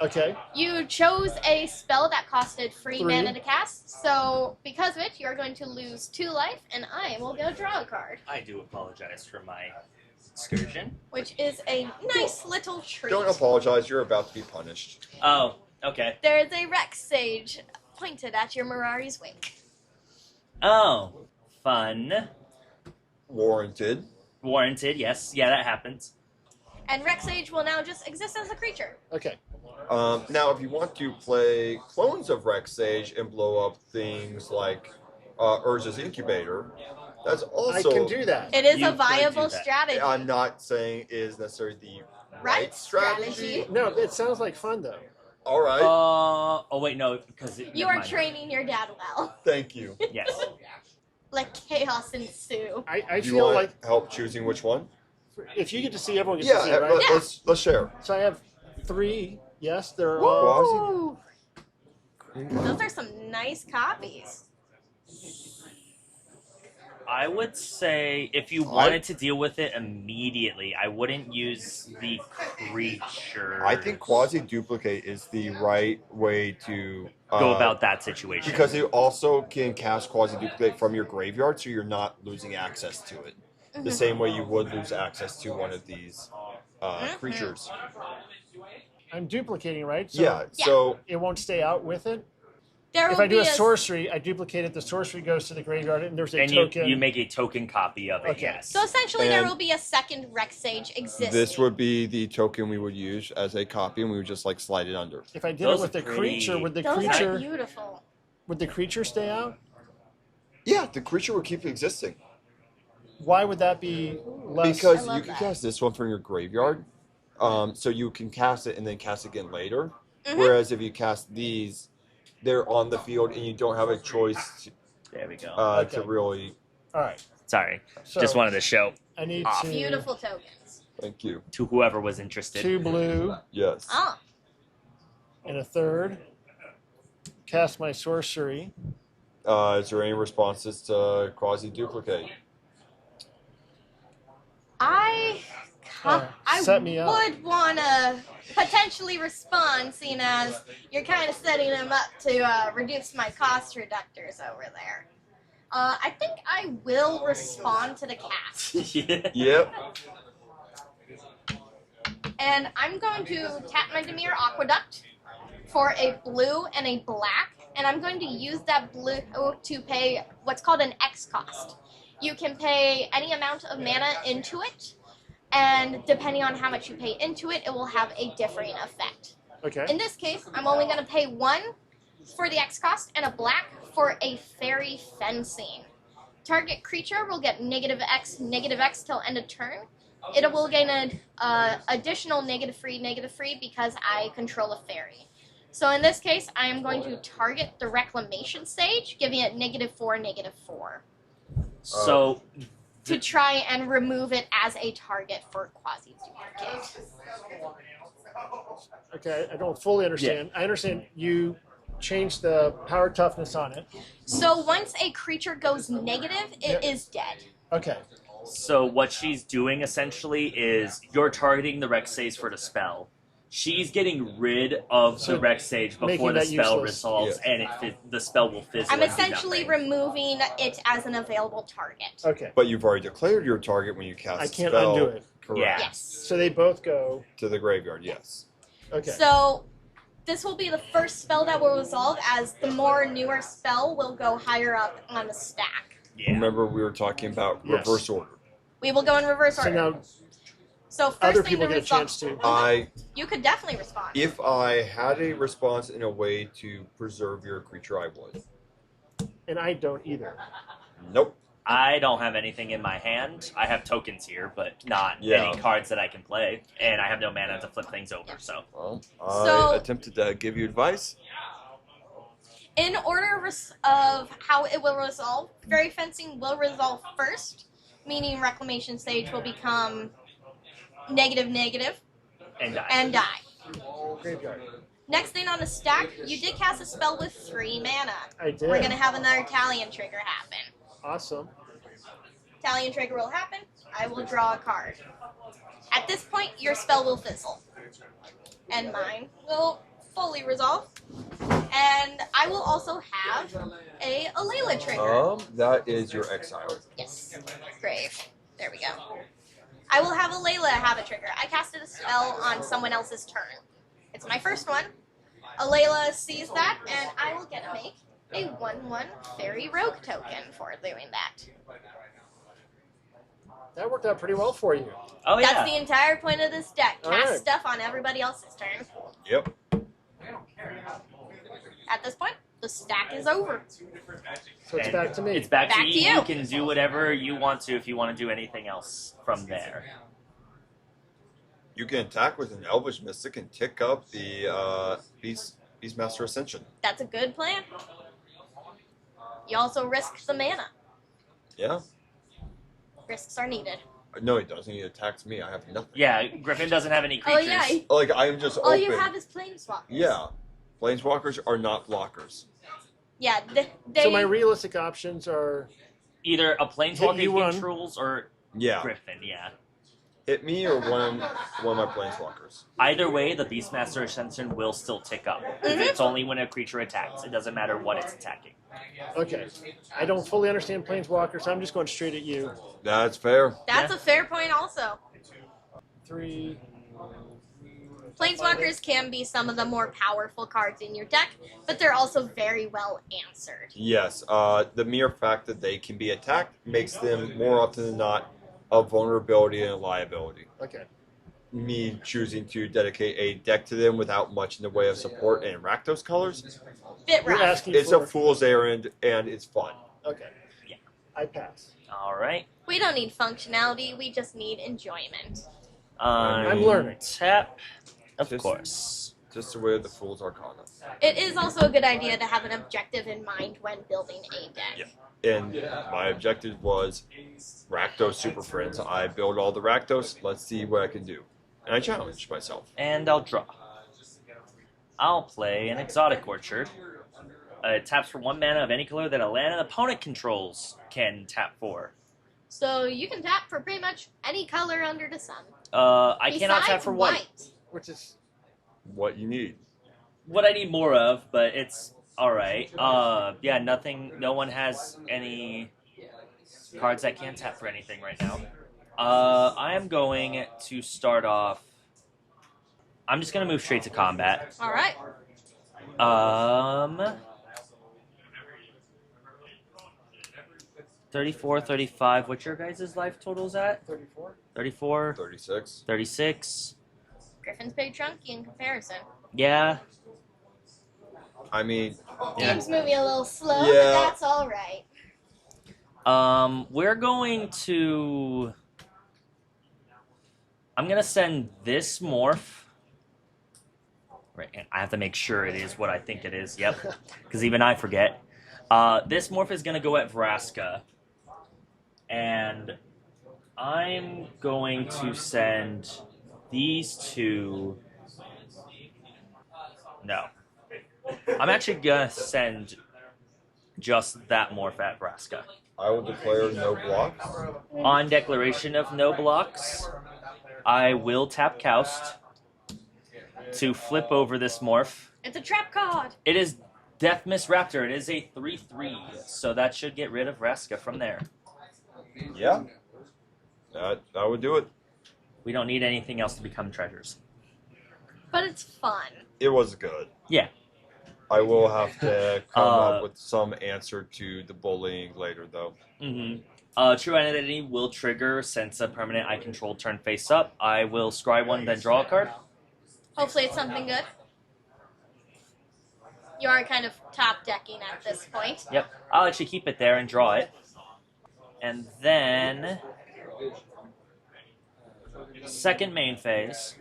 Okay. You chose a spell that costed free 3. mana to cast, so because of it, you're going to lose 2 life, and I will go draw a card, I do apologize for my excursion. which is a nice little treat. Don't apologize. You're about to be punished. Oh, okay. There is a Rex Sage pointed at your Mirari's Wake. Oh, fun. Warranted. Warranted, yes. Yeah, that happens. And Rex Sage will now just exist as a creature. Okay. Now, if you want to play clones of Rex Sage and blow up things like Urza's Incubator, that's also. I can do that. It is You a could viable do that. strategy. I'm not saying it is necessarily the Right strategy. strategy. No, it sounds like fun though. All right. Oh wait, no, because You never are mind. training your dad well. Thank you. Yes. Let chaos ensue. I Do you feel want like help choosing which one? if you get to see, everyone gets Yeah, to see, right? let's share. So I have 3. Yes, they're all. Woo! Those are some nice copies. I would say if you wanted to deal with it immediately, I wouldn't use the creature. I think quasi duplicate is the right way to go about that situation. because you also can cast quasi duplicate from your graveyard, so you're not losing access to it. The same way you would lose access to one of these creatures. I'm duplicating, right? So Yeah. So it won't stay out with it. There If will I do be a sorcery, I duplicate it. The sorcery goes to the graveyard, and there's a and you, token. you make a token copy of it. Okay. Yes. So essentially, there And will be a second Rex Sage existing. this would be the token we would use as a copy, and we would just like slide it under. if I did Those it with are the creature, pretty- would the Those are creature beautiful. Would the creature stay out? Yeah, the creature will keep existing. Why would that be less? Because I love you can that. cast this one from your graveyard. So you can cast it and then cast it again later. Mhm. Whereas if you cast these, they're on the field and you don't have a choice There we go. to really. All right. Sorry, So just wanted to show I need off. to Beautiful tokens. Thank you. to whoever was interested. 2 blue Yes. Oh, and a third. Cast my sorcery. Is there any responses to quasi duplicate? I set me up. would want to potentially respond, seeing as you're kind of setting them up to reduce my cost reductors over there. I think I will respond to the cast. Yeah. Yep. And I'm going to tap my Dimir Aqueduct for a blue and a black, and I'm going to use that blue to pay what's called an X cost. You can pay any amount of mana into it, and depending on how much you pay into it, it will have a differing effect. Okay. In this case, I'm only going to pay 1 for the X cost and a black for a Fairy Fencing. Target creature will get -X till end of turn. It will gain an additional -3 because I control a fairy. So in this case, I am going to target the Reclamation Sage, giving it -4/-4. So To try and remove it as a target for quasi-duplicate. Okay. I don't fully understand. I understand you changed the power toughness on it. So once a creature goes negative, it is dead. Okay. So what she's doing essentially is you're targeting the Rex Sage for the spell. She's getting rid of So the Rex Sage before making the that spell useless. resolves, and the spell will fizzle. I'm and do essentially nothing. removing it as an available target. Okay. But you've already declared your target when you cast I the can't spell. undo it. Correct. Yeah. Yes. So they both go. To the graveyard, yes. Okay. So this will be the first spell that will resolve, as the more newer spell will go higher up on the stack. Yeah. Remember we were talking about Yes. reverse order. We will go in reverse So order. now So first other thing people to get a resolve. chance to. You could definitely respond. If I had a response in a way to preserve your creature, I would. And I don't either. Nope. I don't have anything in my hand. I have tokens here, but not Yeah. any cards that I can play, and I have no mana to flip things over. So Well, So- I attempted to give you advice. In order of how it will resolve, Fairy Fencing will resolve first, meaning Reclamation Sage will become -/- and die. and die. Graveyard. Next thing on the stack, you did cast a spell with 3 mana. I did. We're going to have another Talion trigger happen. Awesome. Talion trigger will happen. I will draw a card. At this point, your spell will fizzle. And mine will fully resolve. And I will also have a Alela trigger. That is your exile. Yes. Grave. There we go. I will have Alela have a trigger. I casted a spell on someone else's turn. It's my first one. Alela sees that, and I will get to make a 1/1 Fairy Rogue token for doing that. That worked out pretty well for you. Oh yeah. That's the entire point of this deck. All Cast right. stuff on everybody else's turn. Yep. At this point, the stack is over. So it's And back to me. It's back to Back to you. you. You can do whatever you want to if you want to do anything else from there. You can attack with an Elvish Mystic and tick up the Beastmaster Ascension. That's a good plan. You also risk the mana. Yeah. Risks are needed. No, he doesn't. He attacks me. I have nothing. Yeah, Griffin doesn't have any Oh creatures. yeah, Like, I am just all open. you have is Planeswalkers. Yeah. Planeswalkers are not blockers. Yeah, they... So my realistic options are Either a Planeswalker Hit you he one. controls or Yeah. Griffin, yeah. Hit me or one of my Planeswalkers. Either way, the Beastmaster Ascension will still tick up. 'Cause Mhm. It's only when a creature attacks. It doesn't matter what it's attacking. okay. I don't fully understand Planeswalkers, so I'm just going straight at you. That's fair. That's Yeah. a fair point also. 3. Planeswalkers can be some of the more powerful cards in your deck, but they're also very well answered. Yes. The mere fact that they can be attacked makes them more often than not a vulnerability and a liability. Okay. me choosing to dedicate a deck to them without much in the way of support and Rakdos colors. Bit You're rough. asking It's for... a fool's errand and it's fun. Okay. Yeah. I pass. All right. We don't need functionality. We just need enjoyment. I'm learning. Tap, of Just- course. Just the way of the fool's arcana. It is also a good idea to have an objective in mind when building a deck. Yeah. And my objective was Rakdos Super Friends. I build all the Rakdos. Let's see what I can do. And I challenged myself. And I'll draw. I'll play an Exotic Orchard. It taps for 1 mana of any color that a land an opponent controls can tap for. So you can tap for pretty much any color under the sun. I cannot tap Besides for white. Which is... What you need. What I need more of, but it's alright. Yeah, nothing. No one has any cards that can tap for anything right now. I am going to start off. I'm just going to move straight to combat. All right. 34, 35. What's your guys' life totals at? 34. 34, 36. 36. Griffin's big chunky in comparison. Yeah. I mean, Yeah. Game's moving a little slow, Yeah. but that's all right. We're going to. I'm gonna send this morph. Right, and I have to make sure it is what I think it is. Yep, because even I forget. This morph is gonna go at Vraska, and I'm going to send these two. No, I'm actually gonna send just that morph at Vraska. I will declare no blocks. On declaration of no blocks, I will tap Kaust to flip over this morph. It's a trap card. It is Death Miss Raptor. It is a 3/3, so that should get rid of Vraska from there. Yeah. That would do it. We don't need anything else to become treasures. But it's fun. It was good. Yeah. I will have to come up with some answer to the bullying later, though. Mm-hmm. True Identity will trigger since a permanent I control turn face up. I will scry one, then draw a card. Hopefully it's something good. You are kind of top decking at this point. Yep. I'll actually keep it there and draw it. And then second main phase,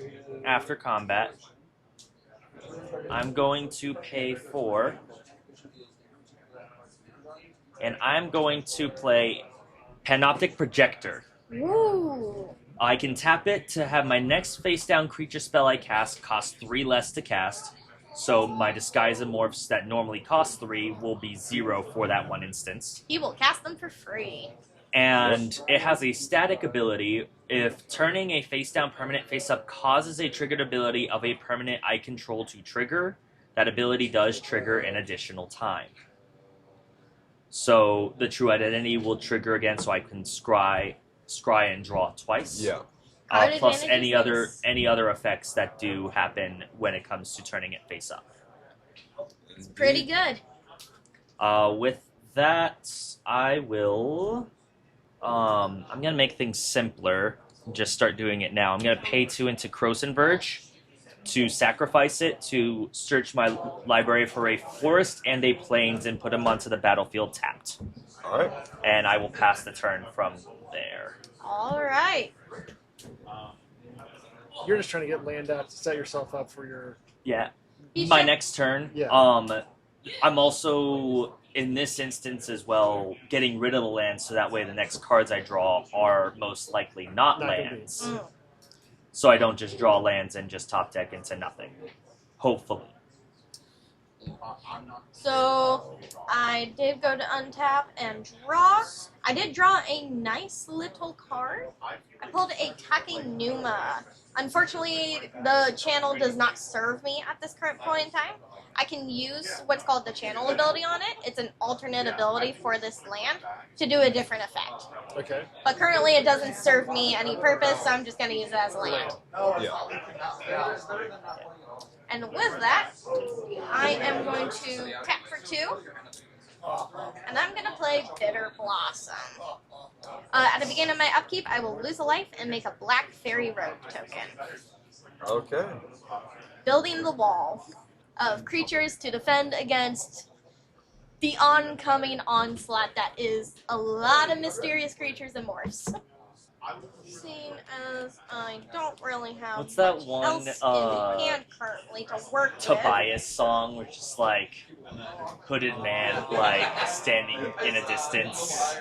after combat, I'm going to pay 4, and I'm going to play Panoptic Projector. Woo! I can tap it to have my next face-down creature spell I cast cost 3 less to cast, so my Disguise and Morphs that normally cost 3 will be 0 for that one instance. He will cast them for free. And it has a static ability. If turning a face-down permanent face-up causes a triggered ability of a permanent I control to trigger, that ability does trigger an additional time. So the True Identity will trigger again, so I can scry and draw twice. Yeah. Card Plus advantage any other effects that do happen when it comes to turning it face-up. It's pretty good. With that, I will. I'm gonna make things simpler. Just start doing it now. I'm gonna pay 2 into Croson Verge to sacrifice it to search my library for a forest and a plains and put them onto the battlefield tapped. All right. And I will pass the turn from there. All right. You're just trying to get land out to set yourself up for your... Yeah. You My should- next turn. Yeah. I'm also in this instance as well getting rid of the lands so that way the next cards I draw are most likely not Not gonna be. lands. Mm. So I don't just draw lands and just top deck into nothing. Hopefully. So I did go to untap and draw. I did draw a nice little card. I pulled a Taki Numa. Unfortunately, the channel does not serve me at this current point in time. I can use what's called the channel ability on it. It's an alternate ability for this land to do a different effect. Okay. But currently it doesn't serve me any purpose, so I'm just going to use it as a land. Yeah. And with that, I am going to tap for 2. And I'm going to play Bitter Blossom. At the beginning of my upkeep, I will lose a life and make a black fairy rogue token. Okay. Building the wall of creatures to defend against the oncoming onslaught that is a lot of mysterious creatures and morphs. Seeing as I don't really have What's that much one, else in hand currently to work with. Tobias song, which is like hooded man like standing in a distance.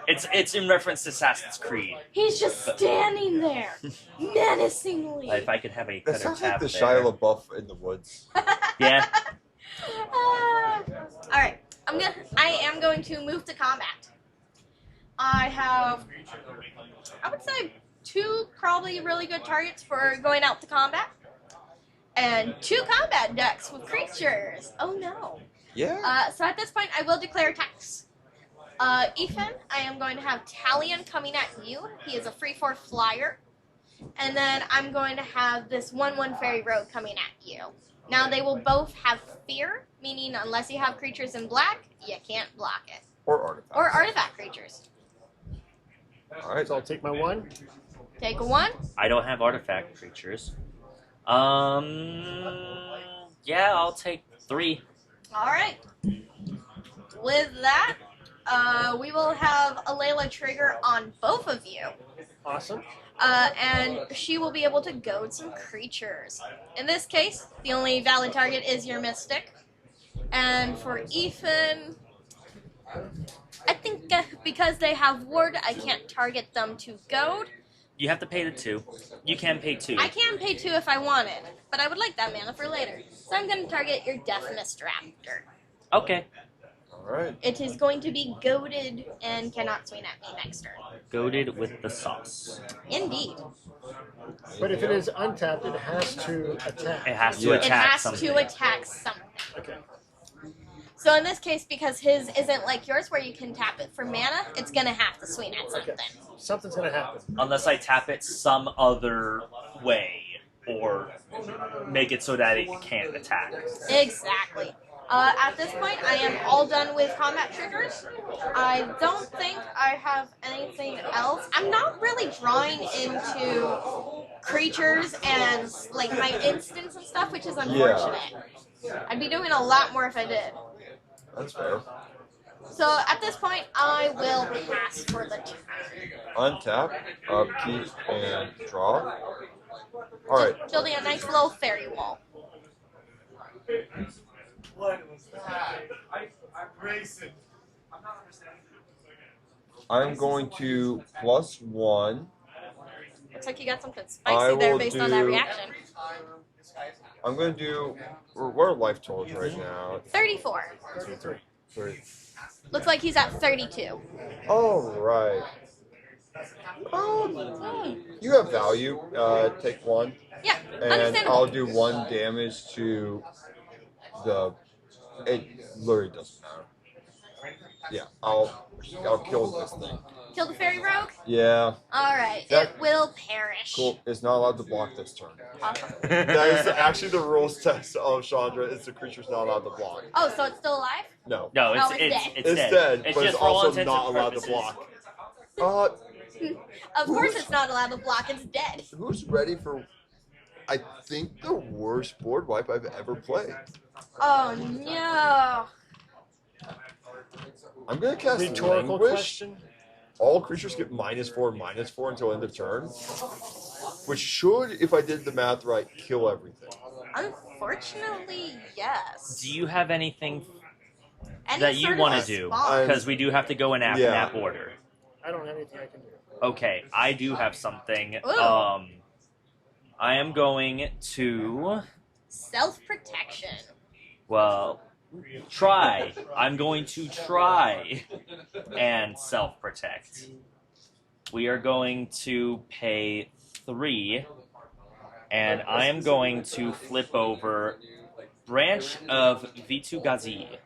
It's in reference to Assassin's Creed. He's just standing there, menacingly. If I could have a That cutter sounds like tap the there. Shia LaBeouf in the woods. Yeah. All right, I am going to move to combat. I have, I would say, 2 probably really good targets for going out to combat, and 2 combat decks with creatures. Oh no. Yeah. So at this point, I will declare attacks. Ethan, I am going to have Talion coming at you. He is a free 4 flyer. And then I'm going to have this 1/1 fairy rogue coming at you. Now they will both have fear, meaning unless you have creatures in black, you can't block it. Or artifacts. Or artifact creatures. All right. So I'll take my 1. Take a 1. I don't have artifact creatures. Yeah, I'll take 3. All right. With that, we will have Alela trigger on both of you. Awesome. And she will be able to goad some creatures. In this case, the only valid target is your Mystic. And for Ethan, I think because they have Ward, I can't target them to goad. You have to pay the 2. You can pay 2. I can pay 2 if I wanted, but I would like that mana for later. So I'm going to target your Death Mist Raptor. Okay. All right. It is going to be goaded and cannot swing at me next turn. Goaded with the sauce. Indeed. But if it is untapped, it has to attack. It has to Yeah. It attack has something. to attack something. Okay. So in this case, because his isn't like yours where you can tap it for mana, it's going to have to swing at something. Something's going to happen. Unless I tap it some other way, or make it so that it can't attack. Exactly. At this point, I am all done with combat triggers. I don't think I have anything else. I'm not really drawing into creatures and like my instants and stuff, which is unfortunate. I'd be doing a lot more if I did. That's fair. So at this point, I will pass for the turn. Untap, upkeep, and draw. All right. Just building a nice little fairy wall. What was that? I'm racing. I'm not understanding. I'm going to +1. Looks like you got something I spicy there will based on that do- reaction. I'm going to do. What are life totals right now? 34. 3. Looks like he's at 32. All right. You have value. Take 1, Yeah, and understandable. I'll do 1 damage to the. It literally doesn't matter. Yeah, I'll kill this thing. Kill the fairy rogue? Yeah, Alright, That- it will perish. cool. It's not allowed to block this turn. Awesome. That is actually the rules test of Chandra. Is the creature's not allowed to block. Oh, so it's still alive? No, No, Oh, it's dead. it's it's dead. dead, but just it's for all also intents not and allowed to purposes. block. Of course it's not allowed to block, it's dead. Who's ready for? I think the worst board wipe I've ever played. Oh no. I'm gonna cast Rhetorical Languish. question. All creatures get -4/-4 until end of turn, which should, if I did the math right, kill everything. Unfortunately, yes. Do you have anything Any that you sort of want to do? response. Because we do have to go in Yeah. nap order. I don't have anything I can do. Okay, I do have something. Ooh. I am going to, Self-protection. well, try. I'm going to try and self-protect. We are going to pay 3, and I am going to flip over Branch of Vitu-Gazi.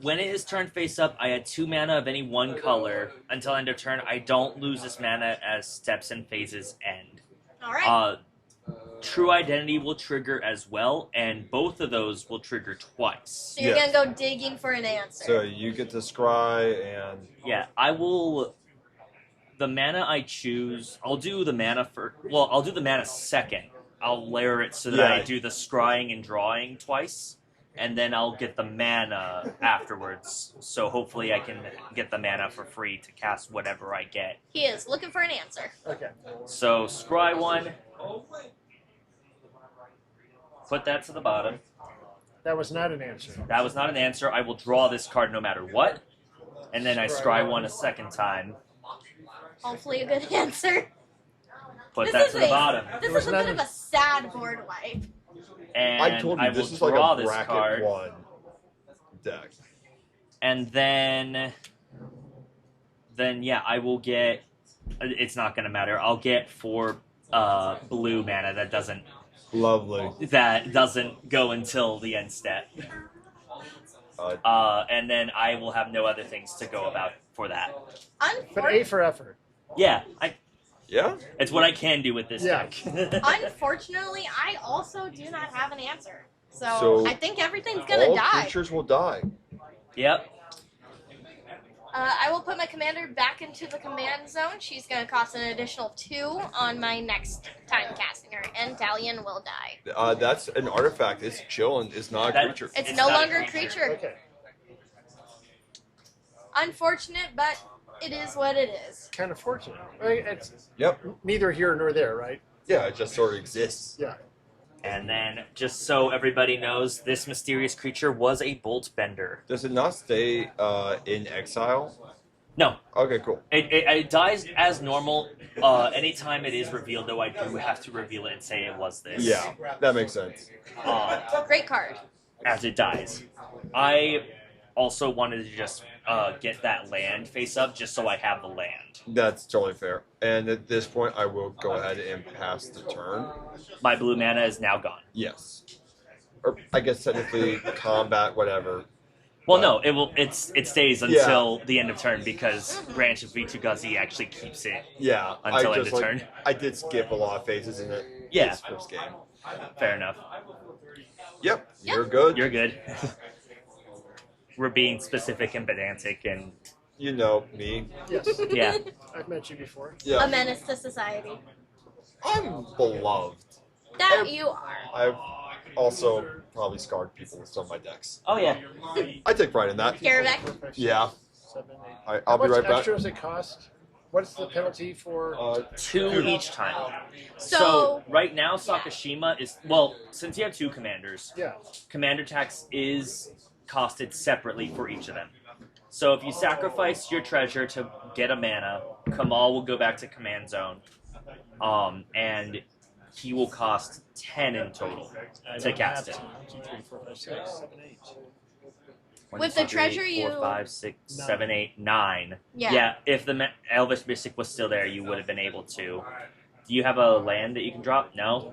When it is turned face up, I add 2 mana of any one color. Until end of turn, I don't lose this mana as steps and phases end. Alright. True Identity will trigger as well, and both of those will trigger twice. So you're Yes. gonna go digging for an answer. So you get to scry and Yeah, I will. The mana I choose, I'll do the mana for. Well, I'll do the mana second. I'll layer it so that I Yeah. do the scrying and drawing twice, and then I'll get the mana afterwards. So hopefully I can get the mana for free to cast whatever I get. He is looking for an answer. Okay. So scry one. Put that to the bottom. That was not an answer. That was not an answer. I will draw this card no matter what. And then I scry one a second time. Hopefully a good answer. Put This that is to the a- bottom. This was is a not bit of a sad board wipe. And I told you will this is like draw a this bracket card. one deck. And then yeah, I will get. It's not going to matter. I'll get 4 blue mana that doesn't go until the end step. And then I will have no other things to go about for that. But A for effort. Yeah, Yeah? it's what I can do with this Yeah. deck. Unfortunately, I also do not have an answer. So, So, I think everything's gonna All die. creatures will die. Yep. I will put my commander back into the command zone. She's going to cost an additional 2 on my next time casting her, and Talion will die. That's an artifact. It's chilling. It's not a creature. It's It's no not a longer a creature. Okay. Unfortunate, but it is what it is. Kind of fortunate. It's Yep. neither here nor there, right? Yeah, it just sort of exists. Yeah. And then, just so everybody knows, this mysterious creature was a bolt bender. Does it not stay in exile? No, Okay, cool. it dies as normal. Anytime it is revealed, though, I do have to reveal it and say it was this. Yeah, that makes sense. Great card. As it dies. I also wanted to just get that land face up, just so I have the land. That's totally fair. And at this point, I will go ahead and pass the turn. My blue mana is now gone. Yes. Or I guess technically combat, whatever. Well, no, it stays until the end of turn because Branch of V2Guzzi actually keeps it Yeah. until I end just of turn. I did skip a lot of phases in it. Yeah. This first game. Fair enough. Yep. You're good. You're good. We're being specific and pedantic, and You know me. Yes. yeah. I've met you before. A Yeah. menace to society. I'm beloved. That you are. I've also probably scarred people with some of my decks. Oh yeah. I take pride in that. Karavek. Yeah. 7, 8. I'll How be much right back. extra does it cost? What's the penalty for? 2 each time. So- right now, Sakashima is since you have 2 commanders, Yeah. commander tax is costed separately for each of them. So if you sacrifice your treasure to get a mana, Kamal will go back to command zone, and he will cost 10 in total to cast it. 1, 2, 3, 4, 5, 6, 7, 8. With the treasure, 4, you- 5, 6, 7, 8, 9. Yeah. Yeah, if the Elvish Mystic was still there, you would have been able to. Do you have a land that you can drop? No?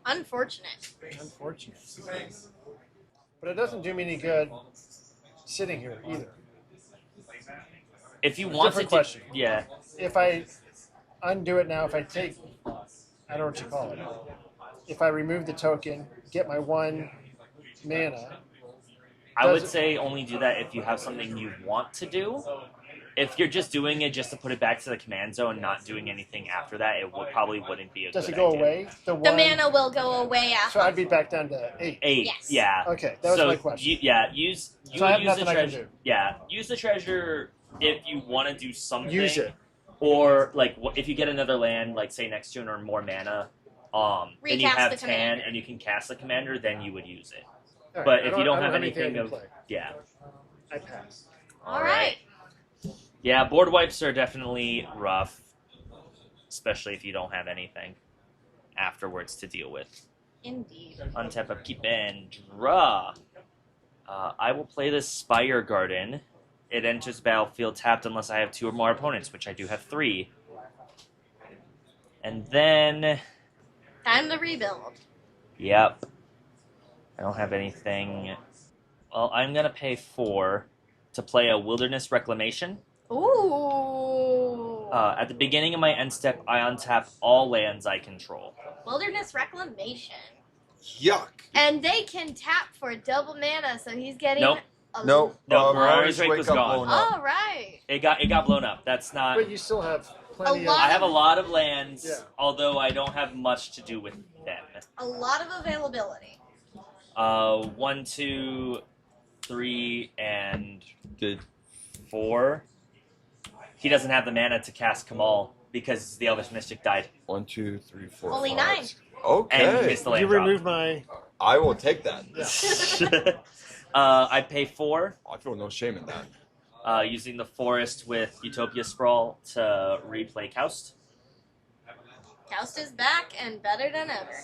Unfortunate. Unfortunate. But it doesn't do me any good sitting here either. If you want Different to question. yeah. If I undo it now, if I take, I don't know what you call it. If I remove the token, get my 1 mana. I would Does it- say only do that if you have something you want to do. If you're just doing it just to put it back to the command zone, not doing anything after that, probably wouldn't be a Does good it go idea. away? The 1, mana will go away So after. I'd be back down to 8. 8, Yes. yeah. Okay, that was so my question. use So I have use nothing the I can treasure. do. Yeah, use the treasure if you want to do something. Use it. Or if you get another land, like say next turn or more mana, then you Recast have the 10 commander. and you can cast the commander, then you would use it. All right, But I if you don't I have anything I anything can of play. yeah. I pass. All right. Yeah, board wipes are definitely rough, especially if you don't have anything afterwards to deal with. Indeed. Untap, upkeep, and draw. I will play this Spire Garden. It enters battlefield tapped unless I have 2 or more opponents, which I do have 3. And then, Time to rebuild. yep, I don't have anything. Well, I'm going to pay 4 to play a Wilderness Reclamation. Ooh. At the beginning of my end step, I untap all lands I control. Wilderness Reclamation. Yuck. And they can tap for double mana, so he's getting Nope. a No, No, Mirari's Mirari's Wake was got gone. blown up. All right. It got blown up. That's not. But you still have plenty A lot I of. have a lot of lands, Yeah. although I don't have much to do with them. A lot of availability. 1, 2, 3, and 4. He doesn't have the mana to cast Kamal because the Elvish Mystic died. 1, 2, 3, 4. Only 5. 9. And he Okay. missed the land You drop. remove my. I will take that. Yeah. I pay 4, I feel no shame in that. using the Forest with Utopia Sprawl to replay Kaust. Kaust is back and better than ever.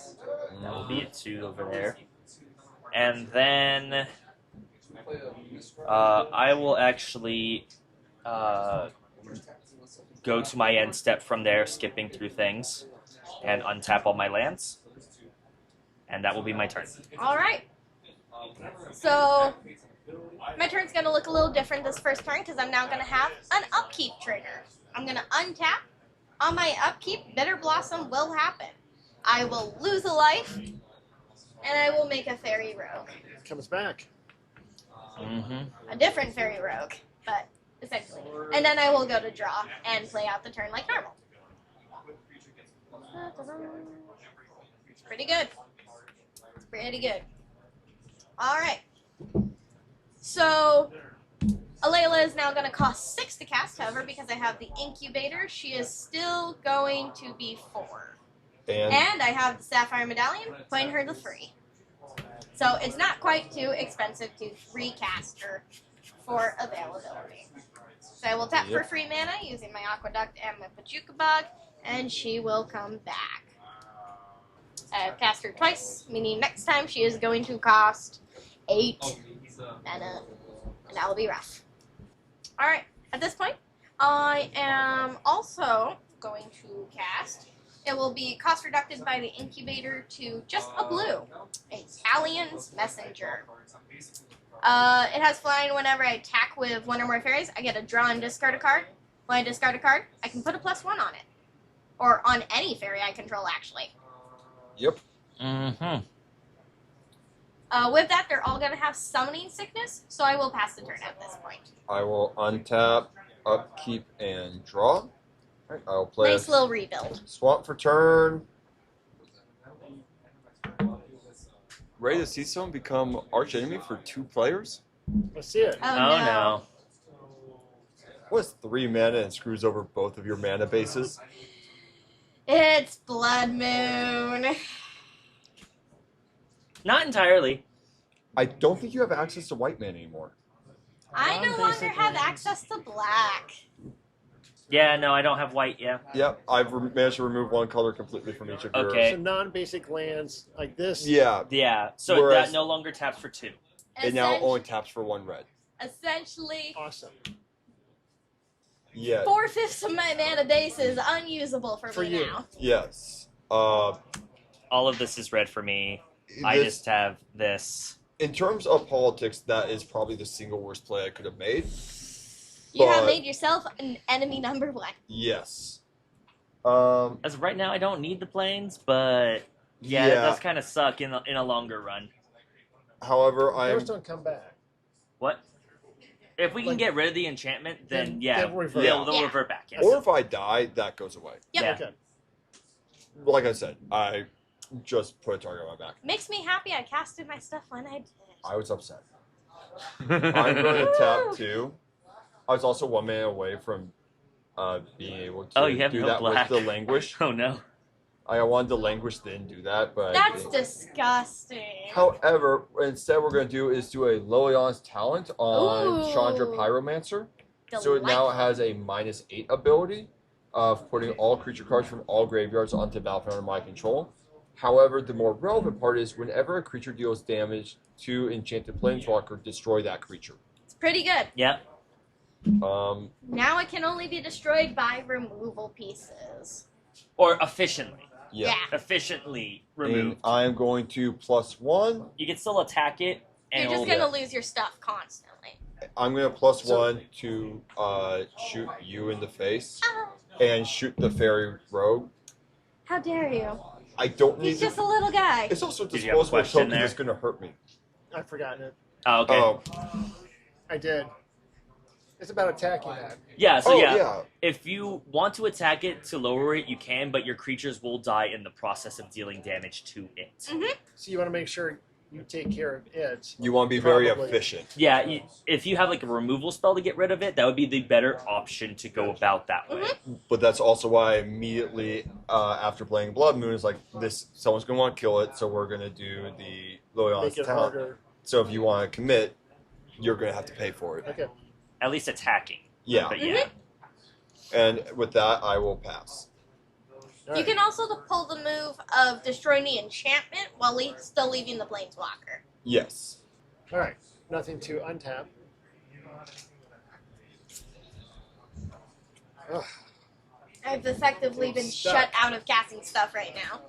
That will be a 2 over there. And then I will actually go to my end step from there, skipping through things, and untap all my lands. And that will be my turn. All right. So my turn's going to look a little different this first turn because I'm now going to have an upkeep trigger. I'm going to untap. On my upkeep, Bitter Blossom will happen. I will lose a life, and I will make a Fairy Rogue. Comes back. Mm-hmm. A different Fairy Rogue, but essentially. And then I will go to draw and play out the turn like normal. It's pretty good. It's pretty good. All right. So Alela is now going to cost 6 to cast. However, because I have the Incubator, she is still going to be 4. And I have the Sapphire Medallion, putting her to 3. So it's not quite too expensive to recast her for availability. So I will tap for free mana using my Aqueduct and my Pachuca Bug, and she will come back. I've cast her twice, meaning next time she is going to cost 8 mana, and that will be rough. Alright, at this point, I am also going to cast. It will be cost reducted by the Incubator to just a blue. Italian's Messenger. It has flying whenever I attack with one or more fairies. I get a draw and discard a card. When I discard a card, I can put a +1 on it. Or on any fairy I control, actually. Yep. Mm-hmm. Mm-hmm. With that, they're all going to have Summoning Sickness, so I will pass the turn at this point. I will untap, upkeep, and draw. Alright, I'll play Nice little rebuild. Swamp for turn. Ready to see someone become arch enemy for 2 players? Let's see it. Oh, Oh no. What's 3 mana and screws over both of your mana bases? It's Blood Moon. Not entirely. I don't think you have access to white mana anymore. I no longer have access to black. Yeah, no, I don't have white, yeah. Yep, I've managed to remove 1 color completely from each of your... Okay. So non-basic lands like this. Yeah, Yeah, so Whereas- that no longer taps for 2. it now only taps for 1 red. Essentially, Awesome. Yeah, 4/5 of my mana base is unusable for For me you. now. yes. All of this is red for me. I This- just have this. In terms of politics, that is probably the single worst play I could have made. You have But- made yourself an enemy number 1. Yes. As of right now, I don't need the planes, but yeah, Yeah. it does kind of suck in a longer run. However, I'm... Those don't come back. What? If we can Like- get rid of the enchantment, then Then yeah, they'll revert. they'll Yeah. revert back. Yes. Or if I die, that goes away. Yep. Yeah. Okay. Like I said, I just put a target on my back. Makes me happy I casted my stuff when I did. I was upset. I'm going to tap 2. I was also 1 mana away from being able to Oh, you have do no that black. with the Languish. Oh no. I wanted to Languish, then do that, but I That's didn't. disgusting. However, instead what we're going to do is do a Liliana's Talent on Ooh. Chandra Pyromancer. So it now Delightful. has a -8 ability of putting all creature cards from all graveyards onto the battlefield under my control. However, the more relevant part is whenever a creature deals damage to Enchanted Planeswalker, destroy that creature. It's pretty good. Yep. Now it can only be destroyed by removal pieces. Or efficiently. Yeah. Efficiently And removed. I'm going to +1. You can still attack it, and You're just it'll- gonna lose your stuff constantly. I'm going to +1 to shoot you in the face. Ah. and shoot the fairy rogue. How dare you? I don't need He's just a little guy. It's also a Did you have a disposable question token there? that's going to hurt me. I've forgotten it. Oh, okay. Oh, I did. It's about attacking that. Yeah, so yeah. if you want to attack it to lower it, you can, but your creatures will die in the process of dealing damage to it. So you want to make sure you take care of it. You want to be very Probably. efficient. Yeah, if you have like a removal spell to get rid of it, that would be the better option to go about that way. But that's also why immediately after playing Blood Moon, it's like, someone's going to want to kill it, so we're going to do the Loyal's Make it talent. harder. So if you want to commit, you're going to have to pay for it. Okay. At least attacking. Yeah. But yeah. And with that, I will pass. All You right. can also pull the move of destroying the enchantment while still leaving the planeswalker. Yes. All right. Nothing to untap. Ugh. I've effectively been Stuck. shut out of casting stuff right now.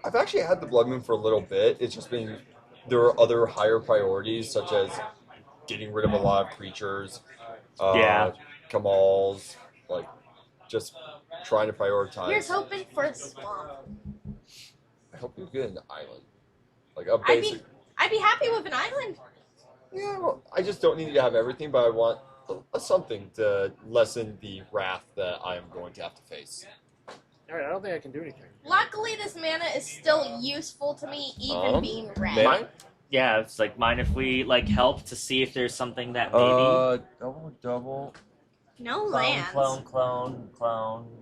I've actually had the Blood Moon for a little bit. It's just been, there are other higher priorities, such as getting rid of a lot of creatures. Yeah. Kamals, like, just trying to prioritize. Here's hoping for a swamp. I hope you get an island. Like a I'd basic. be happy with an island. Yeah, well, I just don't need to have everything, but I want something to lessen the wrath that I am going to have to face. All right. I don't think I can do anything. Luckily, this mana is still useful to me, even being red. Mine? Yeah, it's like mine if we like help to see if there's something that maybe Double. No clone, lands. clone.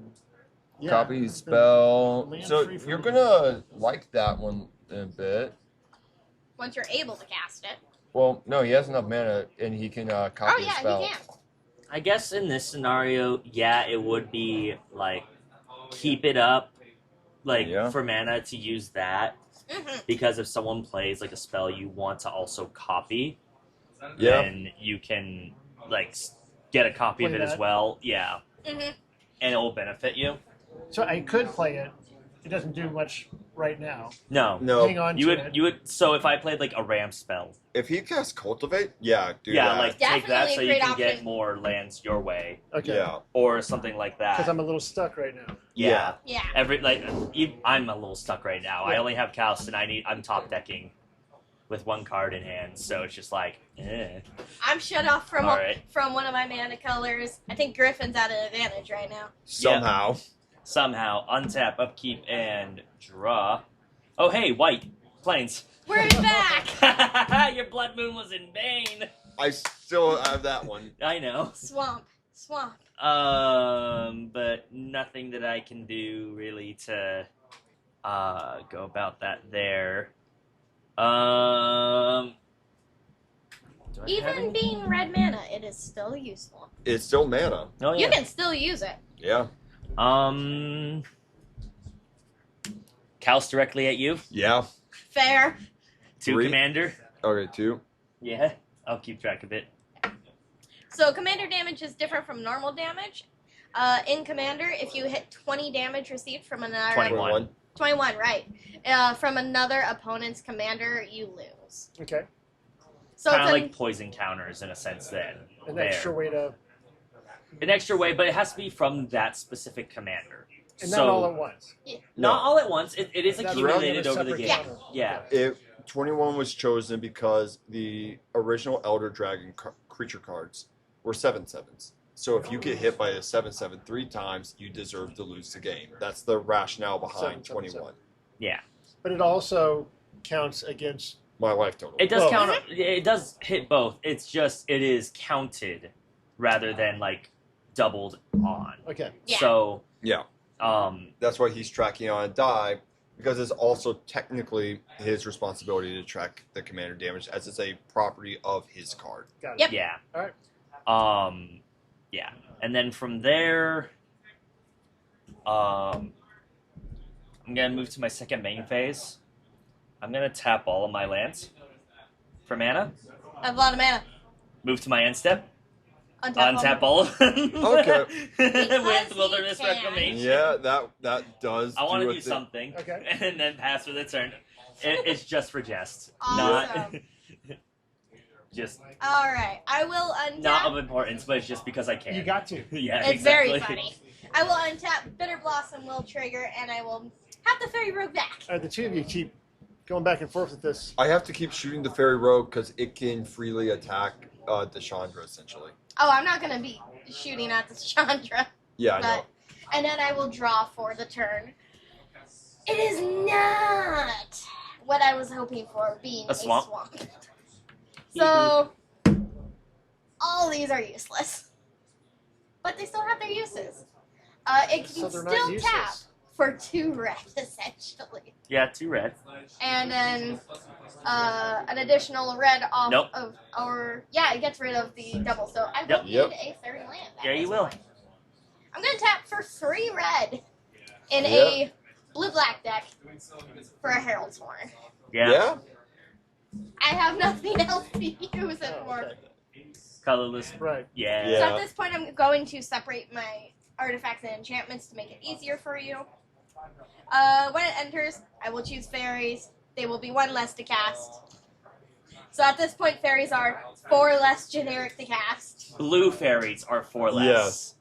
Yeah. Copy spell. Land So free from you're me. gonna like that one in a bit. Once you're able to cast it. Well, no, he has enough mana, and he can copy Oh a yeah, spell. he can. I guess in this scenario, yeah, it would be like keep it up, like Yeah. for mana to use that hmm because if someone plays like a spell you want to also copy, Yeah. then you can like get a copy of Play it as that. well. Yeah, hmm and it will benefit you. So I could play it. It doesn't do much right now. No, No, Hang on you to would it. you would. So if I played like a ram spell, if he casts Cultivate, yeah, do yeah, that. like take that Definitely a so you great can get option. more lands your way Okay. Yeah. or something like that. Because I'm a little stuck right now. yeah. Yeah. Every I'm a little stuck right now. I only have Kaust and I'm top decking with one card in hand, so it's just like, eh. I'm shut off from All right. from one of my mana colors. I think Griffin's at an advantage right now. Somehow. Somehow untap, upkeep, and draw. Oh hey, white planes. We're back. Your blood moon was in vain. I still have that one. I know. Swamp. But nothing that I can do really to go about that there. Do I have Even any? being red mana, it is still useful. It's still mana. Oh You yeah. can still use it. Yeah. Kaust directly at you. Yeah. Fair. 2 3. commander. Okay, 2. Yeah, I'll keep track of it. So commander damage is different from normal damage. In commander, if you hit 20 damage received from another 21. 21, right? From another opponent's commander, you lose. Okay. So Kind it's of an- like poison counters in a sense. Then An there. extra way to. An extra way, but it has to be from that specific commander. And so not all at once. not all at once. It is That's accumulated a over the separate game. counter. Yeah. Okay. 21 was chosen because the original Elder Dragon creature cards were 7/7s. So if you get hit by a 7/7 3 times, you deserve to lose the game. That's the rationale behind 7/7. 21. Yeah. But it also counts against. My life total. It does Well- count. It does hit both. It's just it is counted rather than like doubled on. Okay. Yeah. So Yeah. That's why he's tracking on a die, because it's also technically his responsibility to track the commander damage, as it's a property of his card. Got it. Yep. yeah. All right. Yeah. And then from there, I'm gonna move to my second main phase. I'm gonna tap all of my lands for mana. I have a lot of mana. Move to my end step. Untap Untap all of them. Okay. With he Wilderness can. Reclamation. Yeah, that does. I want to a do thing. something. Okay. And then pass for the turn. It's just for jest. Awesome. Not. Just All right, I will untap. not of importance, but it's just because I can. You got to. Yeah, It's exactly. very funny. I will untap Bitter Blossom will trigger, and I will have the Fairy Rogue back. The two of you keep going back and forth with this. I have to keep shooting the Fairy Rogue because it can freely attack Deshandra, essentially. Oh, I'm not gonna be shooting at the Chandra. Yeah, I know. And then I will draw for the turn. It is not what I was hoping for, being A swamp. So, all these are useless. But they still have their uses. It So can they're not still useless. tap for 2 red, essentially. Yeah, 2 red. And then an additional red off Nope. of our... Yeah, it gets rid of the double, so I will Yep. need a Fairy land. Yeah, you will. I'm going to tap for 3 red in Yep. a blue-black deck for a Herald's Horn. Yeah. I have nothing else to use it Oh, for. okay. Colorless. Right. Yeah. Yeah. So at this point, I'm going to separate my artifacts and enchantments to make it easier for you. When it enters, I will choose fairies. They will be 1 less to cast. So at this point, fairies are 4 less generic to cast. Blue fairies are 4 less. Yes.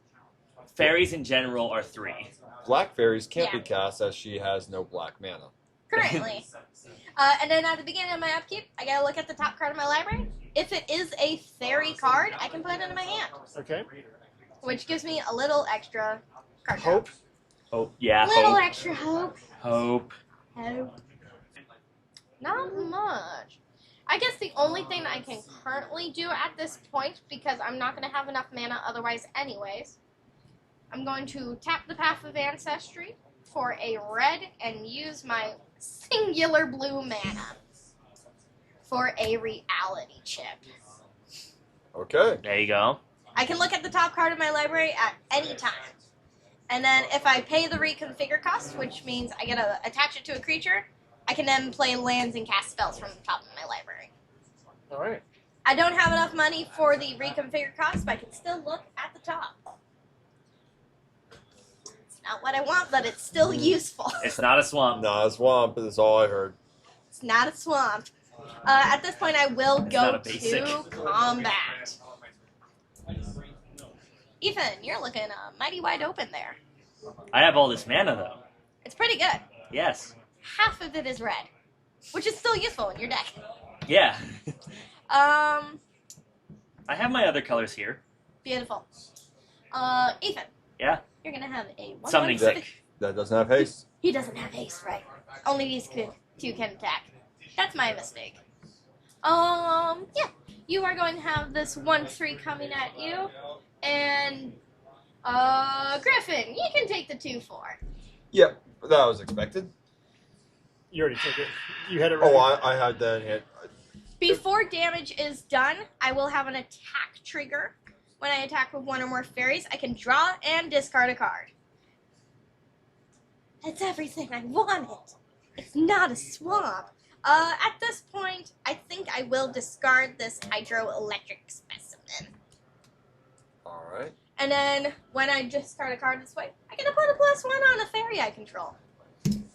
Fairies in general are 3. Black Fairies can't Yeah. be cast as she has no black mana. Currently. And then at the beginning of my upkeep, I gotta look at the top card of my library. If it is a fairy card, I can put it into my hand, Okay. which gives me a little extra card draw. Hope. Hope. Yeah, Little hope. extra hope. Hope. Hope. Not much. I guess the only thing I can currently do at this point, because I'm not going to have enough mana otherwise anyways, I'm going to tap the Path of Ancestry for a red and use my singular blue mana for a reality chip. Okay. There you go. I can look at the top card of my library at any time. And then if I pay the reconfigure cost, which means I get to attach it to a creature, I can then play lands and cast spells from the top of my library. All right. I don't have enough money for the reconfigure cost, but I can still look at the top. It's not what I want, but it's still useful. It's not a swamp. Nah, swamp is all I heard. It's not a swamp. At this point, I will It's go not a basic. to combat. Ethan, you're looking mighty wide open there. I have all this mana, though. It's pretty good. Yes. Half of it is red, which is still useful in your deck. Yeah. Um, I have my other colors here. beautiful. Ethan. Yeah? You're gonna have a 1/1 Summoning That, sick. that doesn't have haste. He doesn't have haste, right? Only these two can attack. That's my mistake. Yeah. You are going to have this 1/3 coming at you, and Griffin, you can take the 2/4. Yep, that was expected. You already took it. You had it ready. Oh, I had that hit. Before damage is done, I will have an attack trigger. When I attack with 1 or more fairies, I can draw and discard a card. That's everything I wanted. It's not a swamp. At this point, I think I will discard this hydroelectric specimen. All right. And then, when I discard a card this way, I get to put a +1 on a fairy I control.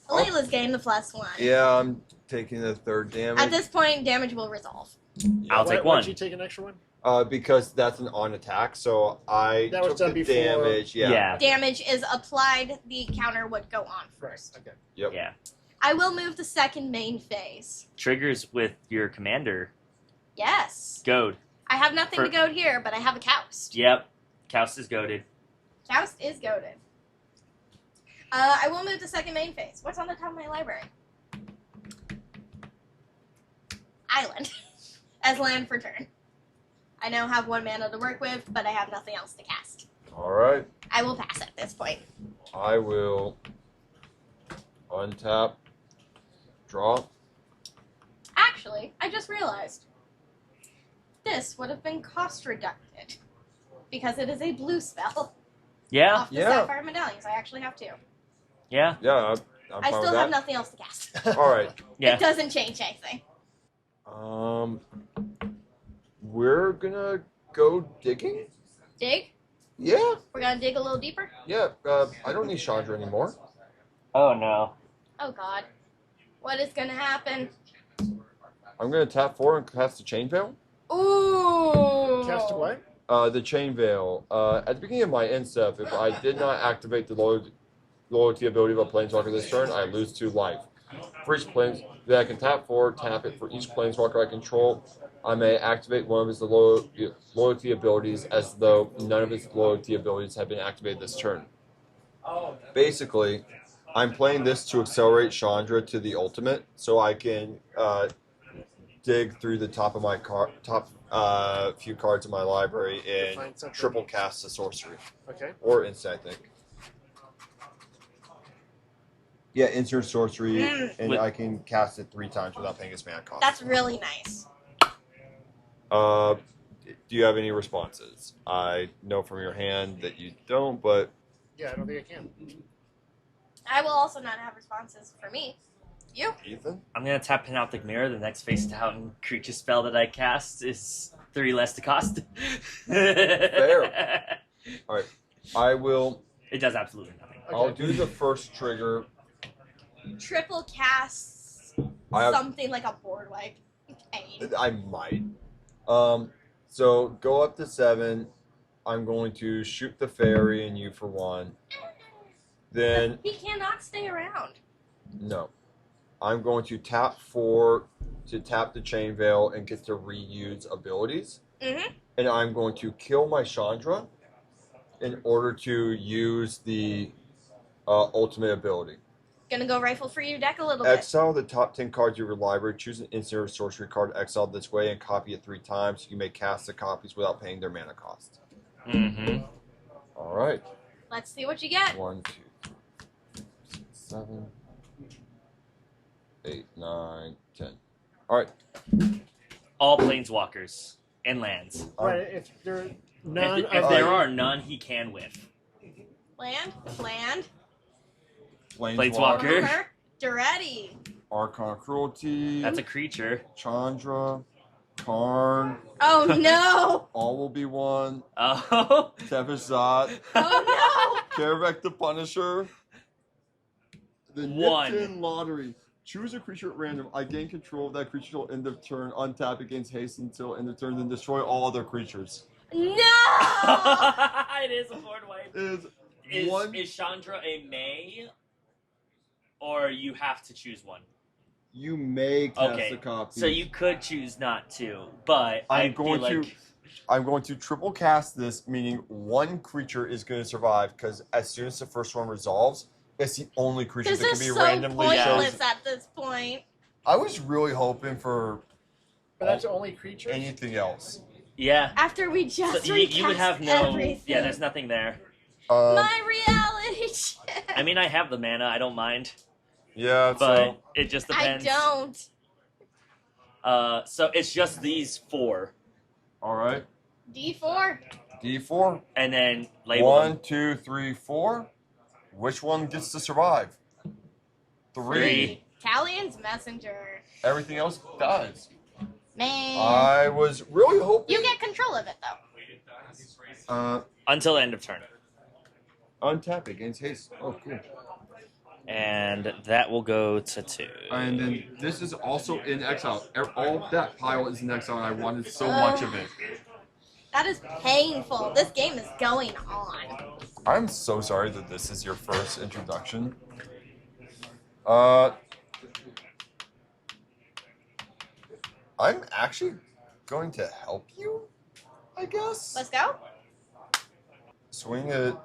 Alela's getting the +1. Yeah, I'm taking the 3rd damage. At this point, damage will resolve. I'll Why, take why'd one. you take an extra one? Because that's an on attack, so I That was took done the before- damage. Yeah. Damage is applied, the counter would go on first. Okay. Yep. Yeah. I will move the second main phase. Triggers with your commander. Yes. Goad. I have nothing For- to goad here, but I have a Kaust. Yep. Kaust is goaded. Kaust is goaded. I will move the second main phase. What's on the top of my library? Island. As land for turn. I now have 1 mana to work with, but I have nothing else to cast. All right. I will pass at this point. I will untap, draw. Actually, I just realized this would have been cost reducted because it is a blue spell Yeah. off the Yeah. Sapphire Medallions. I actually have 2. Yeah. Yeah, I'm I fine still with have that. nothing else to cast. All right. Yeah. It doesn't change anything. We're gonna go digging. Dig? Yeah. We're gonna dig a little deeper? Yeah. I don't need Chandra anymore. Oh, no. Oh god. What is gonna happen? I'm gonna tap 4 and cast the Chain Veil. Ooh. Cast what? The Chain Veil. At the beginning of my end step, if I did not activate the loyalty ability of a planeswalker this turn, I lose 2 life. For each planes that I can tap for, tap it for each planeswalker I control. I may activate one of his loyalty abilities as though none of his loyalty abilities have been activated this turn. Basically, I'm playing this to accelerate Chandra to the ultimate, so I can dig through the top of my few cards in my library and Find something. triple cast a sorcery Okay. or instant, I think. Yeah, insert sorcery, and I can cast it 3 times without paying its mana cost. That's really nice. Do you have any responses? I know from your hand that you don't, but Yeah, I don't think I can. I will also not have responses for me. You? Ethan? I'm gonna tap Panoptic Mirror. The next face down creature spell that I cast is 3 less to cost. Fair. All right, I will. It does absolutely nothing. I'll do the first trigger. Triple casts I have- something like a board wipe. Okay. I might. So go up to 7. I'm going to shoot the fairy and you for 1. Then He cannot stay around. no, I'm going to tap 4 to tap the Chain Veil and get to reuse abilities. Mm-hmm. And I'm going to kill my Chandra in order to use the ultimate ability. Gonna go rifle for your deck a little bit. Exile the top 10 cards of your library. Choose an instant or sorcery card exiled this way and copy it 3 times. You may cast the copies without paying their mana cost. Mm-hmm. All right. Let's see what you get. 1, 2, 3, 6, 7, 8, 9, 10. All right. All planeswalkers and lands. Right. If there are none If there are none, he can whiff. Land. Planeswalker. Duretti. Archon Cruelty. That's a creature. Chandra. Karn. Oh no! All will be 1. Oh. Tevizat. Oh Karavek the Punisher. The 1. Nipton Lottery. Choose a creature at random. I gain control of that creature till end of turn. Untap against haste until end of turn. Then destroy all other creatures. no! No! It is a board wipe. Is Chandra a May? Or you have to choose one? You may cast Okay, a copy. so you could choose not to, but I'm going to triple cast this, meaning 1 creature is going to survive because as soon as the first one resolves, it's the only creature This that is can be so randomly pointless chosen. at this point. I was really hoping for But that's only creatures. anything else. Yeah. After we just So recast you would have no. everything. Yeah, there's nothing there. My reality check. I mean, I have the mana. I don't mind, Yeah, but so it just I depends. don't. So it's just these 4, all right. D4. D4. and then label 1, them. 2, 3, 4. Which one gets to survive? 3. Talian's messenger. Everything else dies. Man. I was really hoping. You get control of it though. Until the end of turn, Untap against haste. Oh, cool. and that will go to 2. And then this is also in exile. All that pile is in exile, and I wanted so much of it. That is painful. This game is going on. I'm so sorry that this is your first introduction. I'm actually going to help you, I guess. Let's go. Swing it.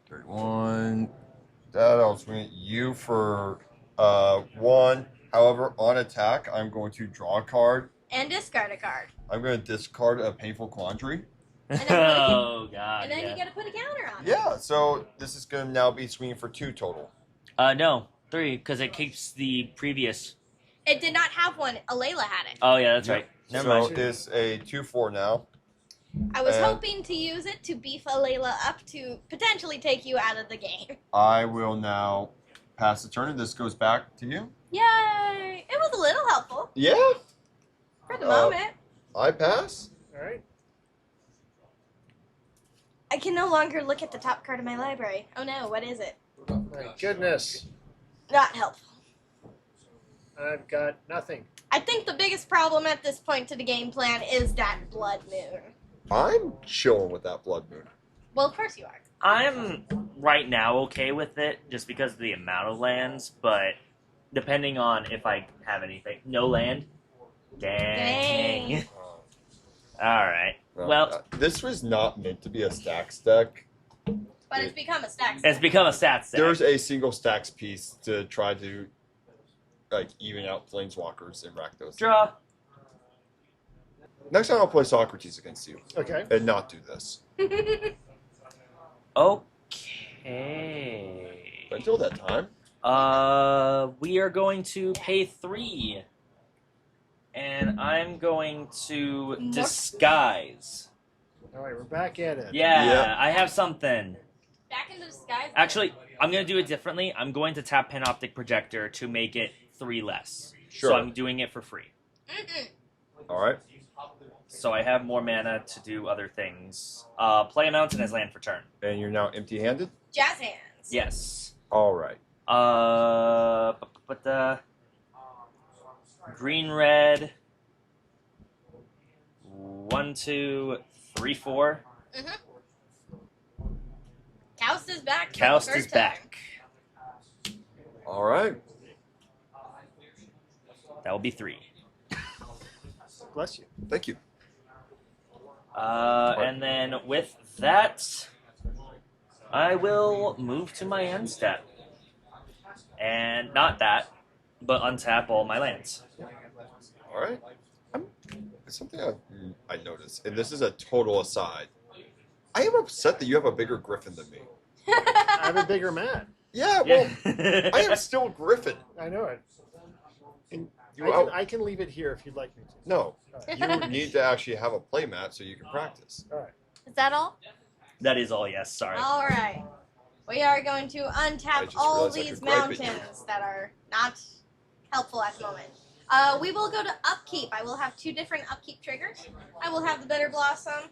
31. That I'll swing at you for 1. However, on attack, I'm going to draw a card. And discard a card. I'm going to discard a Painful Quandary. And then Oh god. And then yeah. you get to put a counter on it. Yeah, so this is going to now be swinging for 2 total. No, 3, because it keeps the previous. It did not have one. Alela had it. Oh yeah, that's right. Never So mind. it's a 2/4 now. I was And- hoping to use it to beef Alela up to potentially take you out of the game. I will now pass the turn, and this goes back to you. Yay! It was a little helpful Yeah, for the moment. I pass. All right. I can no longer look at the top card of my library. Oh no, what is it? My goodness. Not helpful. I've got nothing. I think the biggest problem at this point to the game plan is that Blood Moon. I'm chilling with that Blood Moon. Well, of course you are. I'm right now okay with it just because of the amount of lands, but depending on if I have anything. No land? Dang. Dang. Alright. Well, this was not meant to be a stacks deck. But it's become a stack. it's become a stat set. There's a single stacks piece to try to even out Planeswalkers in Rakdos. Draw. Next time I'll play Socrates against you Okay. and not do this. Okay. But until that time, We are going to pay 3. And I'm going to disguise. All right, we're back at it. Yeah, I have something. Back into disguise. Actually, I'm going to do it differently. I'm going to tap Panoptic Projector to make it 3 less. Sure. So I'm doing it for free. all right. So I have more mana to do other things. Play a mountain as land for turn. And you're now empty-handed? Jazz hands. Yes. All right. Green, red. 1, 2, 3, 4. Kaust is back. for the Kaust third is time. back. All right. That will be 3. Bless you. Thank you. And then with that, I will move to my end step. And not that, but untap all my lands. All right. It's something I noticed, and this is a total aside. I am upset that you have a bigger Griffin than me. I have a bigger mat. Yeah, well, I am still Griffin. I know it. And You I can leave it here if you'd like me to. No, you need to actually have a play mat so you can practice. All right. Is that all? That is all, yes, sorry. All right. We are going to I untap just all realized I these could gripe at you. mountains that are not helpful at the moment. We will go to upkeep. I will have 2 different upkeep triggers. I will have the Bitter Blossom.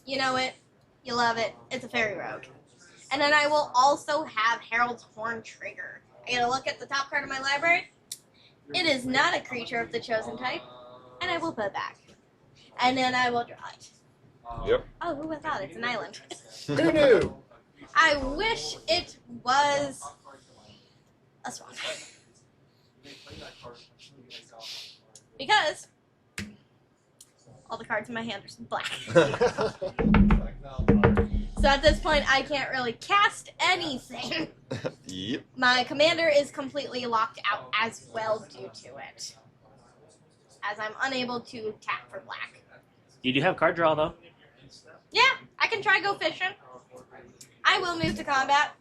You know it. You love it. It's a fairy rogue. And then I will also have Herald's Horn trigger. I get a look at the top card of my library. It is not a creature of the chosen type. And I will put it back. And then I will draw it. Yep. Oh, who would have thought? It's an island. Who knew? I wish it was a swamp. Because all the cards in my hand are black. So at this point, I can't really cast anything. Yep. My commander is completely locked out as well due to it. As I'm unable to tap for black. You do have card draw, though. Yeah, I can try go fishing. I will move to combat.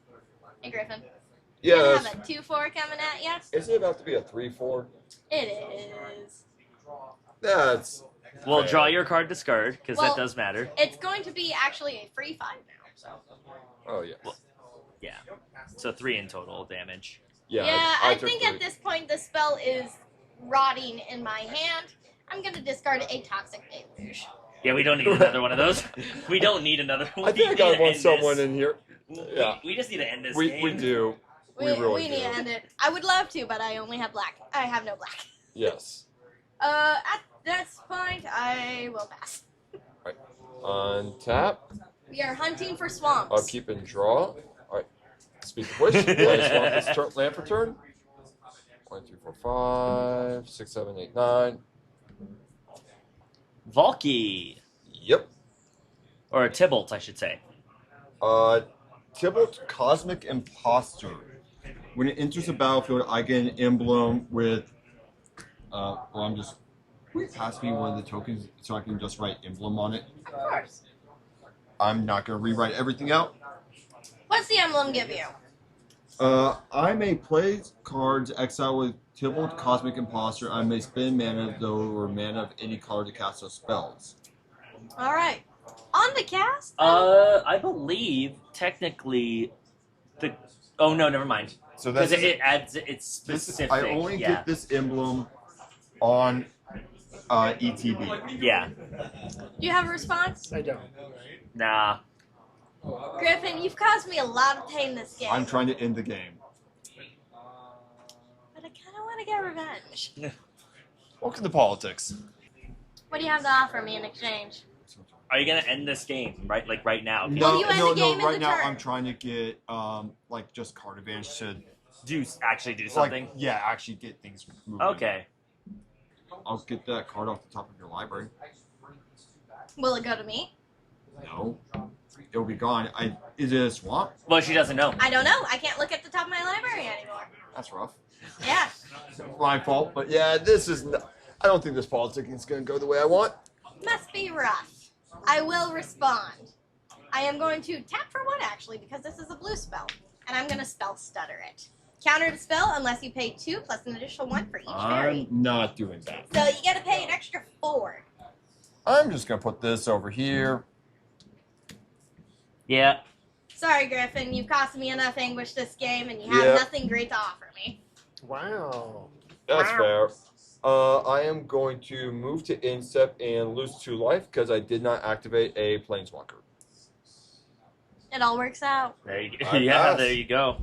Hey, Griffin. Yeah. You that's- have a 2/4 coming at you? Is it about to be a 3/4? It is. That's. Well, fair. draw your card, discard, because Well- that does matter. It's going to be actually a free 5 now. So. Oh yeah. Yeah. So 3 in total damage. Yeah. Yeah, I took think 3. at this point the spell is rotting in my hand. I'm going to discard a Toxic Deluge. Yeah, we don't need another one of those. We don't need another one. I think I want someone in here. Yeah. We just need to end this We game. do. We really need do. to end it. I would love to, but I only have black. I have no black. Yes. At this point, I will pass. Untap. We are hunting for swamps. Upkeep and draw. Alright. Speak of which, play swamp this land for turn. 1, 2, 4, 5, 6, 7, 8, 9. Valki. Yep. Or Tybalt, I should say. Tybalt Cosmic Imposter. When it enters the battlefield, I get an emblem with. I'm just. Pass me one of the tokens so I can just write emblem on it. Of course. I'm not going to rewrite everything out. What's the emblem give you? I may play cards exile with Tybalt Cosmic Imposter. I may spend mana though or mana of any color to cast those spells. All right. On the cast? I believe technically the. Oh no, never mind. So Because that's it adds it's specific. I only yeah. get this emblem on ETB. Yeah. Do you have a response? I don't. Nah. Griffin, you've caused me a lot of pain this game. I'm trying to end the game. But I kind of want to get revenge. Welcome to politics. What do you have to offer me in exchange? Are you gonna end this game right now? Will you end the game in right the now turn? I'm trying to get like just card advantage to Do something? like actually get things moving. Okay. I'll get that card off the top of your library. Will it go to me? No. It'll be gone. Is it a swamp? Well, she doesn't know. I don't know. I can't look at the top of my library anymore. That's rough. Yeah. My fault, but yeah, this is. I don't think this politicking is going to go the way I want. Must be rough. I will respond. I am going to tap for 1 actually because this is a blue spell, and I'm going to spell stutter it. Counter the spell unless you pay 2 plus an additional 1 for each fairy. I'm not doing that. So you got to pay an extra 4. I'm just going to put this over here. Yeah. Sorry, Griffin. You've caused me enough anguish this game, and you have Yep. nothing great to offer me. Wow. That's fair. I am going to move to instep and lose 2 life because I did not activate a planeswalker. It all works out. There you go. I Yeah, pass. there you go.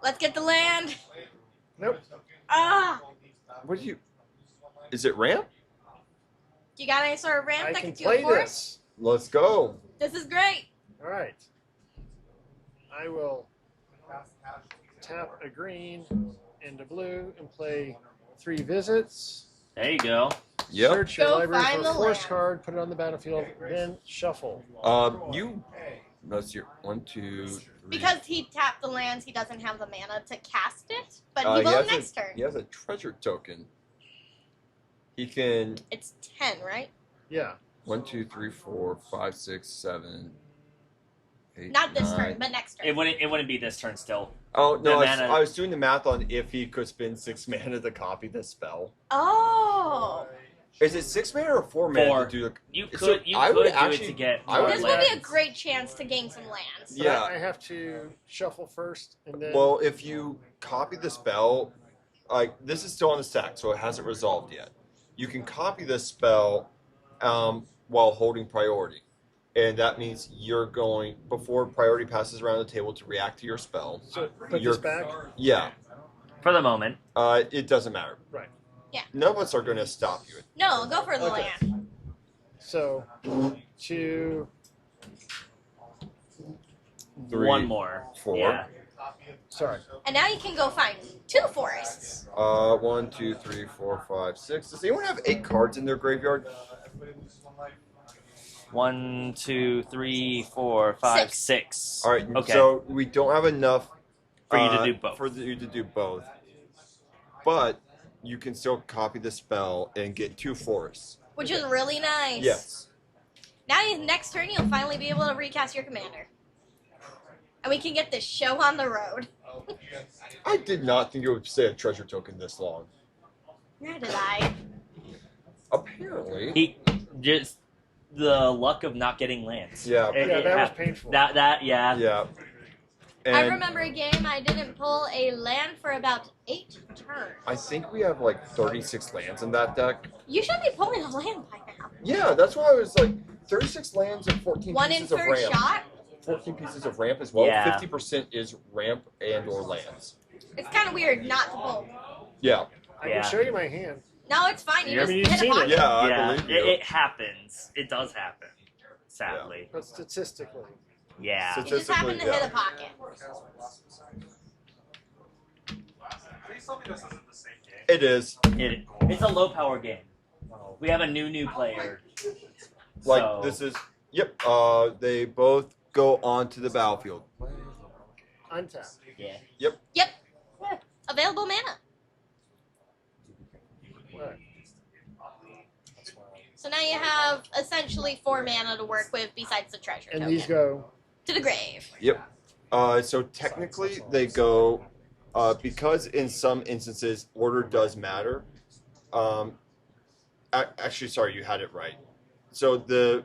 Let's get the land. Nope. Ah! What do you? Is it ramp? You got any sort of ramp I that can gets you a play force? this. Let's go. This is great. All right. I will tap a green and a blue and play 3 visits. There you go. Yep. Search your Go library find for a the force land. card, put it on the battlefield, then shuffle. That's your 1, 2, 3. Because he tapped the lands, he doesn't have the mana to cast it, but he He will has next turn. He has a treasure token. He can It's 10, right? Yeah. 1, 2, 3, 4, 5, 6, 7, 8. Not this 9. turn, but next turn. It wouldn't be this turn still. Oh no! The I mana- was doing the math on if he could spend 6 mana to copy the spell. Oh! Is it 6 mana or 4 mana 4. to do the? You could So you I could would do actually- it to get I would more This will be a lands. great chance to gain some lands. But Yeah. I have to shuffle first and then. Well, if you copy the spell, like this is still on the stack, so it hasn't resolved yet. You can copy the spell while holding priority, and that means you're going before priority passes around the table to react to your spell. so put you're- this back. Yeah, For the moment. it doesn't matter. Right. None of us are going to stop you. No, go for the Okay. land. So 2. 3, 1 more. 4. Yeah. Sorry. And now you can go find 2 forests. 1, 2, 3, 4, 5, 6. Does anyone have 8 cards in their graveyard? 1, 2, 3, 4, 5, 6. All right. Okay. So we don't have enough For you to do both. For you to do both, but you can still copy the spell and get 2 forests. Which is really nice. Yes. Now, next turn, you'll finally be able to recast your commander. And we can get this show on the road. I did not think it would say a treasure token this long. Nor did I. Apparently. He just the luck of not getting lands. Yeah. Yeah, that was hap- painful. Yeah. Yeah. I And remember a game I didn't pull a land for about 8 turns. I think we have like 36 lands in that deck. You should be pulling a land by now. Yeah, that's why I was like 36 lands and 14 1 in pieces of first ramp. shot. 14 pieces of ramp as well. Yeah. 50% is ramp and or lands. It's kind of weird not to pull. Yeah. I Yeah. can show you my hand. No, it's fine. You Yeah. just I mean, you've hit a seen it. pocket. Yeah, I Yeah, believe you. it happens. It does happen. Sadly. But statistically. Yeah. You just happen to Yeah. hit a pocket. Please tell me this isn't the same game. It is. It's a low power game. We have a new player. Like So- this is. Yep. They both go onto the battlefield. Untap. Yeah. Yep. Available mana. Alright. So now you have essentially 4 mana to work with besides the treasure And token. these go. To the grave. Yep. So technically they go because in some instances order does matter. Actually, sorry, you had it right. So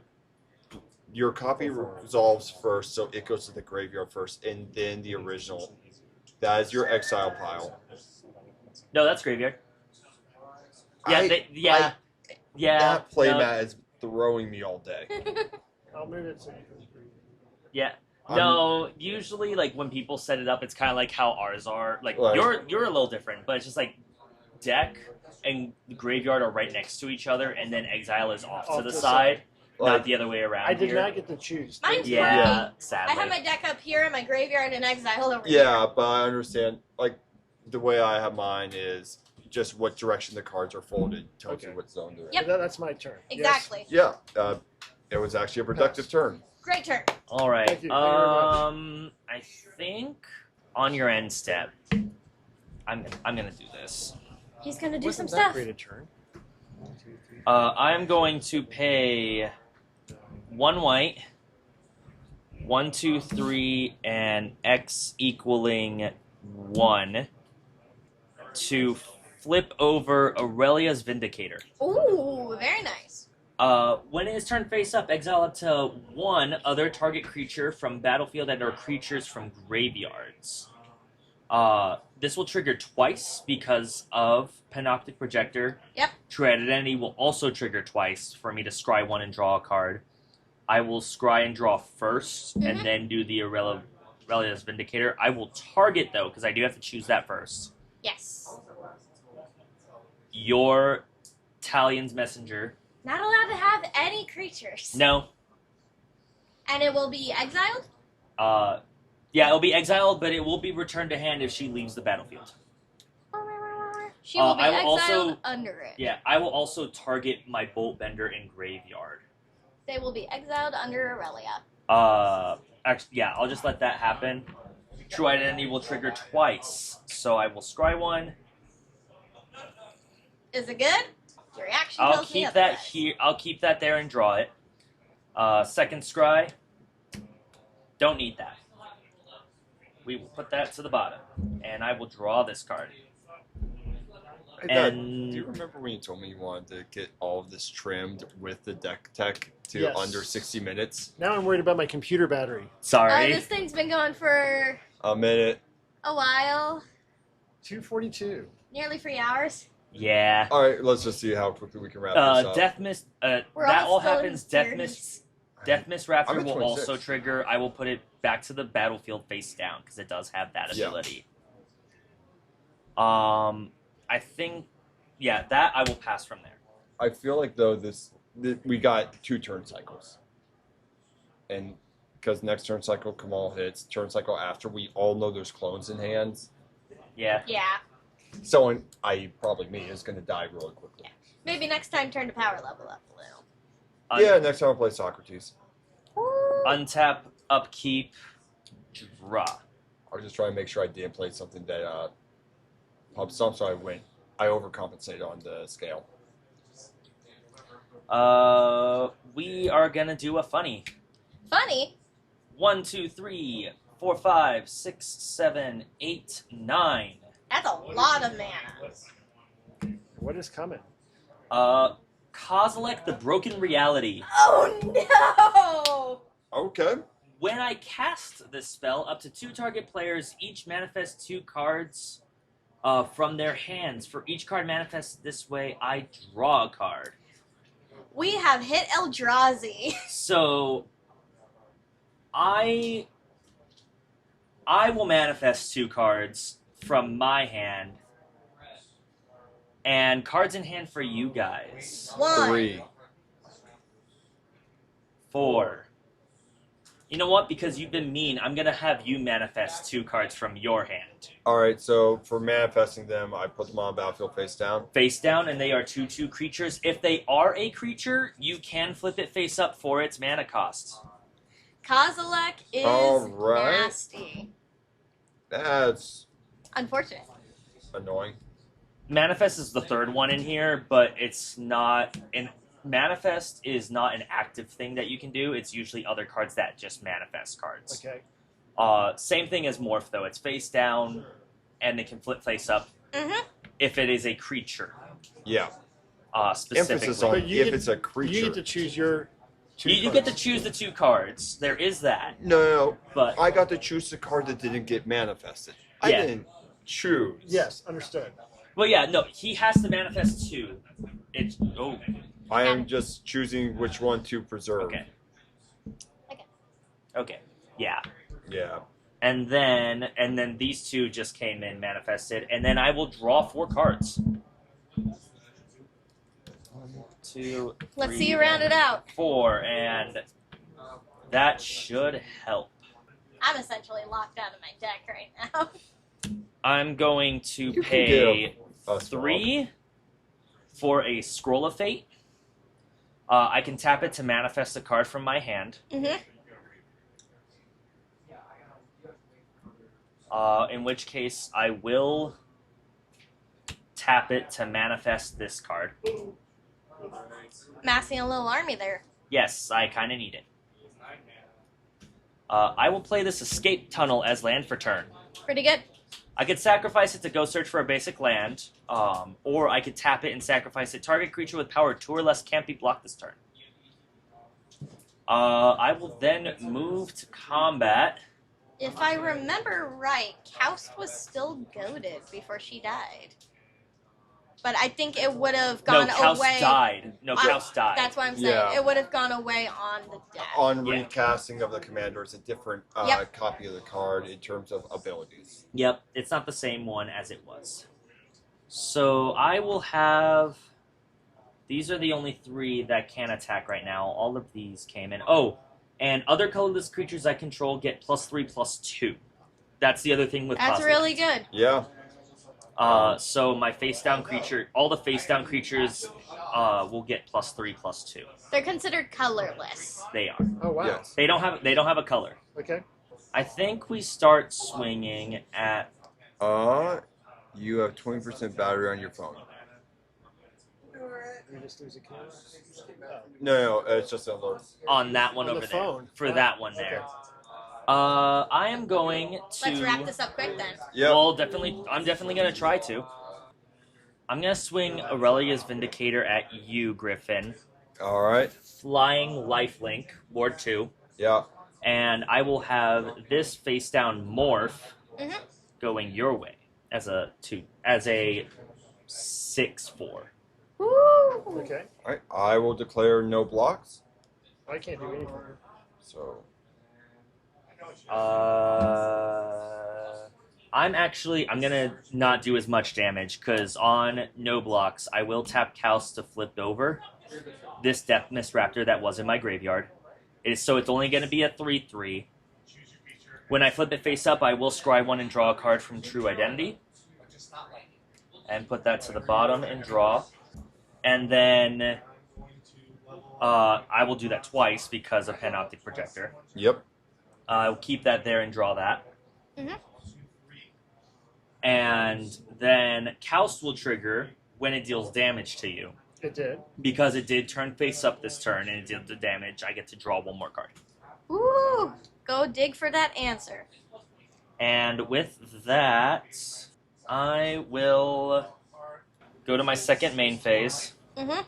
your copy resolves first, so it goes to the graveyard first, and then the original. That is your exile pile. No, that's graveyard. Yeah, That no, playmat is throwing me all day. I'll move it to. Yeah. No, usually like when people set it up, it's kind of like how ours are. Like Right. you're a little different, but it's just like deck and graveyard are right next to each other, and then exile is off to the side, Like, not the other way around. I did here. not get to choose. Mine's Yeah, I sadly. have my deck up here and my graveyard and exile over here. Yeah, but I understand. Like the way I have mine is just what direction the cards are folded tells you Okay. what zone they're in. Yep. That's my turn. Exactly. Yeah, it was actually a productive turn. Great turn. All right. Thank you. Thank you very I think on your end step, I'm gonna do this. He's gonna do Wasn't some that stuff. great a turn? I'm going to pay 1 white, 1, 2, 3, and X equaling 1 to flip over Aurelia's Vindicator. Ooh, very nice. When it is turned face up, exile up to 1 other target creature from battlefield and/or creatures from graveyards. This will trigger twice because of Panoptic Projector. Yep. True Identity will also trigger twice for me to scry 1 and draw a card. I will scry and draw first, and then do the Aurelia's Vindicator. I will target, though, because I do have to choose that first. Yes. Your Talion's Messenger. Not allowed to have any creatures. No. And it will be exiled? Yeah, it'll be exiled, but it will be returned to hand if she leaves the battlefield. She will be I will exiled also- under it. Yeah, I will also target my Bolt Bender in graveyard. They will be exiled under Aurelia. Actually, yeah, I'll just let that happen. True Identity will trigger twice, so I will scry 1. Is it good? Your reaction I'll tells me keep that otherwise. here. I'll keep that there and draw it. Second scry. Don't need that. We will put that to the bottom, and I will draw this card. Hey, Dad, And do you remember when you told me you wanted to get all of this trimmed with the deck tech to Yes. under 60 minutes? Now I'm worried about my computer battery. sorry. This thing's been going for A minute. a while. 242. Nearly 3 hours. Yeah. All right, let's just see how quickly we can wrap this up. Death Mist. We're That all all still in happens. Death series. Mist. Death Mist Raptor I'm at will 26. also trigger. I will put it back to the battlefield face down because it does have that Yeah. ability. I think, yeah, that I will pass from there. I feel like though we got 2 turn cycles, and because next turn cycle Kamal hits, turn cycle after we all know there's clones in hands. Yeah. Yeah. Someone, i.e. probably me, is going to die really quickly. Maybe next time turn to power level up a little. Yeah, next time I play Socrates. Untap, upkeep, draw. I was just trying to make sure I didn't play something that pub stomp, so I overcompensated on the scale. We are gonna do a funny. Funny. 1, 2, 3, 4, 5, 6, 7, 8, 9. That's a lot of mana. What is coming? Kozilek, the Broken Reality. Oh no! Okay. When I cast this spell, up to 2 target players each manifest 2 cards from their hands. For each card manifested this way, I draw a card. We have hit Eldrazi. So, I will manifest 2 cards from my hand, and cards in hand for you guys. 1. 3. 4. You know what? Because you've been mean, I'm gonna have you manifest 2 cards from your hand. All right, so for manifesting them, I put them on battlefield face down. Face down, and they are 2/2 creatures. If they are a creature, you can flip it face up for its mana cost. Kozilek is All right. nasty. That's Unfortunate. annoying. Manifest is the 3rd one in here, but it's not an manifest is not an active thing that you can do. It's usually other cards that just manifest cards. Okay. Same thing as morph though. It's face down, and they can flip face up Mm-hmm. if it is a creature. Yeah. Specifically, Emphasis on But you if get- it's a You creature. get to choose your two you get to cards. choose the 2 cards. There is that, No, but I got to choose the card that didn't get manifested. I Yeah. didn't choose. Yes, understood. well, yeah, no, he has to manifest 2. It's I am just choosing which one to preserve. okay. Okay. Okay, yeah. Yeah. And then these two just came in manifested, and then I will draw 4 cards. 1, 2, Let's 3, see you round it out. 4, and that should help. I'm essentially locked out of my deck right now. I'm going to You can pay give a 3 for a Scroll of Fate. I can tap it to manifest a card from my hand. Mm-hmm. In which case, I will tap it to manifest this card. Massing a little army there. Yes, I kind of need it. I will play this Escape Tunnel as land for turn. Pretty good. I could sacrifice it to go search for a basic land, or I could tap it and sacrifice it. Target creature with power 2 or less can't be blocked this turn. I will then move to combat. If I remember right, Kaust was still goaded before she died. But I think it would have gone No, Kaust away. died. No, Kaust died. That's what I'm saying. Yeah. It would have gone away on the deck. On Yeah. recasting of the commander, it's a different Yep. copy of the card in terms of abilities. Yep, it's not the same one as it was. So I will have... These are the only 3 that can attack right now. All of these came in. Oh, and other colorless creatures I control get +3/+2. That's the other thing with That's Cosmic. really good. Yeah. So my face-down creature... All the face-down creatures will get +3/+2. They're considered colorless. They are. Oh wow. Yes. They don't have a color. Okay. I think we start swinging at... You have 20% battery on your phone. Let me just lose a camera. No, it's just an alert. On that one On over the there. phone. For Oh, that one there. okay. I am going to... Let's wrap this up quick then. Yep. Well, I'm definitely going to try to. I'm going to swing Aurelia's Vindicator at you, Griffin. All right. Flying Lifelink, Ward 2. Yeah. And I will have this face-down morph Mm-hmm. going your way as a 6/4. Woo! Okay. All right. I will declare no blocks. I can't do anything. So. I'm gonna not do as much damage because on no blocks I will tap Kaust to flip over this Death Mist Raptor that was in my graveyard. So it's only gonna be a 3/3. When I flip it face up, I will scry 1 and draw a card from True Identity, and put that to the bottom and draw. And then I will do that twice because of Panoptic Projector. Yep. I'll keep that there and draw that. Mm-hmm. And then Kaust will trigger when it deals damage to you. It did. Because it did turn face up this turn and it did the damage, I get to draw 1 more card. Woo! Go dig for that answer. And with that, I will go to my second main phase. Mm-hmm.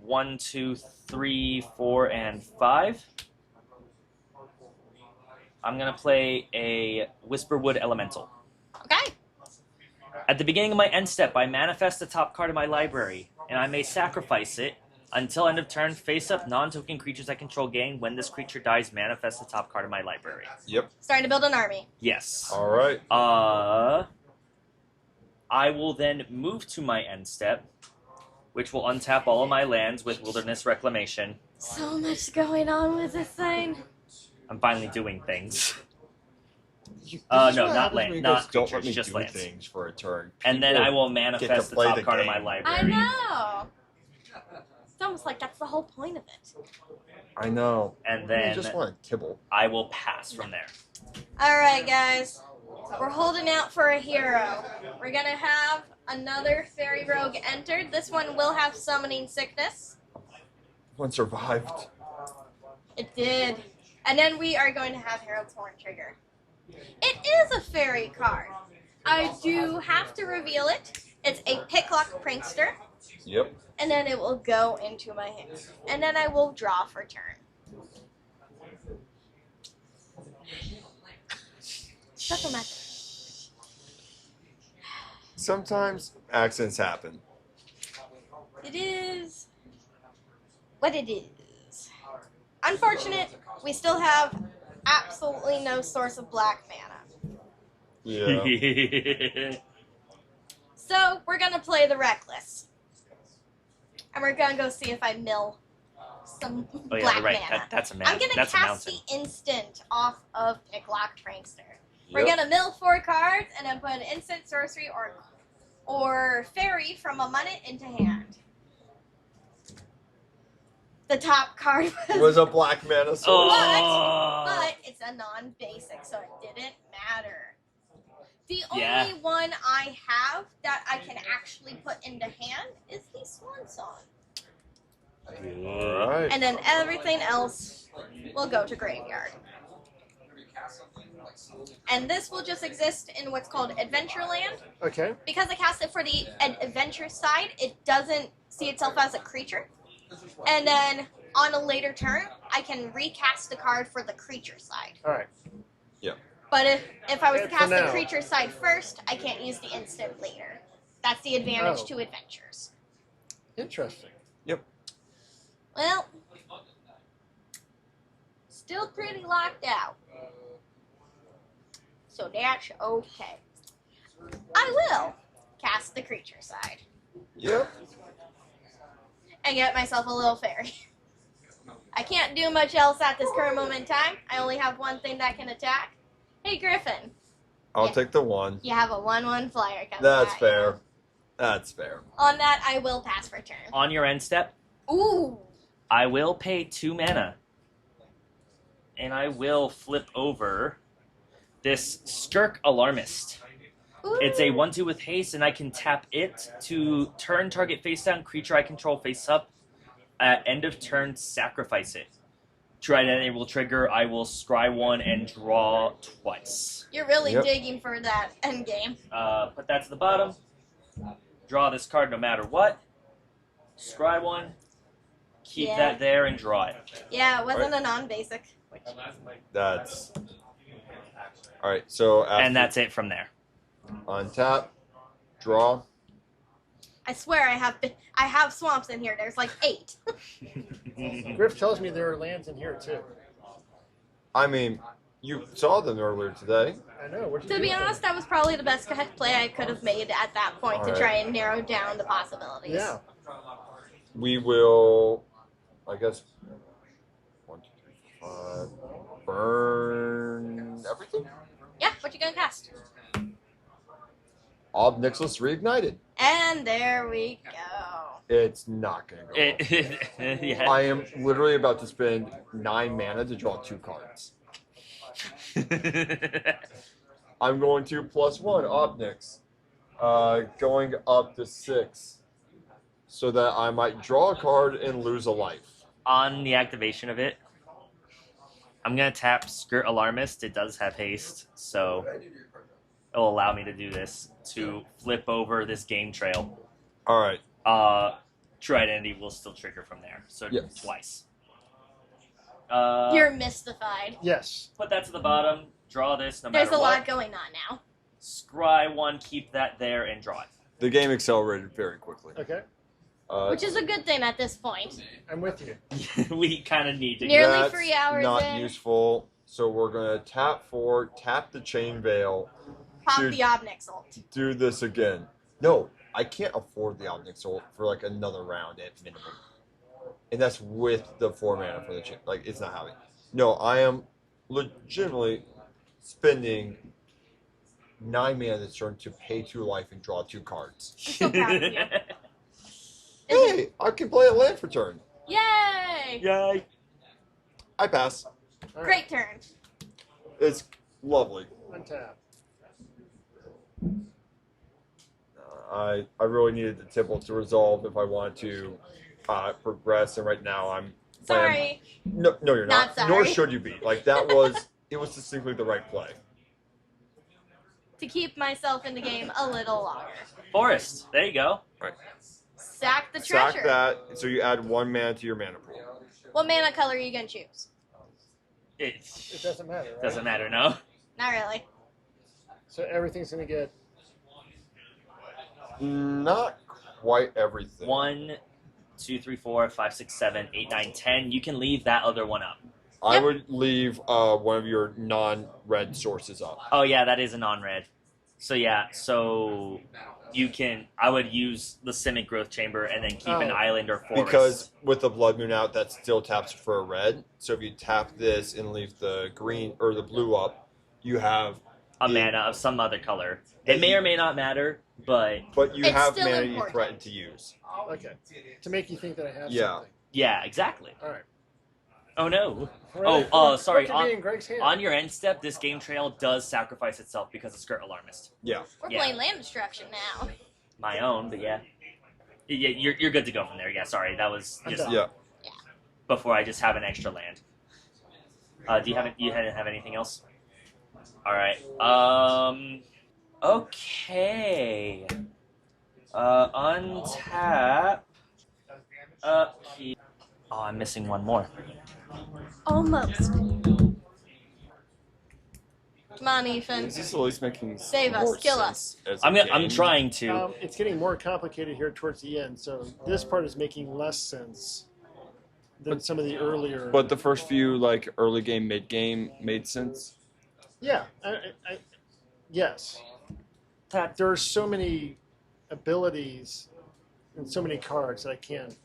1, 2, 3, 4, and 5. I'm going to play a Whisperwood Elemental. Okay. At the beginning of my end step, I manifest the top card of my library, and I may sacrifice it. Until end of turn, face up non-token creatures I control gain. When this creature dies, manifest the top card of my library. Yep. Starting to build an army. Yes. All right. I will then move to my end step, which will untap all of my lands with Wilderness Reclamation. So much going on with this thing. I'm finally doing things. This is No, what not happens land, when you not guys don't let creatures, me just do lands. things for a turn. And then People I will get manifest to the play top the card of my game. library. I know. It's almost like that's the whole point of it. I know. And I then just want to kibble. I will pass from there. All right, guys. We're holding out for a hero. We're going to have another Fairy Rogue entered. This one will have Summoning Sickness. One survived. It did. And then we are going to have Herald's Horn trigger. It is a fairy card. I do have to reveal it. It's a Picklock Prankster. Yep. And then it will go into my hand. And then I will draw for turn. Special method. Sometimes accidents happen. It is what it is. Unfortunate, we still have absolutely no source of black mana. Yeah. So we're gonna play the Reckless. And we're gonna go see if I mill some Oh yeah, black right. mana. That's a man. I'm gonna That's a cast mountain. the instant off of Picklock Prankster. We're Yep. gonna mill 4 cards and then put an instant, sorcery, or fairy from among it into hand. The top card It was a black mana source. but it's a non-basic, so it didn't matter. The Yeah. only one I have that I can actually put into hand is the Swan Song. All right. And then everything else will go to graveyard. And this will just exist in what's called Adventureland. Okay. Because I cast it for the adventure side, it doesn't see itself as a creature. And then on a later turn, I can recast the card for the creature side. All right. But if I was to For cast the now. creature side first, I can't use the instant later. That's the advantage Oh. to adventures. Interesting. Well, still pretty locked out. So that's okay. I will cast the creature side Yep. and get myself a little fairy. I can't do much else at this current moment in time. I only have one thing that can attack. Hey, Griffin, I'll Yeah. take the 1. you have a 1/1 flyer coming That's at fair. you. That's fair. On that, I will pass for turn. On your end step, Ooh. I will pay 2 mana. And I will flip over this Skirk Alarmist. Ooh. It's a 1/2 with haste, and I can tap it to turn target face down creature I control face up. At end of turn, sacrifice it. Trident will trigger. I will scry 1 and draw twice. You're really Yep. digging for that end game. Put that to the bottom. Draw this card no matter what. Scry 1. Keep Yeah. that there and draw it. Yeah, it wasn't a non-basic. That's all right. So after And that's it from there. untap, draw. I swear I have swamps in here. There's like 8. Griff tells me there are lands in here too. I mean, you saw them earlier today. I know. What'd you To do be with them? honest, that was probably the best play I could have made at that point to Alright. try and narrow down the possibilities. Yeah. We will, I guess, 1, 2, 3, 4, 5. Burn everything. Yeah, what you gonna cast? Obnixilus reignited. And there we go. It's not gonna go. Well. Yeah. I am literally about to spend 9 mana to draw 2 cards. I'm going to +1 Obnix, going up to 6, so that I might draw a card and lose a life. On the activation of it, I'm going to tap Skirt Alarmist. It does have haste, so it'll allow me to do this, to flip over this game trail. All right. Trident will still trigger from there, so Yes. twice. You're mystified. Yes. Put that to the bottom, draw this no There's matter a what. lot going on now. Scry 1, keep that there, and draw The game accelerated very quickly. Okay. Which is a good thing at this point. I'm with you. it. We kind of need to. Nearly That's 3 hours not in. useful. So we're gonna tap the Chain Veil, Pop to the Obnixil. do this again. No, I can't afford the Obnixil for like another round at minimum, and that's with the 4 mana for the chain. Like it's not happening. No, I am legitimately spending 9 mana this turn to pay 2 life and draw 2 cards. I'm so proud of you. Hey, I can play a land for turn. Yay! Yay! I pass. All right. Great turn. It's lovely. Untap. I really needed the Tipple to resolve if I wanted to progress, and right now I'm Sorry. No, you're Not not. Nor sorry. should you be. Like that was it was distinctly the right play. To keep myself in the game a little longer. Forest. There you go. Sack the treasure. Sack that, so you add 1 mana to your mana pool. What mana color are you gonna choose? It It doesn't matter, right? doesn't matter, no. Not really. So everything's gonna get. Not quite everything. 1, 2, 3, 4, 5, 6, 7, 8, 9, 10. You can leave that other one up. I Yep. would leave one of your non-red sources up. Oh yeah, that is a non-red. So yeah, so you can. I would use the Simic Growth Chamber and then keep an Oh. island or forest. Because with the Blood Moon out, that still taps for a red. So if you tap this and leave the green or the blue up, you have a the- mana of some other color. It may or may not matter, but you It's have still mana you important. threaten to use. Okay. To make you think that I have Yeah. something. yeah, exactly. All right. Oh no. What- Sorry. What could be in Greg's hand? On your end step, this game trail does sacrifice itself because of Skirt Alarmist. Yeah. We're Yeah. playing land destruction now. My own, but yeah. Yeah, you're good to go from there. Yeah, sorry, that was I'm just done. Yeah. before I just have an extra land. Do you have anything else? All right. Okay. Untap. Upkeep. Oh, I'm missing one more. Almost. Come on, Ethan. Is this at least making Save us, more kill sense as a I'm game? trying to. It's getting more complicated here towards the end, so this part is making less sense than some of the earlier. But the first few, like, early game, mid game, made sense. yeah, yes. There are so many abilities and so many cards that I can't.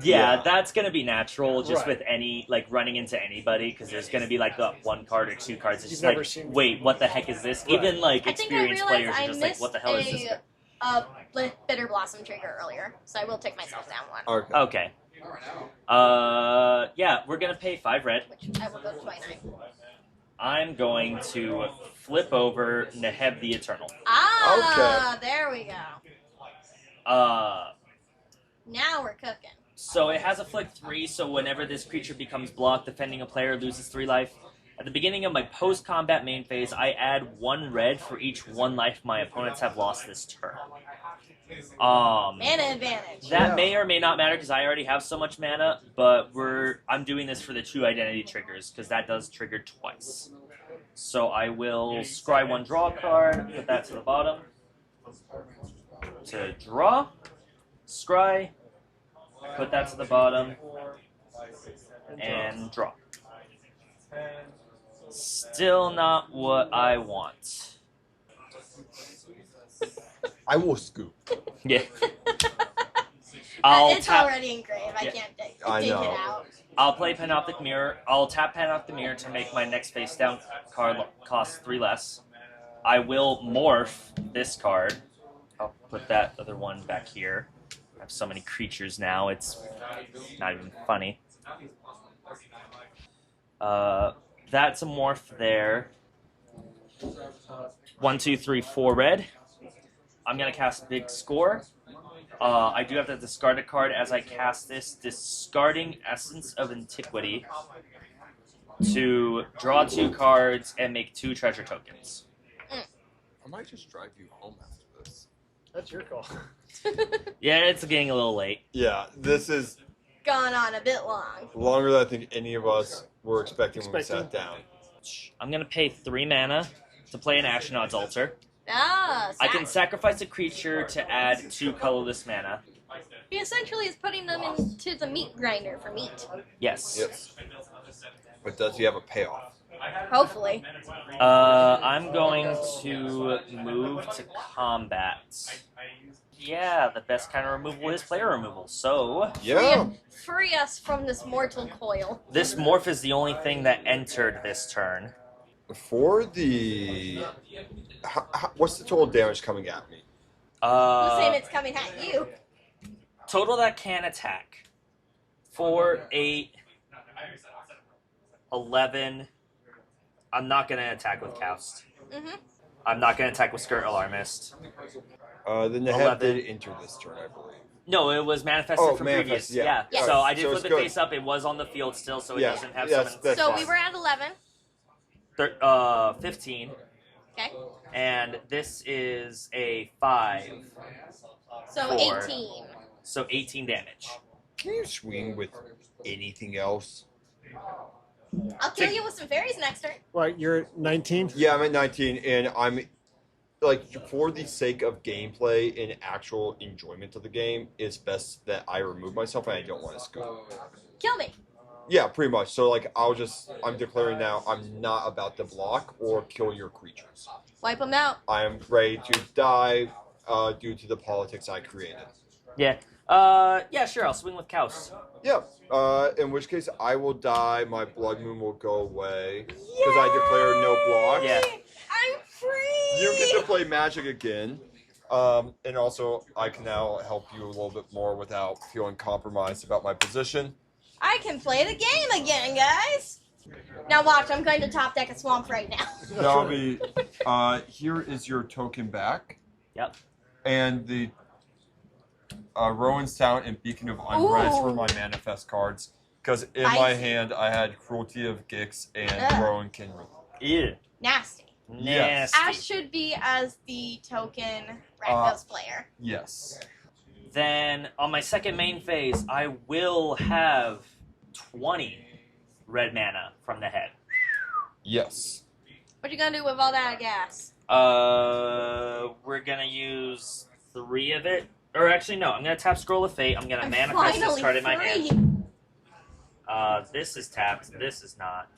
Yeah, Yeah. that's gonna be natural just Right. with any like running into anybody because there's gonna be like the one card or two cards. It's You've just never like, seen wait, what the heck is this? Right. Even like I think I experienced realized players I are just like, missed what the hell is this? Bitter Blossom trigger earlier, so I will take myself down one, Okay. Okay. Yeah, we're gonna pay 5 red. which I will go to 29. I'm going to flip over Neheb the Eternal. Ah, there we go. Now we're cooking. So it has a flick 3, so whenever this creature becomes blocked, defending a player loses 3 life. At the beginning of my post-combat main phase, I add 1 red for each 1 life my opponents have lost this turn. Mana advantage. That may or may not matter because I already have so much mana, but I'm doing this for the 2 identity triggers because that does trigger twice. So I will scry 1 draw card, put that to the bottom. To draw, scry, put that to the bottom, and draw. Still not what I want. I will scoop. Yeah. It's already engraved. I Yeah. can't take I it know. out. I'll play Panoptic Mirror. I'll tap Panoptic Mirror to make my next face down card cost 3 less. I will morph this card. I'll put that other one back here. I have so many creatures now, it's not even funny. That's a morph there. 1, 2, 3, 4 red. I'm gonna cast Big Score. I do have to discard a card as I cast this, discarding Essence of Antiquity to draw 2 cards and make 2 treasure tokens. I might just drive you home after this. That's your call. Yeah, it's getting a little late. Yeah, this is Gone on a bit long. longer than I think any of us were expecting when we sat down. I'm gonna pay 3 mana to play an Astronaut's Altar. Ah, I can sack. sacrifice a creature to add 2 colorless mana. He essentially is putting them into the meat grinder for meat. Yes. Yes. But does he have a payoff? Hopefully. I'm going to move to combat. Yeah, the best kind of removal is player removal. So Yeah. Free us from this mortal coil. this morph is the only thing that entered this turn. For the... what's the total damage coming at me? Who's saying it's coming at you? Total that can attack. 4, 8, 11. I'm not going to attack with Kaust. Mm-hmm. I'm not going to attack with Skirt Alarmist. The Neheb 11. did enter this turn, I believe. No, it was manifested Oh, from manifest, previous. yeah. Yes. So I did So flip it's it good. face up. It was on the field still, so it Yeah, doesn't have yes, summon. that's So fine. we were at 11. 15. Okay. And this is a 5. So 4. 18. So 18 damage. Can you swing with anything else? I'll kill you with some fairies next turn. Right, you're at 19? Yeah, I'm at 19, and I'm... Like, for the sake of gameplay and actual enjoyment of the game, it's best that I remove myself, and I don't want to scope. Kill me. Yeah, pretty much. So like I'm declaring now I'm not about to block or kill your creatures. Wipe them out. I am ready to die due to the politics I created. Yeah. Yeah, sure. I'll swing with Kaust. Yeah. In which case I will die. My blood moon will go away because I declare no blocks. Yeah. I'm free. You get to play Magic again. And also I can now help you a little bit more without feeling compromised about my position. I can play the game again, guys. Now watch, I'm going to top deck a swamp right now. That'll be. Here is your token back. Yep. And the Rowan's Town and Beacon of Unrest Ooh. were my manifest cards. Because in I my see. hand, I had Cruelty of Gix and Ugh. Rowan Kinry. Ew. Nasty. Yes. Nasty. Ash should be as the token Rakdos player. Yes. Then on my second main phase, I will have 20 red mana from the head. Yes. What you gonna do with all that gas? We're gonna use 3 of it. Or actually, no, I'm gonna tap Scroll of Fate. I'm gonna manifest this card in my hand. This is tapped. This is not.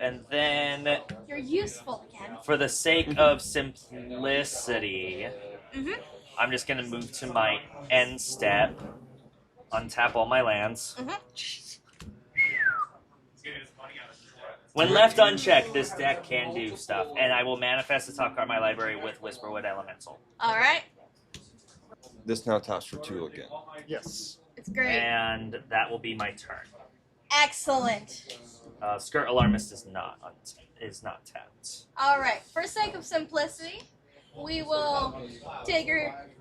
And then, You're useful again. for the sake of simplicity, Mm-hmm. I'm just gonna move to my end step, untap all my lands. Mm-hmm. When left unchecked, this deck can do stuff, and I will manifest the top card of my library with Whisperwood Elemental. All right. This now taps for 2 again. Yes. It's great. And that will be my turn. Excellent. Skirt Alarmist is not tapped. All right. For sake of simplicity, we will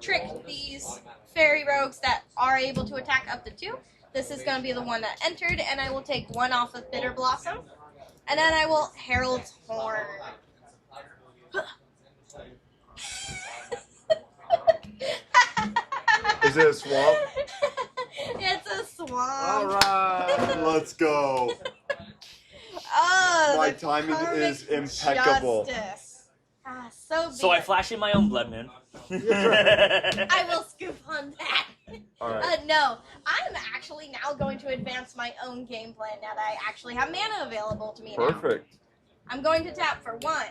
trick these fairy rogues that are able to attack up to 2. This is going to be the one that entered, and I will take 1 off of Bitter Blossom. And then I will Herald's Horn. Is it a swamp? It's a swamp. All right. Let's go. Oh, My the timing karmic is impeccable. Justice. Ah, so be So I it. flash in my own Blood Moon. I will scoop on that. All right. No, I'm actually now going to advance my own game plan now that I actually have mana available to me now. Perfect. I'm going to tap for 1,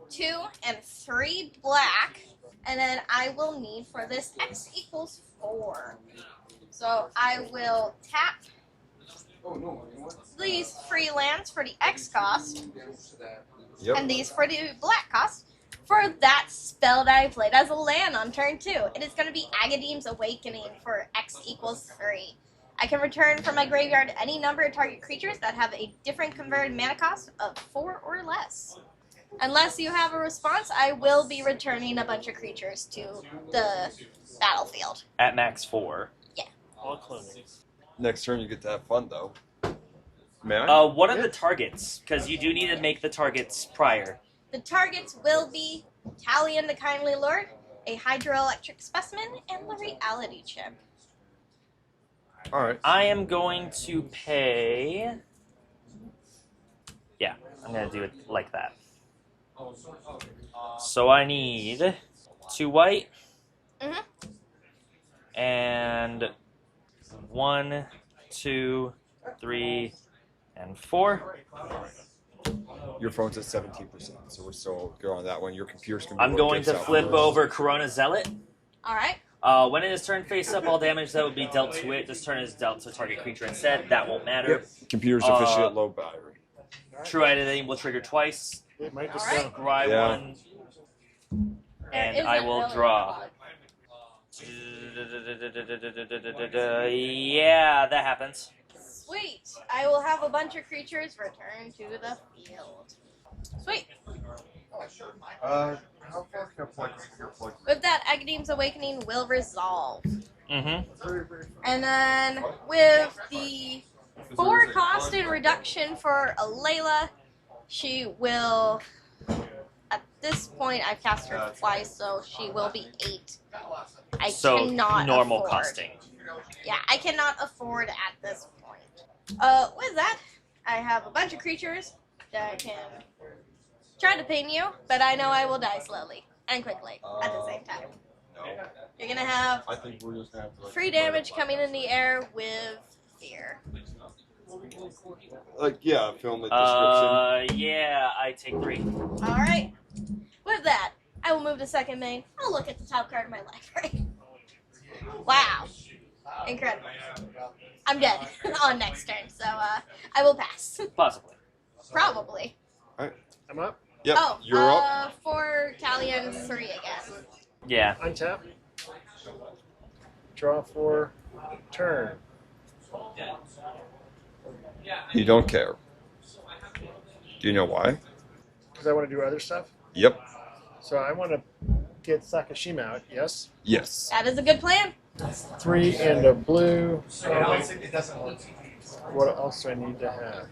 2, and 3 black, and then I will need for this X equals 4. So I will tap these free lands for the X cost, Yep. and these for the black cost, for that spell that I played as a land on turn 2. It is going to be Agadeem's Awakening for X equals 3. I can return from my graveyard any number of target creatures that have a different converted mana cost of 4 or less. Unless you have a response, I will be returning a bunch of creatures to the battlefield. At max 4. All clones. Next turn you get to have fun though. May I? What are the targets? Because you do need to make the targets prior. The targets will be Talion the Kindly Lord, a Hydroelectric Specimen, and the Reality Chip. All right. I am going to pay... Yeah, I'm going to do it like that. So I need 2 white. Mhm. And 1, 2, 3, and 4. Your phone's at 17%, so we're still good on that one. Your computer's gonna be I'm what going gets to out flip first. over Corona Zealot. Alright. When it is turned face up, all damage that would be dealt to it this turn is dealt to a target creature instead. That won't matter. Yep. Computer's officially at low battery. True Identity will trigger twice. It might just Alright. go. Dry Yeah. 1. There And isn't I will really draw. Yeah, that happens. Sweet. I will have a bunch of creatures return to the field. Sweet. How far can I plug your plug? With that, Agadeem's Awakening will resolve. Mm-hmm. And then with the 4 cost and reduction for Alela, she will, at this point, I've cast her twice, so she will be 8. I So cannot normal afford. costing. Yeah, I cannot afford at this point. With that, I have a bunch of creatures that can try to ping you, but I know I will die slowly and quickly at the same time. You're gonna have I think we're just gonna have to like, 3 damage coming in the air with fear. Like yeah, film the description. Yeah, I take 3. Alright. With that, I will move to second main. I'll look at the top card of my library. Wow. Incredible. I'm dead on next turn, so I will pass. Possibly. Probably. I'm up. Yep, Oh, you're up. 4 Talion 3 again. Yeah. Untap. Draw for turn. You don't care. Do you know why? Because I want to do other stuff. Yep. So I want to get Sakashima out. Yes. Yes. That is a good plan. 3 and a blue. What else do I need to have?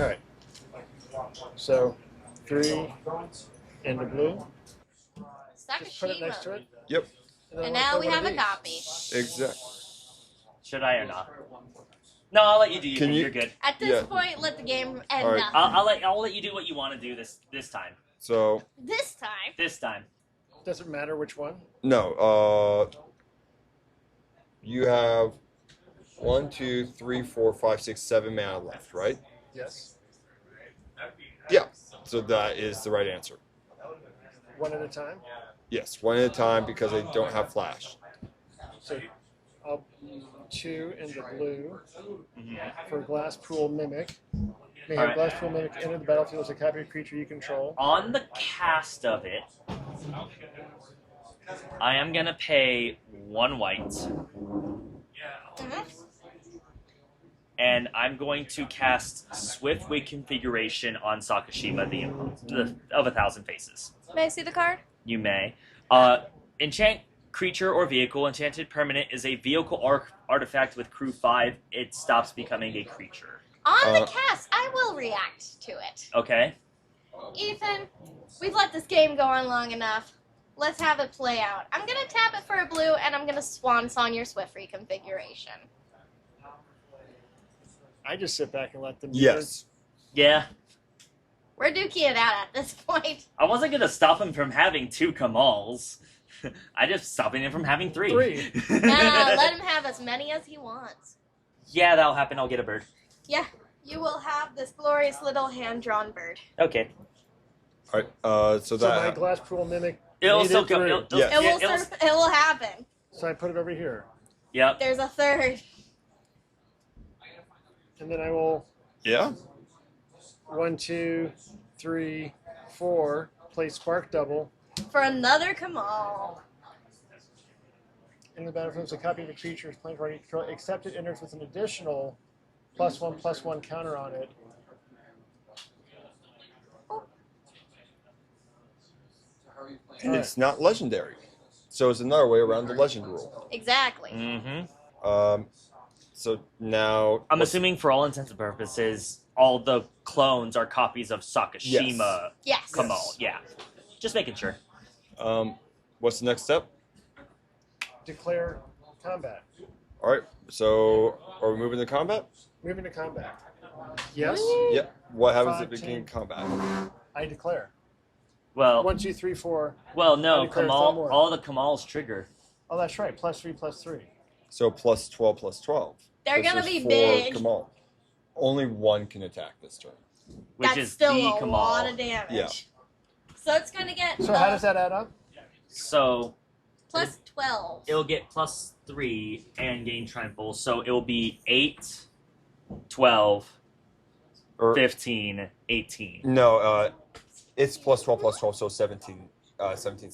All right. So 3 and a blue. Just put it next to Sakashima. it. Yep. then And I'll now put we one have of a these. copy. Exactly. Should I or not? No, I'll let you do your Can thing. you- You're good. At this Yeah. point, let the game end All right. now. I'll let you do what you want to do this time. So This time. This time. Doesn't matter which one. no. You have 1, 2, 3, 4, 5, 6, 7 mana left, right? Yes. Yeah. So that is the right answer. One at a time. Yes, one at a time because I don't have flash. So I'll 2 in the blue Mm-hmm. for Glass Pool Mimic. May have Alright. Glass Pool Mimic enter the battlefield as a copy of creature you control. On the cast of it, I am gonna pay 1 white, Mhm. and I'm going to cast Swift Wig Configuration on Sakashima, the of 1,000 Faces. May I see the card? You may. Enchant creature or vehicle. Enchanted permanent is a vehicle artifact with crew 5. It stops becoming a creature. On the cast, I will react to it. Okay? Ethan, we've let this game go on long enough. Let's have it play out. I'm going to tap it for a blue, and I'm going to Swan Song your Swift reconfiguration. I just sit back and let them. Yes. Yeah. We're duking it out at this point. I wasn't going to stop him from having 2 Kamals. I just stopping him from having 3. 3. No, let him have as many as he wants. Yeah, that'll happen. I'll get a bird. Yeah, you will have this glorious little hand-drawn bird. Okay. All right. So So my that. Glass Pool Mimic. It'll made still it go. through. Yeah. It will happen. So I put it over here, Yep. There's a third. and then I will Yeah. 1, 2, 3, 4. Play Spark Double. For another Kamal. In the battlefield as a copy of a creature's playing card you control, except it enters with an additional +1/+1 counter on it. And it's not legendary. So it's another way around the legend rule. Exactly. Mm-hmm. So now. I'm assuming for all intents and purposes, all the clones are copies of Sakashima Yes. Kamal. Yeah. Just making sure. What's the next step? Declare combat. All right. So are we moving to combat? Moving to combat. Yes. Yep. What happens at 5, the beginning of combat? I declare. Well, 1, 2, 3, 4. well, I no, declare Kamal. more. All the Kamals trigger. Oh, that's right. +3/+3. So +12/+12. They're This gonna is be for big. Kamal. Only one can attack this turn. Which That's is still the a Kamal. lot of damage. Yeah. So it's gonna get So how does that add up? So plus 12. it'll get +3 and gain trample. So it'll be 8, 12, Or 15, 18. no, it's +12/+12, so 17. 17.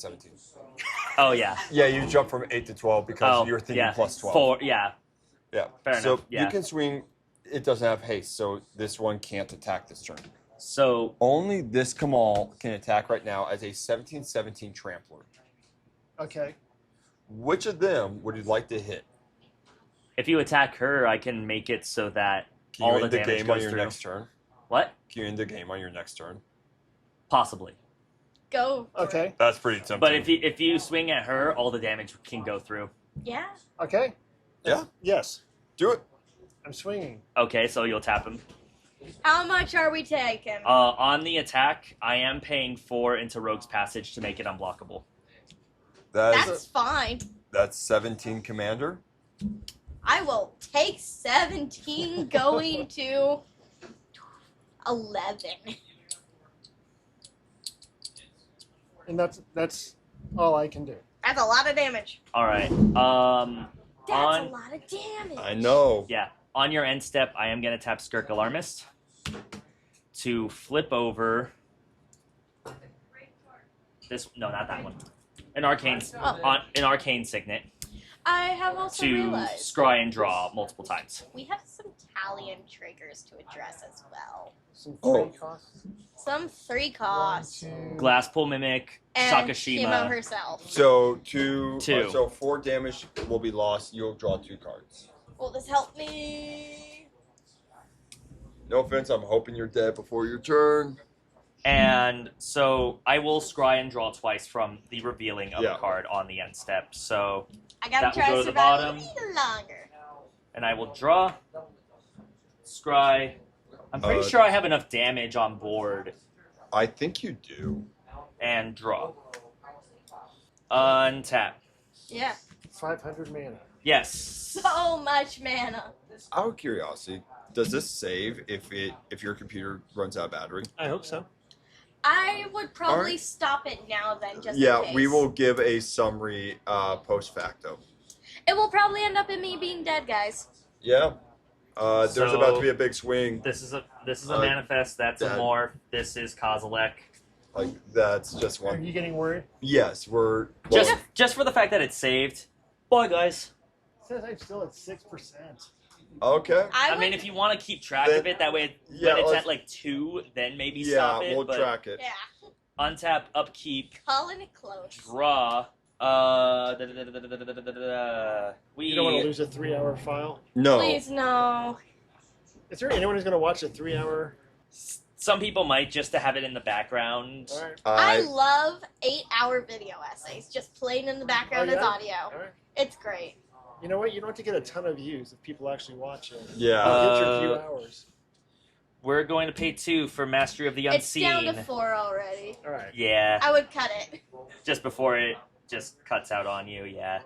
Oh yeah. Yeah, you jump from 8 to 12 because you're thinking yeah. +12. 4. Yeah. Yeah. Fair so enough, yeah. you can swing. It doesn't have haste, so this one can't attack this turn. So Only this Kamal can attack right now as a 17/17 trampler. Okay. Which of them would you like to hit? if you attack her, I can make it so that Can you all the end the damage game on goes your through. next turn? What? Can you end the game on your next turn? Possibly. Go. Okay. That's pretty tempting. But if you swing at her, all the damage can go through. Yeah. Okay. Yeah. Yes. Do it. I'm swinging. Okay, so you'll tap him. How much are we taking? On the attack, I am paying 4 into Rogue's Passage to make it unblockable. That's fine. That's 17 Commander. I will take 17 going to 11. And that's all I can do. That's a lot of damage. All right. That's On a lot of damage. I know. yeah, on your end step, I am gonna tap Skirk Alarmist to flip over this. No, not that one. An arcane signet I have also to realized scry and draw multiple times. we have some Talion triggers to address as well. Some Oh. free costs. Some 3 costs. 1, 2. Glasspool Mimic, And Sakashima. Shimo herself. So Two. so 4 damage will be lost. You'll draw 2 cards. Will this help me? No offense, I'm hoping you're dead before your turn. And so I will scry and draw twice from the revealing of Yeah. a card on the end step. So, I gotta That will try go to to the survive bottom. a little longer. and I will draw, scry. I'm pretty sure I have enough damage on board, I think you do. and draw. Untap. Yeah. 500 mana. Yes. So much mana. Out of curiosity, does this save if your computer runs out of battery? I hope so. I would probably Alright. stop it now then, just in Yeah, case. we will give a summary post facto. It will probably end up in me being dead, guys. Yeah. There's So- about to be a big swing. This is a Uh, manifest. That's a that- morph. This is Kozilek. Like that's just Are one. you getting worried? Yes, we're well, Just for the fact that it's saved. Bye, guys. It says I'm still at 6%. okay. I I mean, would- if you want to keep track Then- of it, that way Yeah, when it's let's- at like 2, then maybe Yeah, stop it. we'll but track it. Yeah. untap, upkeep, Calling it close. draw. We You don't want to lose a 3-hour file. No. Please, no. Is there anyone who's going to watch a 3-hour? Some people might just to have it in the background. All right. I I love 8-hour video essays just playing in the background Oh, as yeah? audio. All right. It's great. You know what? You don't have to get a ton of views if people actually watch it. yeah. Get your few hours. We're going to pay 2 for Mastery of the It's down Unseen. to 4 already. All right. Yeah, I would cut it. just before it just cuts out on you. Yeah.